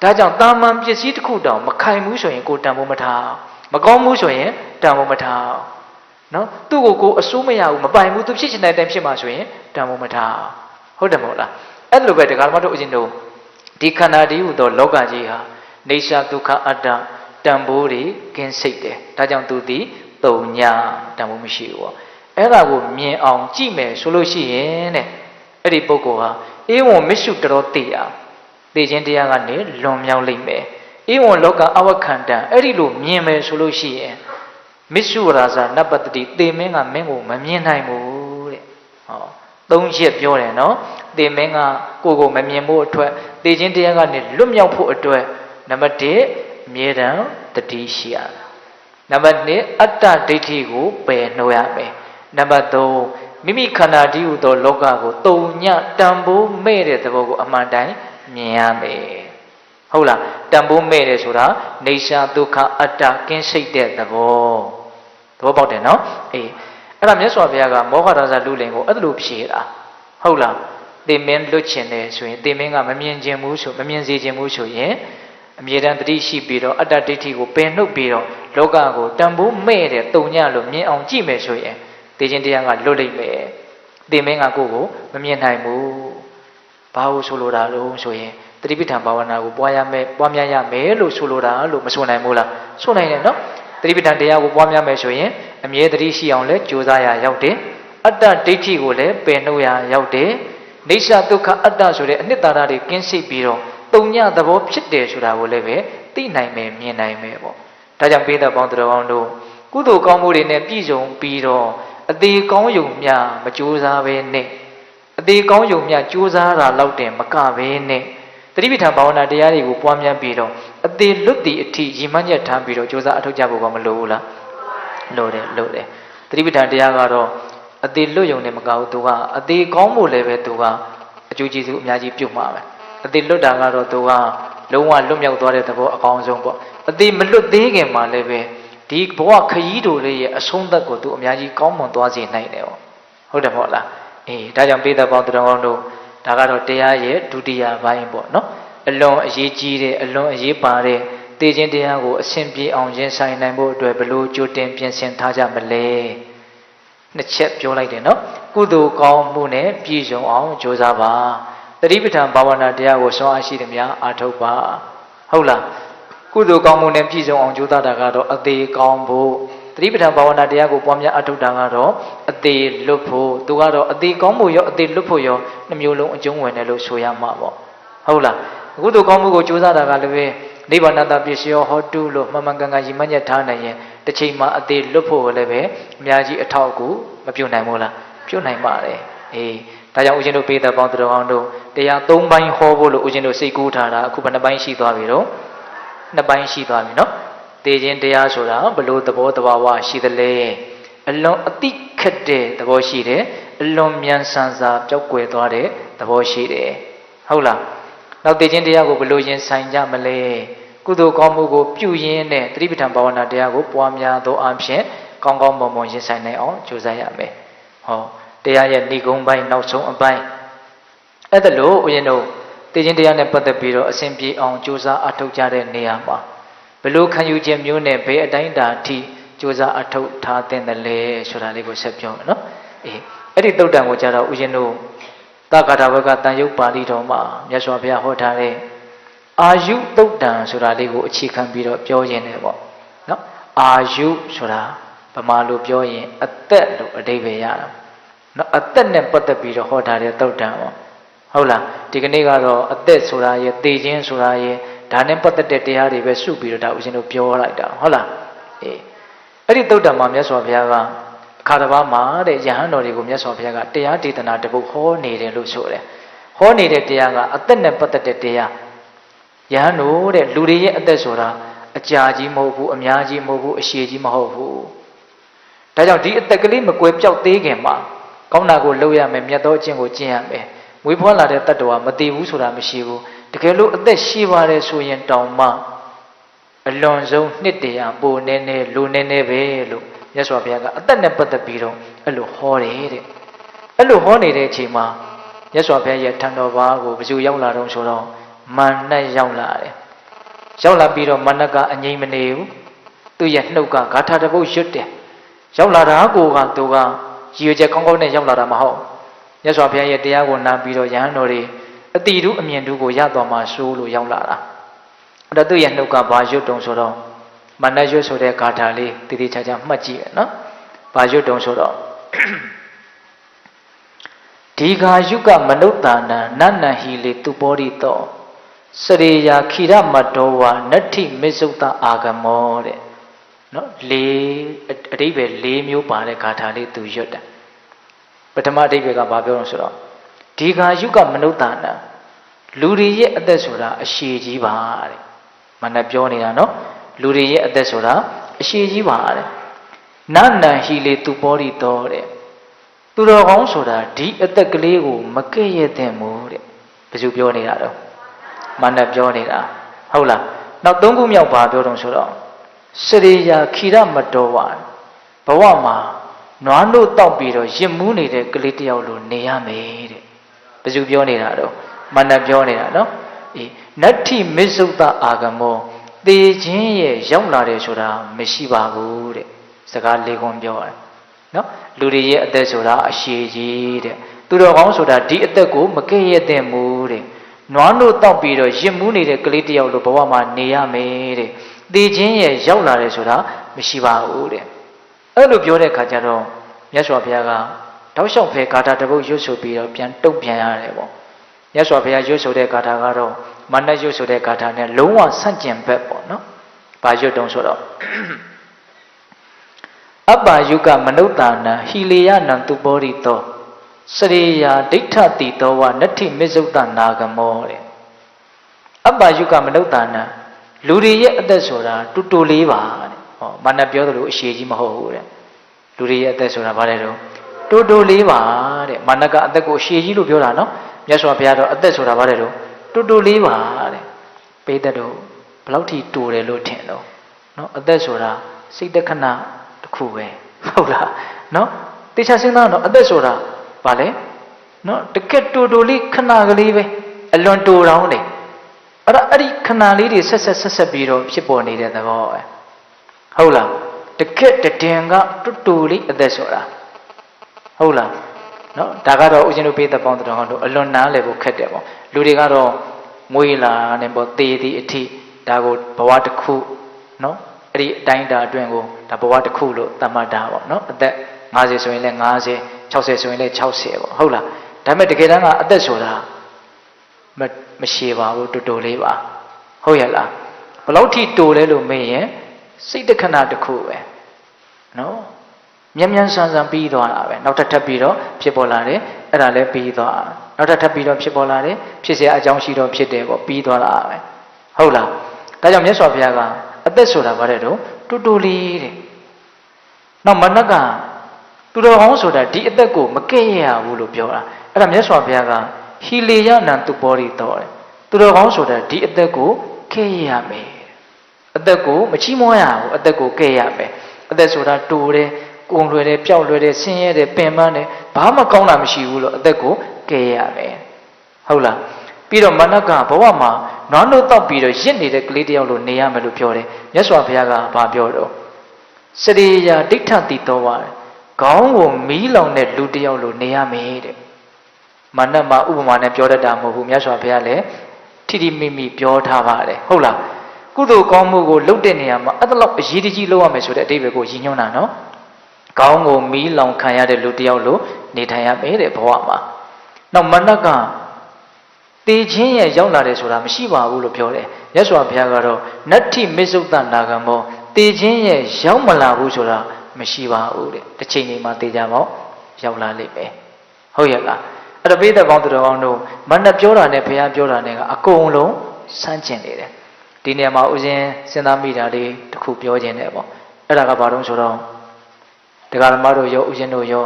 ဒါကြောင့်တာမန်ပစ္စည်းတစ်ခုတောင်မခိုင်ဘူးဆိုရင်ကိုတန်ဖိုးမထားမကောင်းဘူးဆိုရင်တန်ဖိုးမထားနော်သူ့ကိုအစိုးမရဘူးမပိုင်ဘူး तू ဖြစ်ချင်တဲ့အတိုင်းဖြစ်မှာဆိုရင်တန်ဖိုးမထားဟုတ်တယ်မဟုတ်လားအဲ့လိုပဲဒကာမတို့အရင်တို့ဒီခန္ဓာတည်းဟူသောလောကကြီးဟာနေဆာဒုက္ခအတ္တတန်ဖိုးတွေကင်းစိတ်တယ်ဒါကြောင့်သူသည်တုံညာတန်ဖိုးမရှိဘူးပေါ့အဲ့ဒါကိုမြင်အောင်ကြည့်မယ်ဆိုလို့ရှိရင်တဲ့အဲ့ဒီပုဂ္ဂိုလ်ဟာဧဝံမစ္စုတရောတိယသိခြင်းတရားကနေလွန်မြောက်လိမ့်မယ်ဧဝံလောကအဝခန္တံအဲ့ဒီလိုမြင်မယ်ဆိုလို့ရှိရင်မစ္စုရာဇာနပတ္တိသေမင်းကမင်းကိုမမြင်နိုင်ဘူးတဲ့ဟောသုံးချက်ပြောတယ်နော်သေမင်းကကိုမမြင်ဖို့အတွက်သေခြင်းတရားကနေလွတ်မြောက်ဖို့အတွက်နံပါတ်1အမြဲတမ်းတတိရှိရနံပါတ်2အတ္တဒိဋ္ဌိကိုပယ်နှုတ်ရမယ်နံပါတ်3မိမိခန္ဓာတည်းဟူသောလောကကိုတုံညတန်ဖိုးမဲ့တဲ့သဘောကိုအမှန်တိုင်းမြင်ရမယ်ဟုတ်လားတန်ဖိုးမဲ့တယ်ဆိုတာနေရှာဒုက္ခအတ္တကင်းစိတ်တဲ့သဘောပေါက်တယ်နော်အေးအဲ့ဒါမြတ်စွာဘုရားကမောဟရာဇလူလင်ကိုအဲ့လိုဖြေတာဟုတ်လားသေမင်းလွတ်ချင်တယ်ဆိုရင်သေမင်းကမမြင်ခြင်းဘူးဆိုမမြင်စေခြင်းဘူးဆိုရင် အမြဲတမ်းတတိရှိပြီးတော့အတ္တဒိဋ္ဌိကိုပယ်နှုတ်ပြီးတော့လောကကိုတန်ဖိုးမဲ့တဲ့တုံညလို့မြင်အောင်ကြည့်မယ်ဆိုရင်သိခြင်းတရားကလွတ်လိမ့်မယ်သိမင်းကကိုမမြင်နိုင်ဘူးဘာလို့ဆိုလိုတာလို့ဆိုရင်တတိပဋ္ဌာန်ဘာဝနာကိုပွားများရမယ်လို့ဆိုလိုတာလို့မဆိုနိုင်ဘူးလားဆိုနိုင်တယ်နော်တတိပဋ္ဌာန်တရားကိုပွားများမယ်ဆိုရင်အမြဲတတိရှိအောင်လဲကြိုးစားရရောက်တယ်အတ္တဒိဋ္ဌိကိုလည်းပယ်နှုတ်ရရောက်တယ်နေသဒုက္ခအတ္တဆိုတဲ့အနှစ်သာရတွေကင်းစိတ်ပြီးတော့တုံညသဘောဖြစ်တယ်ဆိုတာကိုလည်းပဲသိနိုင်မယ်မြင်နိုင်မယ်ပေါ့ဒါကြောင့်ပိဋကပေါင်းတော်ကောင်းတို့ကုသိုလ်ကောင်းမှုတွေနဲ့ပြည့်စုံပြီးတော့အသေးကောင်းယုံမြမကြိုးစားပဲနဲ့အသေးကောင်းယုံမြကြိုးစားတာလောက်တင်မကပဲနဲ့တတိပဋ္ဌာန်ဘာဝနာတရားတွေကိုပွားများပြီးတော့အသေးလွတ်တည်အထိရည်မှန်းချက်ထားပြီးတော့ကြိုးစားအထောက်ကြဖို့ကမလိုဘူးလားလိုတယ်တတိပဋ္ဌာန်တရားကတော့အသေးလွတ်ယုံနဲ့မကဘူးသူကအသေးကောင်းမှုလည်းပဲသူကအကျိုးကျေးဇူးအများကြီးပြုမှာပဲအသေးလွတ်တာကတော့သူကလုံးဝလွတ်မြောက်သွားတဲ့သဘောအကောင်းဆုံးပေါ့အသေးမလွတ်သေးခင်မှာလည်းပဲဒီဘဝခရီးတို့လေးရဲ့အဆုံးသက်ကိုသူအများကြီးကောင်းမွန်သွားစေနိုင်တယ်ပေါ့ဟုတ်တယ်မဟုတ်လားဒါကြောင့်ပိဋကပေါင်းသူတော်ကောင်းတို့ဒါကတော့တရားရဲ့ဒုတိယပိုင်းပေါ့နော်အလွန်အရေးကြီးတဲ့အလွန်အရေးပါတဲ့သိခြင်းတရားကိုအစဉ်ပြေအောင်ရင်ဆိုင်နိုင်ဖို့အတွက်ဘယ်လိုကြိုတင်ပြင်ဆင်ထားကြမလဲနှစ်ချက်ပြောလိုက်တယ်နော်ကုသိုလ်ကောင်းမှုနဲ့ပြည့်စုံအောင်ကြိုးစားပါတတိပဋ္ဌာန်ဘာဝနာတရားကိုဆွမ်းအားရှိသည်များအားထုတ်ပါဟုတ်လားကုသိုလ်ကောင်းမှုနဲ့ပြည့်စုံအောင်ကြိုးစားတာကတော့အသေးကောင်းဖို့တတိပဋ္ဌာန်ဘာဝနာတရားကိုပွားများအားထုတ်တာကတော့အသေးလွတ်ဖို့သူကတော့အသေးကောင်းမှုရောအသေးလွတ်ဖို့ရောနှမျိုးလုံးအကျုံးဝင်တယ်လို့ဆိုရမှာပေါ့ဟုတ်လားကုသိုလ်ကောင်းမှုကိုကြိုးစားတာကလည်းပဲနိဗ္ဗာန်တပစ္စယောဟောတုလို့မှန်မှန်ကန်ကန်ရည်မှန်းချက်ထားနိုင်ရင်တစ်ချိန်မှာအသေးလွတ်ဖို့လည်းပဲအများကြီးအထောက်အကူမပြုတ်နိုင်ဘူးလားပြုတ်နိုင်ပါတယ်ဒါကြောင့်ဦးဇင်းတို့ပိဋကပေါင်းသူတော်ကောင်းတို့တရား၃ပိုင်းဟောဖို့လို့ဦးဇင်းတို့စိတ်ကူးထားတာအခုဘယ်နှပိုင်းရှိသွားပြီတော့2ပိုင်းရှိသွားပြီနော်သိခြင်းတရားဆိုတာဘလို့သဘောတဘာဝရှိသလဲအလွန်အတိခက်တဲ့သဘောရှိတယ်အလွန်မြန်ဆန်စွာပျောက်ကွယ်သွားတဲ့သဘောရှိတယ်ဟုတ်လားနောက်သိခြင်းတရားကိုဘလို့ရင်ဆိုင်ကြမလဲကုသိုလ်ကောင်းမှုကိုပြုရင်းနဲ့သတိပဋ္ဌာန်ဘာဝနာတရားကိုပွားများသောအဖြစ်ကောင်းကောင်းမွန်မွန်ရင်ဆိုင်နိုင်အောင်ကြိုးစားရမယ်ဟောတရားရဲ့ဏိဂုံးပိုင်းနောက်ဆုံးအပိုင်းအဲ့ဒါလို့ဦးဇင်းတို့သိခြင်းတရားနဲ့ပတ်သက်ပြီးတော့အစဉ်ပြေအောင်ကြိုးစားအထောက်ကြတဲ့နေရာမှာဘလို့ခံယူခြင်းမျိုးနဲ့ဘယ်အတိုင်းတာအထိကြိုးစားအထောက်ထားတဲ့လဲဆိုတာလေးကိုဆက်ပြောမယ်နော်အဲ့ဒီတုတ်တံကိုကြတော့ဦးဇင်းတို့သက္ကတာဘကတန်ရုပ်ပါဠိတော်မှာမြတ်စွာဘုရားဟောထားတဲ့အာယုတုတ်တံဆိုတာလေးကိုအခြေခံပြီးတော့ပြောရင်းတယ်ပေါ့နော်အာယုဆိုတာဗမာလိုပြောရင်အသက်လို့အဓိပ္ပာယ်ရတာနော်အသက်နဲ့ပတ်သက်ပြီးတော့ဟောထားတဲ့တုတ်တံပေါ့ဟုတ်လားဒီကနေ့ကတော့အသက်ဆိုတာရဲ့သေခြင်းဆိုတာရဲ့ဒါနဲ့ပတ်သက်တဲ့တရားတွေပဲစုပြီးတော့ဒါဦးဇင်းတို့ပြောလိုက်တာဟုတ်လားအဲ့ဒီတုတ်တံမှာမြတ်စွာဘုရားကအခါတစ်ပါးမှာတဲ့ယဟန်တော်တွေကိုမြတ်စွာဘုရားကတရားဒေသနာတစ်ပုဒ်ဟောနေတယ်လို့ဆိုတယ်ဟောနေတဲ့တရားကအသက်နဲ့ပတ်သက်တဲ့တရားယဟန်တို့တဲ့လူတွေရဲ့အသက်ဆိုတာအကြာကြီးမဟုတ်ဘူးအများကြီးမဟုတ်ဘူးအရှည်ကြီးမဟုတ်ဘူးဒါကြောင့်ဒီအသက်ကလေးမကွယ်ပြောက်သေးခင်မှာကောင်းတာကိုလုပ်ရမယ်မြတ်သောအကျင့်ကိုကျင့်ရမယ်မွေးဖွားလာတဲ့တတ္တဝါမတည်ဘူးဆိုတာမရှိဘူးတကယ်လို့အသက်ရှိပါတယ်ဆိုရင်တောင်မှအလွန်ဆုံးနှစ်တရာပိုနေနေလူနေနေပဲလို့မြတ်စွာဘုရားကအသက်နဲ့ပတ်သက်ပြီးတော့အဲ့လိုဟောတယ်တဲ့အဲ့လိုဟောနေတဲ့အချိန်မှာမြတ်စွာဘုရားရဲ့ထံတော်ဘာကိုဘယ်သူရောက်လာတော့ဆိုတော့မန္နရောက်လာတယ်ရောက်လာပြီးတော့မန္နကအငြိမ်မနေဘူးသူ့ရဲ့နှုတ်ကဂါထာတစ်ပုဒ်ရွတ်တယ်ရောက်လာတာကိုကသူကရည်ရွယ်ချက်ကောင်းကောင်းနဲ့ရောက်လာတာမဟုတ်မြတ်စွာဘုရားရဲ့တရားကိုနားပြီးတော့ယဟန်တော်တွေအတိတုအမြင်တုကိုရသွားမှဆိုးလို့ရောက်လာတာအဲ့တော့သူ့ရဲ့နှုတ်ကဘာရွတ်တုံဆိုတော့မန္နရွတ်ဆိုတဲ့ဂါထာလေးတည်တည်ချာချာမှတ်ကြည့်ရနော်ဘာရွတ်တုံဆိုတော့ဒီဃာယုကမနုဿာနံနန္နဟိလေသူပောရိတောစရေယာခိရမတောဝနတ္ထိမစ္ဆုတအာဂမောတဲ့နော်အဓိပ္ပာယ်၄မျိုးပါတဲ့ဂါထာလေးသူရွတ်တယ်ပထမအဓိပ္ပာယ်ကဘာပြောလို့ဆိုတော့ဒီဃာယုကမနုဿာနံလူတွေရဲ့အသက်ဆိုတာအရှည်ကြီးပါတဲ့မနက်ပြောနေတာနော်လူတွေရဲ့အသက်ဆိုတာအရှည်ကြီးပါတဲ့နန္နဟိလေသူပောရိတောတဲ့သူတော်ကောင်းဆိုတာဒီအသက်ကလေးကိုမကဲ့ရဲ့တဲ့မို့တဲ့ဘယ်သူပြောနေတာတော့မနက်ပြောနေတာဟုတ်လားနောက်၃ခုမြောက်ပါပြောတော့ဆိုတော့စရိယာခိရမတော်ဝါဘဝမှာနွားတို့တောက်ပြီးတော့ရစ်မူးနေတဲ့ကလေးတယောက်လိုနေရမယ်တဲ့ဘယ်သူပြောနေတာတော့မနက်ပြောနေတာနော် နတ္ထိမစ္ဆုတ္တအာဂမောတေခြင်းရဲ့ရောက်လာတယ်ဆိုတာမရှိပါဘူးတဲ့စကားလေးခွန်းပြောရတယ်နော်လူတွေရဲ့အသက်ဆိုတာအရှည်ကြီးတဲ့သူတော်ကောင်းဆိုတာဒီအသက်ကိုမကဲ့ရဲ့တဲ့မူတဲ့နွားနို့တောက်ပြီးတော့ရစ်မှုနေတဲ့ကလေးတယောက်လိုဘဝမှာနေရမယ်တဲ့တေခြင်းရဲ့ရောက်လာတယ်ဆိုတာမရှိပါဘူးတဲ့အဲ့လိုပြောတဲ့အခါကျတော့မြတ်စွာဘုရားကတောက်လျှောက်ဖဲဂါထာတစ်ပုဒ်ရွတ်ဆိုပြီးတော့ပြန်တုတ်ပြန်ရတယ်ပေါ့မြတ်စွာဘုရားရွတ်ဆိုတဲ့ဂါထာကတော့မနတ်ရွတ်ဆိုတဲ့ဂါထာနဲ့လုံးဝဆန့်ကျင်ဘက်ပေါ့နော်။ဘာရွတ်တုံးဆိုတော့အပ္ပါယုကမနုဿာနံဟိလေယနံသူပောရိတောစရိယာဒိဋ္ဌတိတောဝနတ္ထိမစ္ဆုတ္တနာဂမောတဲ့အပ္ပါယုကမနုဿာနံလူတွေရဲ့အသက်ဆိုတာတူတူလေးပါတဲ့။ဟောမနတ်ပြောသလိုအရှိကြီးမဟုတ်ဘူးတဲ့။လူတွေရဲ့အသက်ဆိုတာဘာလဲတော့တူတူလေးပါတဲ့။မနတ်ကအသက်ကိုအရှိကြီးလို့ပြောတာနော်။မြတ်စွာဘုရားတော့အသက်ဆိုတာဘာလဲတော့တူတူလေးပါတဲ့ပိဿတို့ဘယ်လောက်ထိတူတယ်လို့ထင်တော့နော်အသက်ဆိုတာစိတ်တခဏတစ်ခုပဲဟုတ်လားနော်တေချာစဉ်းစားတော့အသက်ဆိုတာဘာလဲနော်တကက်တူတူလေးခဏကလေးပဲအလွန်တူတောင်းတယ်အဲ့ဒီခဏလေးတွေဆက်ပြီးတော့ဖြစ်ပေါ်နေတဲ့သဘောပဲဟုတ်လားတကက်တင်ကတူတူလေးအသက်ဆိုတာဟုတ်လားနော်ဒါကတော့ဦးဇင်းတို့ပေးတဲ့ပေါင်းတော်ဟောတို့အလွန်နားလည်ဖို့ခက်တယ်ပေါ့လူတွေကတော့မွေးလာနေပေါ့သေသည်အထိဒါကိုဘဝတစ်ခုနော်အဲ့ဒီအတိုင်းတာအတွင်းကိုဒါဘဝတစ်ခုလို့သတ်မှတ်တာပေါ့နော်အသက်50ဆိုရင်လည်း50 60ဆိုရင်လည်း60ပေါ့ဟုတ်လားဒါပေမဲ့တကယ်တမ်းကအသက်ဆိုတာမရှည်ပါဘူးတူတူလေးပါဟုတ်ရဲ့လားဘယ်လောက်ထိတူလဲလို့မေးရင်စိတ်တခဏတစ်ခုပဲနော်မြန်ဆန်ပြီးသွားတာပဲနောက်ထပ်ပြီးတော့ဖြစ်ပေါ်လာတယ်အဲ့ဒါလည်းပြီးသွားနောက်ထပ်ပြီးတော့ဖြစ်ပေါ်လာတယ်ဖြစ်เสียအကြောင်းရှိတော့ဖြစ်တယ်ပေါ့ပြီးသွားတာပဲဟုတ်လားဒါကြောင့်မြတ်စွာဘုရားကအသက်ဆိုတာဗါတဲ့တော့တူတူလေးတဲ့နောက်မနက်ကသူတော်ကောင်းဆိုတာဒီအသက်ကိုမကဲ့ရဘူးလို့ပြောတာအဲ့ဒါမြတ်စွာဘုရားကဟိလေယနံသူပောရိတောတဲ့သူတော်ကောင်းဆိုတာဒီအသက်ကိုကဲ့ရမယ်အသက်ကိုမချီးမွမ်းရဘူးအသက်ကိုကဲ့ရမယ်အသက်ဆိုတာတူတယ်ကုံလွယ်တယ်ပျောက်လွယ်တယ်ဆင်းရဲတယ်ပင်ပန်းတယ်ဘာမှကောင်းတာမရှိဘူးလို့အသက်ကိုကဲရမယ်ဟုတ်လားပြီးတော့မနက်ကဘဝမှာနွားနို့တောက်ပြီးတော့ရစ်နေတဲ့ကလေးတယောက်လိုနေရမယ်လို့ပြောတယ်မြတ်စွာဘုရားကဘာပြောတော့စရိယာဒိဋ္ဌတိတောဝါခေါင်းကိုမီးလောင်တဲ့လူတယောက်လိုနေရမယ်တဲ့မနက်မှာဥပမာနဲ့ပြောတတ်တာမဟုတ်ဘူးမြတ်စွာဘုရားလည်းထိထိမိမိပြောထားပါတယ်ဟုတ်လားကုသိုလ်ကောင်းမှုကိုလုပ်တဲ့နေရာမှာအဲ့ဒါလောက်အရေးတကြီးလုပ်ရမယ်ဆိုတဲ့အဓိပ္ပာယ်ကိုရည်ညွှန်းတာနော်ကောင်းကိုမီးလောင်ခံရတဲ့လူတယောက်လိုနေထိုင်ရမယ်တဲ့ဘဝမှာနောက်မနက်ကတေခြင်းရဲ့ရောက်လာတယ်ဆိုတာမရှိပါဘူးလို့ပြောတယ်မြတ်စွာဘုရားကတော့နတ္ထိမစ္ဆုတ္တနာဂမောတေခြင်းရဲ့ရောက်မလာဘူးဆိုတာမရှိပါဘူးတဲ့တစ်ချိန်ချိန်မှာတေကြပေါ့ရောက်လာလိမ့်မယ်ဟုတ်ရဲ့လားအဲ့ဒါပိဿပေါင်းသူတော်ကောင်းတို့မနက်ပြောတာနဲ့ဘုရားပြောတာနဲ့ကအကုန်လုံးဆန်းကျင်နေတယ်ဒီနေရာမှာဦးဇင်းစဉ်းစားမိတာလေးတစ်ခုပြောခြင်းတယ်ပေါ့အဲ့ဒါကဘာလို့ဆိုတော့တရားဓမ္မတို့ရောဥရှင်တို့ရော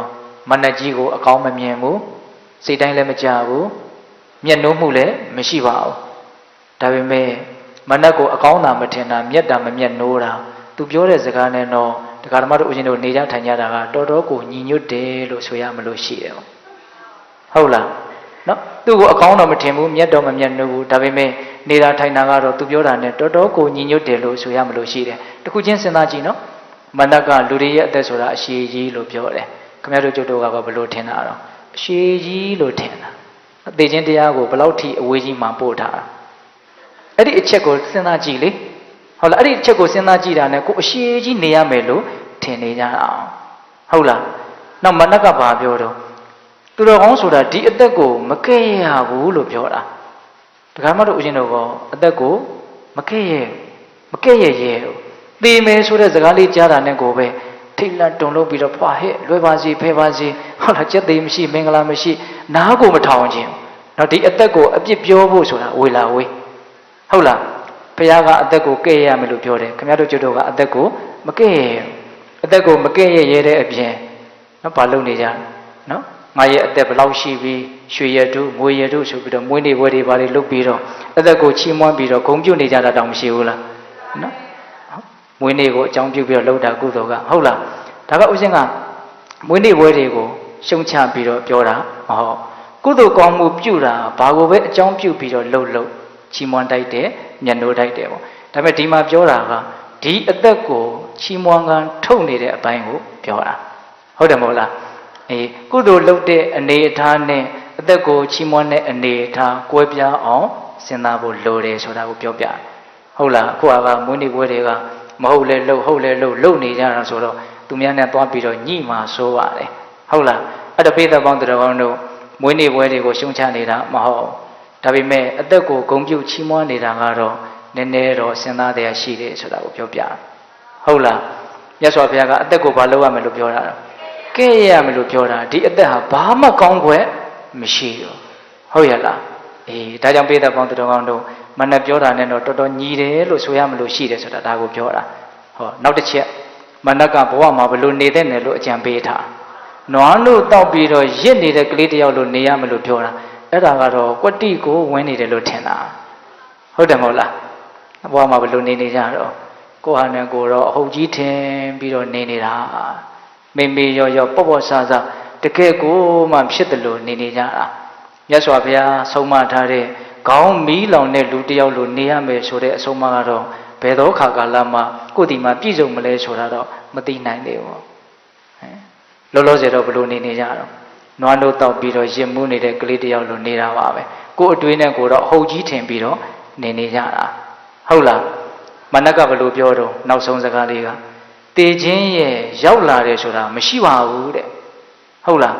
မနတ်ကြီးကိုအကောင်းမမြင်ဘူးစိတ်တိုင်းလည်းမကြဘူးမျက်နှိုးမှုလည်းမရှိပါဘူးဒါပေမဲ့မနတ်ကိုအကောင်းတာမထင်တာမျက်တာမမျက်နှိုးတာသူပြောတဲ့စကားနဲ့တော့တရားဓမ္မတို့ဥရှင်တို့နေကြထိုင်ကြတာကတော်တော်ကိုညီညွတ်တယ်လို့ဆိုရမလို့ရှိတယ်ဟုတ်လားနော်သူ့ကိုအကောင်းတော့မထင်ဘူးမျက်တော့မမျက်နှိုးဘူးဒါပေမဲ့နေတာထိုင်တာကတော့သူပြောတာနဲ့တော်တော်ကိုညီညွတ်တယ်လို့ဆိုရမလို့ရှိတယ်တခုချင်းစဉ်းစားကြည့်နော်မနက်ကလူတွေရဲ့အသက်ဆိုတာအရှိကြီးလို့ပြောတယ်ခင်ဗျားတို့ကျုပ်တို့ကဘယ်လိုထင်တာတော့အရှိကြီးလို့ထင်တာအသေးချင်းတရားကိုဘယ်လောက်ထိအဝေးကြီးမှပို့ထားတာအဲ့ဒီအချက်ကိုစဉ်းစားကြည့်လေဟုတ်လားအဲ့ဒီအချက်ကိုစဉ်းစားကြည့်တာနဲ့ကိုအရှိကြီးနေရမယ်လို့ထင်နေကြအောင်ဟုတ်လားနောက်မနက်ကဘာပြောတော့သူတော်ကောင်းဆိုတာဒီအသက်ကိုမကဲ့ရဘူးလို့ပြောတာတခါမှတော့ဦးဇင်းတို့ကအသက်ကိုမကဲ့ရဲ့သေမယ်ဆိုတဲ့စကားလေးကြားတာနဲ့ကိုပဲထိတ်လန့်တုန်လှုပ်ပြီးတော့ဖွာဟဲ့လွယ်ပါစေဖဲပါစေဟုတ်လားကြက်သေးမရှိမင်္ဂလာမရှိနားကိုမထောင်ခြင်းတော့ဒီအသက်ကိုအပြစ်ပြောဖို့ဆိုတာဝေလာဝေးဟုတ်လားဘုရားကအသက်ကိုကဲ့ရမယ်လို့ပြောတယ်ခင်ဗျားတို့ကျတို့ကအသက်ကိုမကဲ့ရအသက်ကိုမကဲ့ရတဲ့အပြင်နော်ဘာလုပ်နေကြနော်ငါရဲ့အသက်ဘယ်လောက်ရှိပြီးရွှေရတုငွေရတုဆိုပြီးတော့မွေးနေပွဲတွေဘာတွေလုပ်ပြီးတော့အသက်ကိုချီးမွမ်းပြီးတော့ဂုဏ်ပြုနေကြတာတောင်မရှိဘူးလားနော်မွေးနေ့ကိုအကြောင်းပြုပြီးတော့လှုပ်တာကုသိုလ်ကဟုတ်လားဒါကဥစဉ်ကမွေးနေ့ပွဲတွေကိုရှုံချပြီးတော့ပြောတာမဟုတ်ကုသိုလ်ကောင်းမှုပြုတာဘာကိုပဲအကြောင်းပြုပြီးတော့လှုပ် ချီးမွမ်းတိုက်တယ်မျက်နှိုးတိုက်တယ်ပေါ့ဒါပေမဲ့ဒီမှာပြောတာကဒီအသက်ကိုချီးမွမ်းကထုတ်နေတဲ့အပိုင်းကိုပြောတာဟုတ်တယ်မဟုတ်လားကုသိုလ်လုပ်တဲ့အနေအထားနဲ့အသက်ကိုချီးမွမ်းတဲ့အနေအထားကွဲပြားအောင်စဉ်းစားဖို့လိုတယ်ဆိုတာကိုပြောပြဟုတ်လားအခုကမွေးနေ့ပွဲတွေကမဟုတ်လဲလှုပ်ဟုတ်လဲလှုပ်နေကြတာဆိုတော့သူများနဲ့သွားပြီးတော့ညှိမှာဆိုးပါတယ်ဟုတ်လားအဲ့ဒါပိဿပေါင်းတော်ကောင်းတို့မွေးနေ့ပွဲတွေကိုရှုံချနေတာမဟုတ်ဒါပေမဲ့အသက်ကိုဂုဏ်ပြုချီးမွမ်းနေတာကတော့နည်းနည်းတော့စဉ်းစားတရားရှိတယ်ဆိုတာကိုပြောပြဟုတ်လားမြတ်စွာဘုရားကအသက်ကိုဘာလုပ်ရမလို့ပြောတာကဲ့ရမလို့ပြောတာဒီအသက်ဟာဘာမှကောင်းခွင့်မရှိဘူးဟုတ်ရလားဒါကြောင့်ပိဿပေါင်းတော်ကောင်းတို့မနဲ့ပြောတာနဲ့တော့တော်တော်ညီတယ်လို့ဆိုရမလို့ရှိတယ်ဆိုတာဒါကိုပြောတာဟောနောက်တစ်ချက်မနက်ကဘဝမှာဘလို့နေတဲ့နယ်လို့အကြံပေးထားနွားလို့တောက်ပြီးတော့ရစ်နေတဲ့ကလေးတယောက်လို့နေရမလို့ပြောတာအဲ့ဒါကတော့ကွတိကိုဝင်နေတယ်လို့ထင်တာဟုတ်တယ်မဟုတ်လားဘဝမှာဘလို့နေနေကြတော့ကိုဟာနဲ့ကိုတော့အဟုတ်ကြီးထင်ပြီးတော့နေနေတာမေမေရောရောပေါ့ပေါ့ဆာဆာတကယ်ကိုမှဖြစ်တယ်လို့နေနေကြတာမြတ်စွာဘုရားဆုံးမထားတဲ့ခေါင်းမီးလောင်တဲ့လူတယောက်လိုနေရမယ်ဆိုတဲ့အဆုံးအမကတော့ဘယ်တော့ခါကာလမှာကိုယ်ဒီမှာပြည့်စုံမလဲဆိုတာတော့မသိနိုင်သေးဘူးလောလောဆယ်တော့ဘလို့နေနေကြတော့နွားတို့တောက်ပြီးတော့ရင်မှုနေတဲ့ကလေးတယောက်လိုနေတာပါပဲကိုယ်အတွေးနဲ့ကိုတော့အဟုတ်ကြီးထင်ပြီးတော့နေနေကြတာဟုတ်လားမနက်ကဘလို့ပြောတော့နောက်ဆုံးစကားလေးကတေခြင်းရဲ့ရောက်လာတယ်ဆိုတာမရှိပါဘူးတဲ့ဟုတ်လား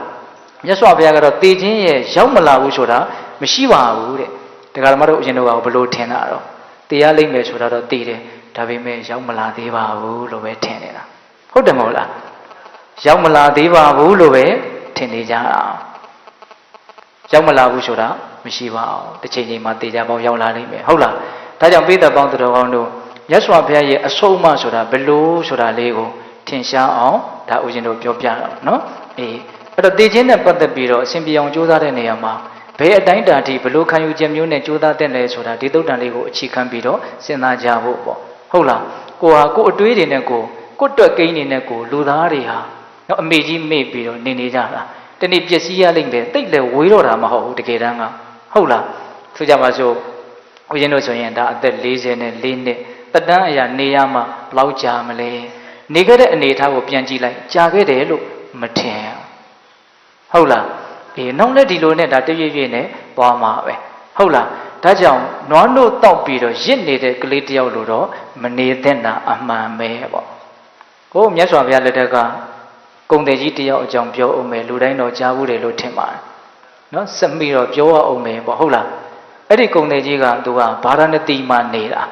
မြတ်စွာဘုရားကတော့တေခြင်းရဲ့ရောက်မလာဘူးဆိုတာမရှိပါဘူးတဲ့တရားဓမ္မတို့အရင်တော့ဘလို့ထင်တာတော့တရားလိမ့်မယ်ဆိုတာတော့သိတယ်ဒါပေမဲ့ရောက်မလာသေးပါဘူးလို့ပဲထင်နေတာဟုတ်တယ်မဟုတ်လားရောက်မလာသေးပါဘူးလို့ပဲထင်နေကြတာရောက်မလာဘူးဆိုတာမရှိပါဘူးတစ်ချိန်ချိန်မှာတေချာပေါင်းရောက်လာနိုင်မယ်ဟုတ်လားဒါကြောင့်ပိဿပေါင်းသူတော်ကောင်းတို့မြတ်စွာဘုရားရဲ့အဆုံးအမဆိုတာဘလို့ဆိုတာလေးကိုထင်ရှားအောင်ဒါဦးဇင်းတို့ပြောပြတော့နော်အဲ့တော့တေခြင်းနဲ့ပတ်သက်ပြီးတော့အစဉ်ပြေအောင်ကြိုးစားတဲ့နေရာမှာဘယ်အတိုင်းတာထိဘလို့ခံယူခြင်းမျိုးနဲ့ကြိုးစားတဲ့လဲဆိုတာဒီသုတ်တန်လေးကိုအခြေခံပြီးတော့စဉ်းစားကြဖို့ပေါ့ဟုတ်လားကိုဟာကိုအတွေးတွေနဲ့ကိုတွက်ကိန်းတွေနဲ့ကိုလူသားတွေဟာနော်အမေကြီးမေ့ပြီးတော့နေကြတာတနေ့ပျက်စီးရလိမ့်မယ်တိတ်လည်းဝေးတော့တာမဟုတ်ဘူးတကယ်တမ်းကဟုတ်လားဆိုကြပါစို့ဦးဇင်းတို့ဆိုရင်ဒါအသက်44နှစ်သက်တမ်းအရာနေရမှဘလောက်ကြာမလဲနေခဲ့တဲ့အနေအထားကိုပြန်ကြည့်လိုက်ကြာခဲ့တယ်လို့မထင်ဟုတ်လားနောက်လည်းဒီလိုနဲ့ဒါတရွေ့ရွေ့နဲ့သွားမှာပဲဟုတ်လားဒါကြောင့်နွားနို့တောက်ပြီးတော့ရစ်နေတဲ့ကလေးတယောက်လိုတော့မနေသင့်တာအမှန်ပဲပေါ့ကိုမြတ်စွာဘုရားလက်ထက်ကကုံတယ်ကြီးတယောက်အကြောင်းပြောအောင်မယ်လူတိုင်းတော့ကြားဘူးတယ်လို့ထင်ပါတယ်နော်စက်ပြီးတော့ပြောရအောင်မယ်ပေါ့ဟုတ်လားအဲ့ဒီကုံတယ်ကြီးကသူကဗာရာဏသီမှာနေတာ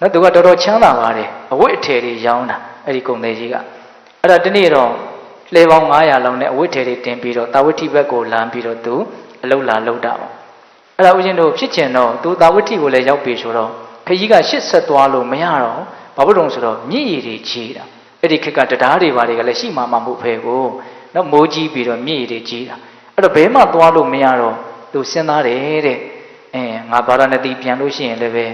နော်သူကတော်တော်ချမ်းသာပါတယ်အဝတ်အထည်တွေရောင်းတာအဲ့ဒီကုံတယ်ကြီးကအဲ့ဒါဒီနေ့တော့လေပေါင်း900လောက်နဲ့အဝတ်ထည်တွေတင်ပြီးတော့တာဝတိဘက်ကိုလမ်းပြီးတော့သူအလုလာလုတာပေါ့အဲ့ဒါဦးဇင်းတို့ဖြစ်ချင်တော့သူတာဝတိကိုလည်းရောက်ပြီဆိုတော့ခကြီးကရှစ်ဆက်သွားလို့မရတော့ဘာဖြစ်လို့ဆိုတော့မြည်ရည်တွေကြီးတာအဲ့ဒီခက်ကတရားတွေဘာတွေကလည်းရှိမှမဟုတ်ဖဲကိုနော်မိုးကြီးပြီးတော့မြည်ရည်တွေကြီးတာအဲ့တော့ဘဲမှသွားလို့မရတော့သူစဉ်းစားတယ်တဲ့ငါဗာရာဏသီပြန်လို့ရှိရင်လည်းပဲ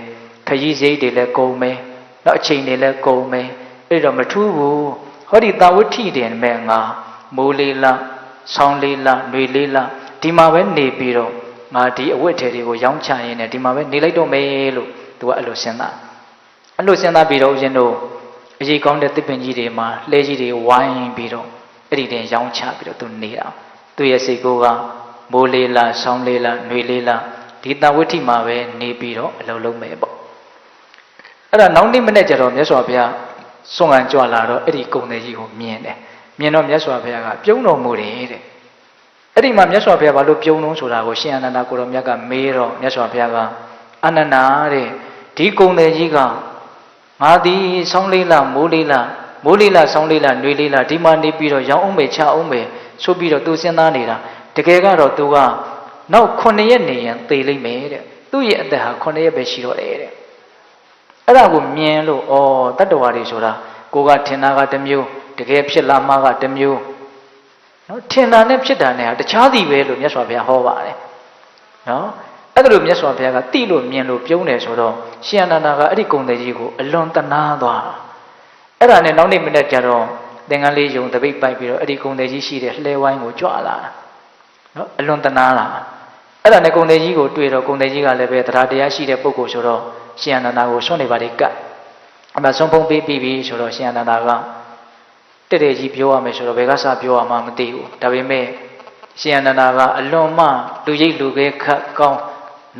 ခကြီးစိတ်တွေလည်းကုန်မယ်နော်အချိန်တွေလည်းကုန်မယ်အဲ့တော့မထူးဘူးဟောဒီတာဝတိတယ်မဲ့ငါမိုးလေးလားဆောင်းလေးလားຫນွေလေးလားဒီမှာပဲနေပြီးတော့ငါဒီအဝတ်ထည်တွေကိုရောင်းချရင်းနဲ့ဒီမှာပဲနေလိုက်တော့မယ်လို့သူကအဲ့လိုစဉ်းစားပြီးတော့ဦးဇင်းတို့အရေးကောင်းတဲ့သစ်ပင်ကြီးတွေမှာလှဲကြီးတွေဝိုင်းပြီးတော့အဲ့ဒီတင်ရောင်းချပြီးတော့သူနေတာသူရဲ့စိတ်ကိုကမိုးလေးလားဆောင်းလေးလားຫນွေလေးလားဒီတာဝတိမှာပဲနေပြီးတော့အလုံးလုံးမယ်ပေါ့အဲ့ဒါနောက်နေ့မနေ့ကျတော့မြတ်စွာဘုရားစွန့်ကန်ကြွလာတော့အဲ့ဒီကုံတယ်ကြီးကိုမြင်တော့မြတ်စွာဘုရားကပြုံးတော်မူတယ်တဲ့အဲ့ဒီမှာမြတ်စွာဘုရားဘာလို့ပြုံးလုံးဆိုတာကိုရှင်အနန္ဒကိုရောမြတ်ကမေးတော့မြတ်စွာဘုရားကအနန္ဒတဲ့ဒီကုံတယ်ကြီးကငါသည်ဆောင်းလေးလားမိုးလေးလားဆောင်းလေးလားຫນွေလေးလားဒီမှာနေပြီးတော့ရောင်းအောင်မယ်ချအောင်မယ်ဆိုပြီးတော့သူစဉ်းစားနေတာတကယ်ကတော့သူကနောက်9ရက်နေရင်သေလိမ့်မယ်တဲ့သူ့ရဲ့အသက်ဟာ9ရက်ပဲရှိတော့တယ်တဲ့အဲ့ဒါကိုမြင်လို့တတ္တဝါတွေဆိုတာကိုကထင်တာကတစ်မျိုးတကယ်ဖြစ်လာမှကတစ်မျိုးနော်ထင်တာနဲ့ဖြစ်တာနဲ့တခြားစီပဲလို့မြတ်စွာဘုရားဟောပါတယ်နော်အဲ့ဒါလိုမြတ်စွာဘုရားကတိလို့မြင်လို့ပြုံးတယ်ဆိုတော့ရှင်အနန္ဒာကအဲ့ဒီကုံတယ်ကြီးကိုအလွန်တနာသွားအဲ့ဒါနဲ့နောက်နေ့မနေ့ကျတော့သင်္ကန်းလေးယုံတပိတ်ပိုက်ပြီးတော့အဲ့ဒီကုံတယ်ကြီးရှိတဲ့လှဲဝိုင်းကိုကြွလာတာနော်အလွန်တနာလာ အဲ့ဒါနဲ့ဂုံသေးကြီးကိုတွေ့တော့ဂုံသေးကြီးကလည်းပဲတရားတရားရှိတဲ့ပုဂ္ဂိုလ်ဆိုတော့ရှင်အနန္ဒာကိုဆွနေပါလေကတ်အမှဆုံးဖုံးပေးပြီးပြီဆိုတော့ရှင်အနန္ဒာကတဲ့တဲ့ကြီးပြောရမယ်ဆိုတော့ဘယ်ကစပြောရမှမသိဘူးဒါပေမဲ့ရှင်အနန္ဒာကအလွန်မှလူရိပ်လူခဲခတ်ကောင်း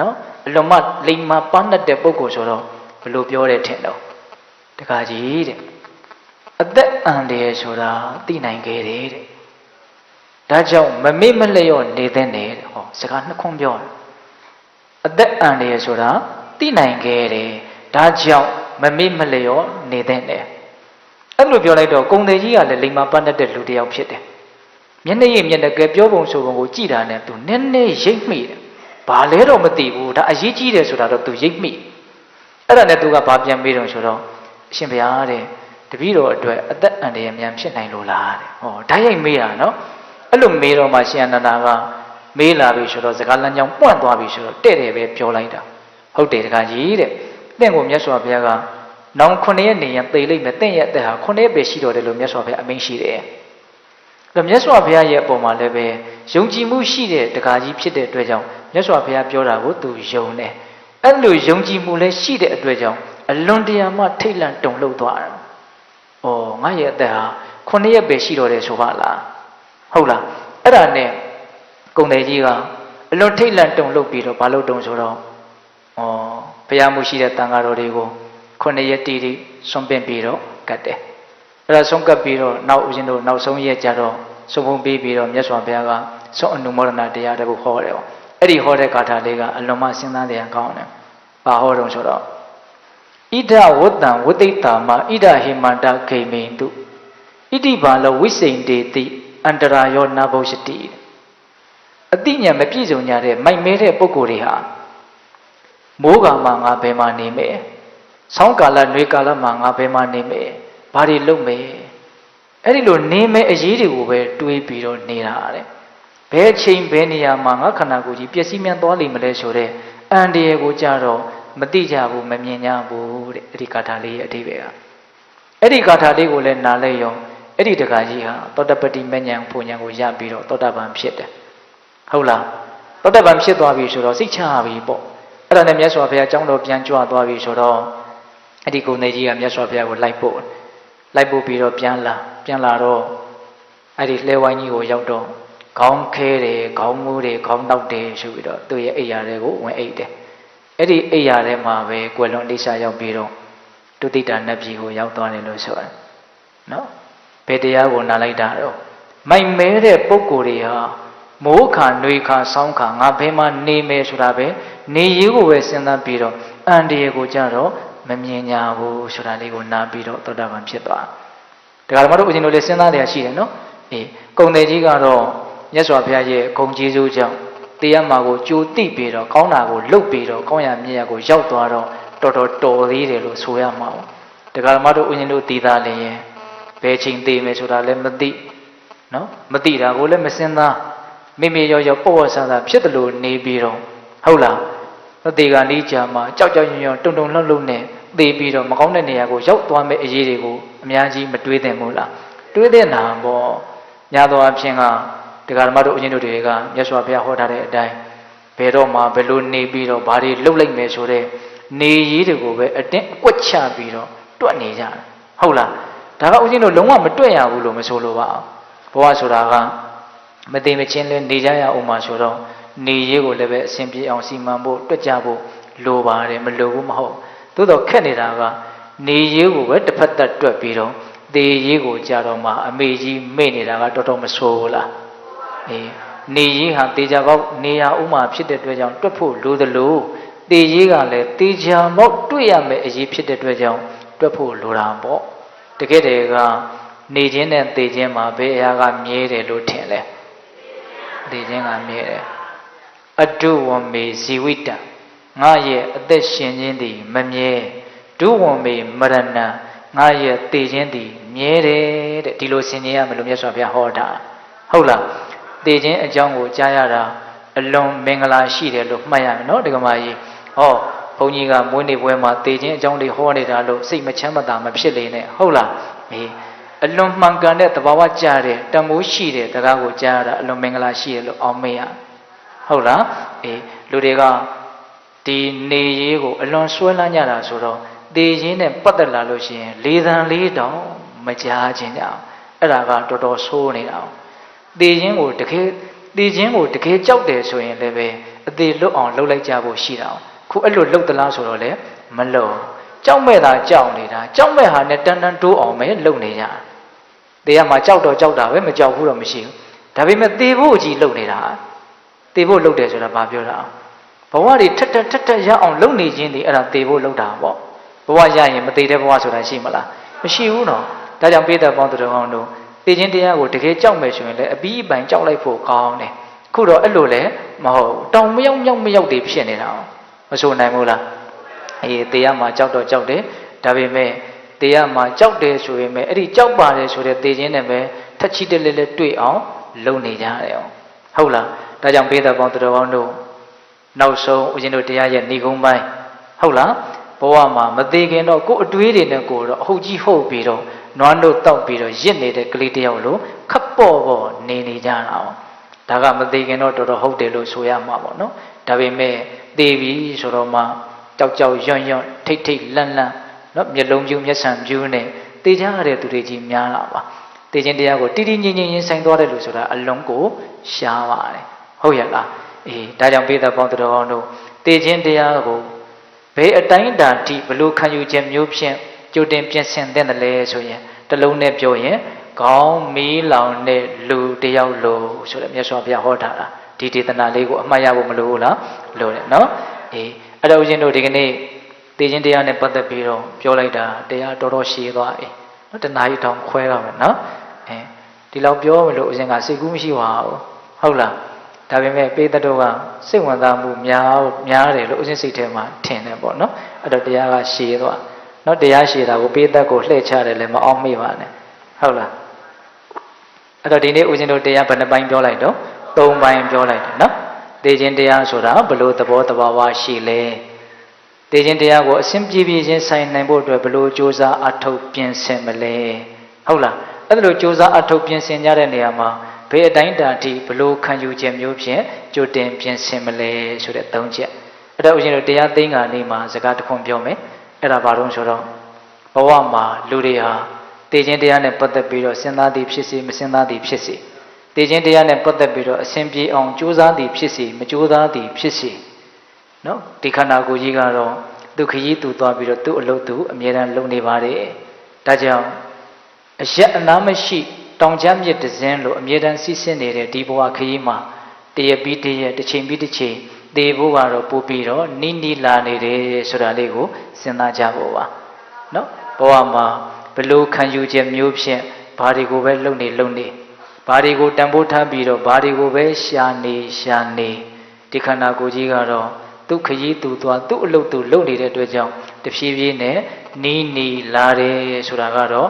နော်အလွန်မှလိမ္မာပန်းတတ်တဲ့ပုဂ္ဂိုလ်ဆိုတော့ဘယ်လိုပြောတယ်ထင်တော့တခါကြီးတဲ့အသက်အန္တရာယ်ဆိုတာသိနိုင်ခဲ့တယ်တဲ့ဒါကြောင့်မမေ့မလျော့နေတဲ့နဲ့ဟောစကားနှစ်ခွန်းပြောတယ်အသက်အန္တရာယ်ဆိုတာသိနိုင်ခဲ့တယ်ဒါကြောင့်မမေ့မလျော့နေတဲ့နဲ့အဲ့လိုပြောလိုက်တော့ဂုံသေးကြီးကလည်းလိမ္မာပန်းတတ်တဲ့လူတစ်ယောက်ဖြစ်တယ်မျက်နှာရည်မျက်နှာကဲပြောပုံဆိုပုံကိုကြည်တာနဲ့သူနည်းနည်းရိပ်မိတယ်ဘာလဲတော့မသိဘူးဒါအရေးကြီးတယ်ဆိုတာတော့သူရိပ်မိအဲ့ဒါနဲ့သူကဘာပြန်မေးတော့ဆိုတော့အရှင်ဘုရားတဲ့တပည့်တော်အတွက်အသက်အန္တရာယ်များဖြစ်နိုင်လို့လားတဲ့ဟောဓာတ်ရိုက်မေးတာနော်အဲ့လိုမေးတော့မှရှင်အနန္ဒာကမေးလာပြီဆိုတော့စကားလမ်းကြောင်းပွန့်သွားပြီဆိုတော့တဲ့တယ်ပဲပြောလိုက်တာဟုတ်တယ်တခါကြီးတဲ့တင့်ကိုမြတ်စွာဘုရားကနောင်9ရက်နေရင်သေလိမ့်မယ်တင့်ရဲ့အသက်ဟာ9ရက်ပဲရှိတော့တယ်လို့မြတ်စွာဘုရားအမိန့်ရှိတယ်ဒါမြတ်စွာဘုရားရဲ့အပေါ်မှာလည်းပဲယုံကြည်မှုရှိတဲ့တခါကြီးဖြစ်တဲ့အတွက်ကြောင့်မြတ်စွာဘုရားပြောတာကိုသူယုံတယ်အဲ့လိုယုံကြည်မှုလည်းရှိတဲ့အတွက်ကြောင့်အလွန်တရာမှထိတ်လန့်တုန်လှုပ်သွားတယ်။အော်ငါရဲ့အသက်ဟာ9ရက်ပဲရှိတော့တယ်ဆိုပါလား။ဟုတ်လား။အဲ့ဒါနဲ့ကုံတယ်ကြီးကအလွန်ထိတ်လန့်တုန်လှုပ်ပြီးတော့ဘာလို့တုံဆိုတော့ဘုရားမှုရှိတဲ့တန်ဃာတော်တွေကို9ရက်တီဆွန့်ပင့်ပြီးတော့ကတ်တယ်။အဲ့ဒါဆုံးကပ်ပြီးတော့နောက်ဦးဇင်းတို့နောက်ဆုံးရက်ကြတော့ဆုံးဖုံးပေးပြီးတော့မြတ်စွာဘုရားကဆုံးအနုမောဒနာတရားတခုဟောတယ်။အဲ့ဒီဟောတဲ့ဂါထာလေးကအလွန်မှစဉ်းစားတရားကောင်းတယ်။ဘာဟောတော့ဆိုတော့ဣဒဝတ္တံဝတိတာမဣဒဟိမန္တခေမိန်တုဣတိဘာလဝိစိန်တေတိအန္တရာယောနာဘုရှတိအတိညာမပြည့်စုံကြတဲ့မိုက်မဲတဲ့ပုဂ္ဂိုလ်တွေဟာမိုးကာမှာငါဘယ်မှာနေမယ်ဆောင်းကာလနှွေကာလမှာငါဘယ်မှာနေမယ်ဘာတွေလုပ်မယ်အဲ့ဒီလိုနေမယ်အရေးတွေကိုပဲတွေးပြီးတော့နေတာတဲ့ဘယ်ချိန်ဘယ်နေရာမှာငါခန္ဓာကိုယ်ကြီးပျက်စီးမြန်သွားလိမ့်မလဲဆိုတဲ့အန္တရာယ်ကိုကြတော့မသိကြဘူးမမြင်ကြဘူးတဲ့အဲ့ဒီဂါထာလေးရဲ့အဓိပ္ပာယ်ကအဲ့ဒီဂါထာလေးကိုလည်းနားလဲရောအဲ့ဒီတက္ကကြီးဟာသောတပတ္တိမဉ္ဇဉ်ဘုံဉဏ်ကိုရပြီးတော့သောတပန်ဖြစ်တယ်ဟုတ်လားသောတပန်ဖြစ်သွားပြီဆိုတော့စိတ်ချပြီပေါ့အဲ့ဒါနဲ့မြတ်စွာဘုရားကျောင်းတော်ပြန်ကြွသွားပြီဆိုတော့အဲ့ဒီကိုနေကြီးကမြတ်စွာဘုရားကိုလိုက်ပို့ပြီးတော့ပြန်လာတော့အဲ့ဒီလှဲဝိုင်းကြီးကိုရောက်တော့ခေါင်းခဲတယ်ခေါင်းမူးတယ်ခေါင်းတောက်တယ်ဆိုပြီးတော့သူ့ရဲ့အိယာတွေကိုဝင်အိတ်တယ်အဲ့ဒီအိယာထဲမှာပဲကွယ်လွန်အိဆာရောက်ပြီးတော့တုတိတာနတ်ပြည်ကိုရောက်သွားတယ်လို့ဆိုတယ်နော်ဘယ်တရားကိုနားလိုက်တာတော့မိုက်မဲတဲ့ပုဂ္ဂိုလ်တွေဟာမိုးခါနှွေခါဆောင်းခါငါဘယ်မှာနေမယ်ဆိုတာပဲနေရေးကိုပဲစဉ်းစားပြီးတော့အန္တရာယ်ကိုကြတော့မမြင်ညာဘူးဆိုတာလေးကိုနားပြီးတော့သောတာပန်ဖြစ်သွားဒါကြတော့မတို့ဦးဇင်းတို့လည်းစဉ်းစားရရှိတယ်နော်အေးကုံတယ်ကြီးကတော့မြတ်စွာဘုရားရဲ့ဂုဏ်ကျေးဇူးကြောင့်တရားမှာကိုကြိုတိပြီးတော့ကောင်းတာကိုလှုပ်ပြီးတော့ကောင်းရမြတ်ရကိုရောက်သွားတော့တော်သေးတယ်လို့ဆိုရမှာပေါ့ဒါကြတော့မတို့ဦးဇင်းတို့တည်သားလျင်ဘယ်ချိန်သေးမယ်ဆိုတာလည်းမသိနော်မသိတာကိုလည်းမစင်သားမိမိရောပေါ့ဝဆန်းသာဖြစ်တယ်လို့နေပြီးတော့ဟုတ်လားသတိကနီးကြမှာကြောက်ရွံ့တုန်လှုပ်နဲ့သေပြီးတော့မကောင်းတဲ့နေရာကိုရောက်သွားမယ့်အရေးတွေကိုအများကြီးမတွေးသင့်ဘူးလားတွေးတဲ့နာပေါ့ညာတော်အဖြစ်ကတရားဓမ္မတို့အချင်းတို့တွေကမြတ်စွာဘုရားဟောထားတဲ့အတိုင်းဘယ်တော့မှဘယ်လိုနေပြီးတော့ဘာတွေလှုပ်လိုက်မယ်ဆိုတဲ့နေရေးတွေကိုပဲအတင်းအကွက်ချပြီးတော့တွက်နေကြတယ်ဟုတ်လားဒါကဦးဇင်းတို့လုံးဝမတွက်ရဘူးလို့မဆိုလိုပါဘူးဘဝဆိုတာကမသိမချင်းလဲနေကြရအောင်မှာဆိုတော့နေရေးကိုလည်းပဲအစဉ်ပြေအောင်စီမံဖို့တွက်ကြဖို့လိုပါတယ်မလိုဘူးမဟုတ်သို့တော့ခက်နေတာကနေရေးကိုပဲတစ်ဖက်သက်တွက်ပြီးတော့သေရေးကိုကြတော့မှအမေကြီးမေ့နေတာကတော်တော်မဆိုးဘူးလားအေးနေရေးဟာတေချာပေါက်နေရဥမာဖြစ်တဲ့အတွက်ကြောင့်တွက်ဖို့လိုသလိုသေရေးကလည်းတေချာပေါက်တွေ့ရမယ်အရေးဖြစ်တဲ့အတွက်ကြောင့်တွက်ဖို့လိုတာပေါ့တကယ်တည်းကနေခြင်းနဲ့သေခြင်းမှာဘယ်အရာကမြဲတယ်လို့ထင်လဲသေခြင်းကမြဲတယ်အတုဝမေဇီဝိတံငါရဲ့အသက်ရှင်ခြင်းသည်မမြဲဒုဝမေမရဏံငါရဲ့သေခြင်းသည်မြဲတယ်တဲ့ဒီလိုဆင်ခြင်ရမလို့မြတ်စွာဘုရားဟောတာဟုတ်လားသေခြင်းအကြောင်းကိုကြားရတာအလွန်မင်္ဂလာရှိတယ်လို့မှတ်ရမယ်နော်ဒကမာကြီးဟောဘုန်းကြီးကမွေးနေ့ပွဲမှာသေခြင်းအကြောင်းတွေဟောနေတာလို့စိတ်မချမ်းမသာမဖြစ်လေနဲ့ဟုတ်လားအေးအလွန်မှန်ကန်တဲ့သဘာဝကြတဲ့တမိုးရှိတဲ့တရားကိုကြားရတာအလွန်မင်္ဂလာရှိတယ်လို့အောင်မေ့ရ ဟုတ်လားအေးလူတွေကဒီနေရေးကိုအလွန်ဆွဲလန်းကြတာဆိုတော့တေခြင်းနဲ့ပတ်သက်လာလို့ရှိရင်လေသံလေးတောင်မကြားခြင်းကြအောင်အဲ့ဒါကတော်တော်ဆိုးနေတာတေခြင်းကိုတကယ်ကြောက်တယ်ဆိုရင်လည်းပဲအသေးလွတ်အောင်လှုပ်လိုက်ကြဖို့ရှိတာခုအဲ့လိုလှုပ်သလားဆိုတော့လေမလှုပ်ကြောက်မဲ့တာကြောက်နေတာကြောက်မဲ့ဟာနဲ့တန်းတိုးအောင်ပဲလှုပ်နေကြတေရမှာကြောက်တော့ကြောက်တာပဲမကြောက်ဘူးတော့မရှိဘူးဒါပေမဲ့တေဖို့ကြီးလှုပ်နေတာတေဖို့လှုပ်တယ်ဆိုတာဘာပြောတာဘဝတွေထက်ရအောင်လှုပ်နေခြင်းဒီအဲ့ဒါတေဖို့လှုပ်တာပေါ့ဘဝရရင်မသေးတဲ့ဘဝဆိုတာရှိမလားမရှိဘူးနော်ဒါကြောင့်ပိဋကပေါင်းသူတော်ကောင်းတို့သိခြင်းတရားကိုတကယ်ကြောက်မယ်ဆိုရင်လည်းအပြီးအပိုင်ကြောက်လိုက်ဖို့ကောင်းတယ်ခုတော့အဲ့လိုလည်းမဟုတ်တောင်မရောက်သေးဖြစ်နေတာမဆိုနိုင်ဘူးလားအေးတရားမှာကြောက်တော့ကြောက်တယ်ဒါပေမဲ့တရားမှာကြောက်တယ်ဆိုရင်ပဲအဲ့ဒီကြောက်ပါတယ်ဆိုတဲ့သိခြင်းနဲ့ပဲထက်ချီတက်လဲတွေ့အောင်လုပ်နေကြတယ်ဟုတ်လားဒါကြောင့်ပိဋကပေါင်းသူတော်ကောင်းတို့နောက်ဆုံးဦးဇင်းတို့တရားရဲ့ဏိဂုံးပိုင်းဟုတ်လားဘဝမှာမသေးခင်တော့ကိုယ်အတွေးတွေနဲ့ကိုယ်တော့အဟုတ်ကြီးဟုတ်ပြီးတော့နွားတို့တောက်ပြီးတော့ရစ်နေတဲ့ကလေးတယောက်လိုခပ်ပေါ့နေကြတာဒါကမသေးခင်တော့တော်တော်ဟုတ်တယ်လို့ဆိုရမှာပေါ့နော်ဒါပေမဲ့သေပြီဆိုတော့မှကြောက်ရွံ့ထိတ်လန့်နော်မျက်လုံးပြူးမျက်စံပြူးနဲ့သေကြရတဲ့သူတွေကြီးများလာပါသေခြင်းတရားကိုတိငြိမ်ဆိုင်သွားတယ်လို့ဆိုတာအလုံးကိုရှားပါတယ်ဟုတ်ရဲ့လားအေးဒါကြောင့်ပိဋကပေါင်းသူတော်ကောင်းတို့သေခြင်းတရားကိုဘယ်အတိုင်းအတာထိဘလို့ခံယူခြင်းမျိုးဖြင့်ကြိုတင်ပြင်ဆင်တဲ့တယ်လဲဆိုရင်တလုံးနဲ့ပြောရင်ခေါင်းမီးလောင်တဲ့လူတယောက်လိုဆိုတဲ့မြတ်စွာဘုရားဟောထားတာဒီဒေသနာလေးကိုအမှတ်ရဖို့မလိုဘူးလားလိုတယ်နော်အေးအဲ့တော့ဦးဇင်းတို့ဒီကနေ့သေခြင်းတရားနဲ့ပတ်သက်ပြီးတော့ပြောလိုက်တာတရားတော်တော်ရှည်သွားပြီနော်တနားရီတောင်ခွဲတော့မယ်နော်ဒီလောက်ပြောမလို့ဦးဇင်းကစိတ်ကူးမရှိပါဘူးဟုတ်လားဒါပေမဲ့ပိဋကတို့ကစိတ်ဝင်စားမှုများတယ်လို့ဦးဇင်းစိတ်ထဲမှာထင်တယ်ပေါ့နော်အဲ့တော့တရားကရှည်သွားနော်တရားရှည်တာကိုပိဋကကိုလှည့်ချတယ်လည်းမအောင်မေ့ပါနဲ့ဟုတ်လားအဲ့တော့ဒီနေ့ဦးဇင်းတို့တရားဘယ်နှပိုင်းပြောလိုက်တော့၃ပိုင်းပြောလိုက်တယ်နော်သေခြင်းတရားဆိုတာဘလို့သဘောတဘာဝရှိလဲသေခြင်းတရားကိုအစဉ်ပြေချင်းဆိုင်နိုင်ဖို့အတွက်ဘလို့ကြိုးစားအထောက်ပြင်ဆင်မလဲဟုတ်လားအဲ့ဒါလိုကြိုးစားအထောက်ပြင်ဆင်ကြတဲ့နေရာမှာဘယ်အတိုင်းတာထိဘလို့ခံယူခြင်းမျိုးဖြင့်ကြိုတင်ပြင်ဆင်မလဲဆိုတဲ့၃ချက်အဲ့တော့ဦးဇင်းတို့တရားသိငါနေ့မှာစကားတစ်ခွန်းပြောမယ်အဲ့ဒါဘာလို့ဆိုတော့ဘဝမှာလူတွေဟာသေခြင်းတရားနဲ့ပတ်သက်ပြီးတော့စဉ်းစားသည်ဖြစ်စေမစဉ်းစားသည်ဖြစ်စေသေခြင်းတရားနဲ့ပတ်သက်ပြီးတော့အစဉ်ပြေအောင်ကြိုးစားသည်ဖြစ်စေမကြိုးစားသည်ဖြစ်စေနော်ဒီခန္ဓာကိုယ်ကြီးကတော့သူခရီးသူသွားပြီးတော့သူ့အလုပ်သူအမြဲတမ်းလုပ်နေပါတယ်ဒါကြောင့်အရက်အနာမရှိတောင်ကျမ်းမြစ်တစင်းလို့အမြဲတမ်းစီးဆင်းနေတဲ့ဒီဘဝခရီးမှာတရပြီးတရတစ်ချိန်ပြီးတစ်ချိန်သေဖို့ကတော့ပို့ပြီးတော့နီးလာနေတယ်ဆိုတာလေးကိုစဉ်းစားကြဖို့ပါနော်ဘဝမှာဘလို့ခံယူချက်မျိုးဖြင့်ဘာတွေကိုပဲလုပ်နေဘာတွေကိုတန်ဖိုးထားပြီးတော့ဘာတွေကိုပဲရှာနေဒီခန္ဓာကိုယ်ကြီးကတော့သူ့ခရီးသူသွားသူ့အလုပ်သူလုပ်နေတဲ့အတွက်ကြောင့်တဖြည်းဖြည်းနဲ့နီးလာတယ်ဆိုတာကတော့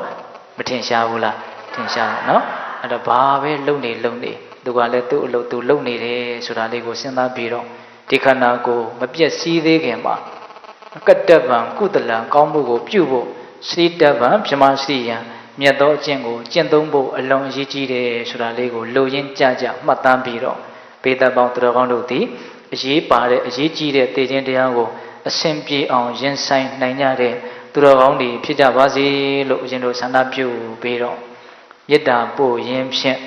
မထင်ရှားဘူးလားထင်ရှားနော်အဲ့တော့ဘာပဲလုပ်နေသူကလည်းသူ့အလုပ်သူလုပ်နေတယ်ဆိုတာလေးကိုစဉ်းစားပြီးတော့ဒီခန္ဓာကိုယ်မပြည့်စည်သေးခင်မှာကတ္တဗံကုသလံကောင်းမှုကိုပြုဖို့စိတ္တဗံပြမရှိယံမြတ်သောအကျင့်ကိုကျင့်သုံးဖို့အလုံးအရေးကြီးတယ်ဆိုတာလေးကိုလိုရင်းကြမှတ်သားပြီးတော့ပေတပေါင်းသူတော်ကောင်းတို့သည်အရေးပါတဲ့အရေးကြီးတဲ့သေခြင်းတရားကိုအစဉ်ပြေအောင်ရင်ဆိုင်နိုင်ကြတဲ့သူတော်ကောင်းတွေဖြစ်ကြပါစေလို့ဦးဇင်းတို့ဆန္ဒပြုပြီးတော့မေတ္တာပို့ရင်းဖြင့်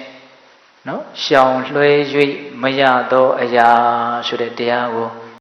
နော်ရှောင်လွှဲ၍မရသောအရာဆိုတဲ့တရားကို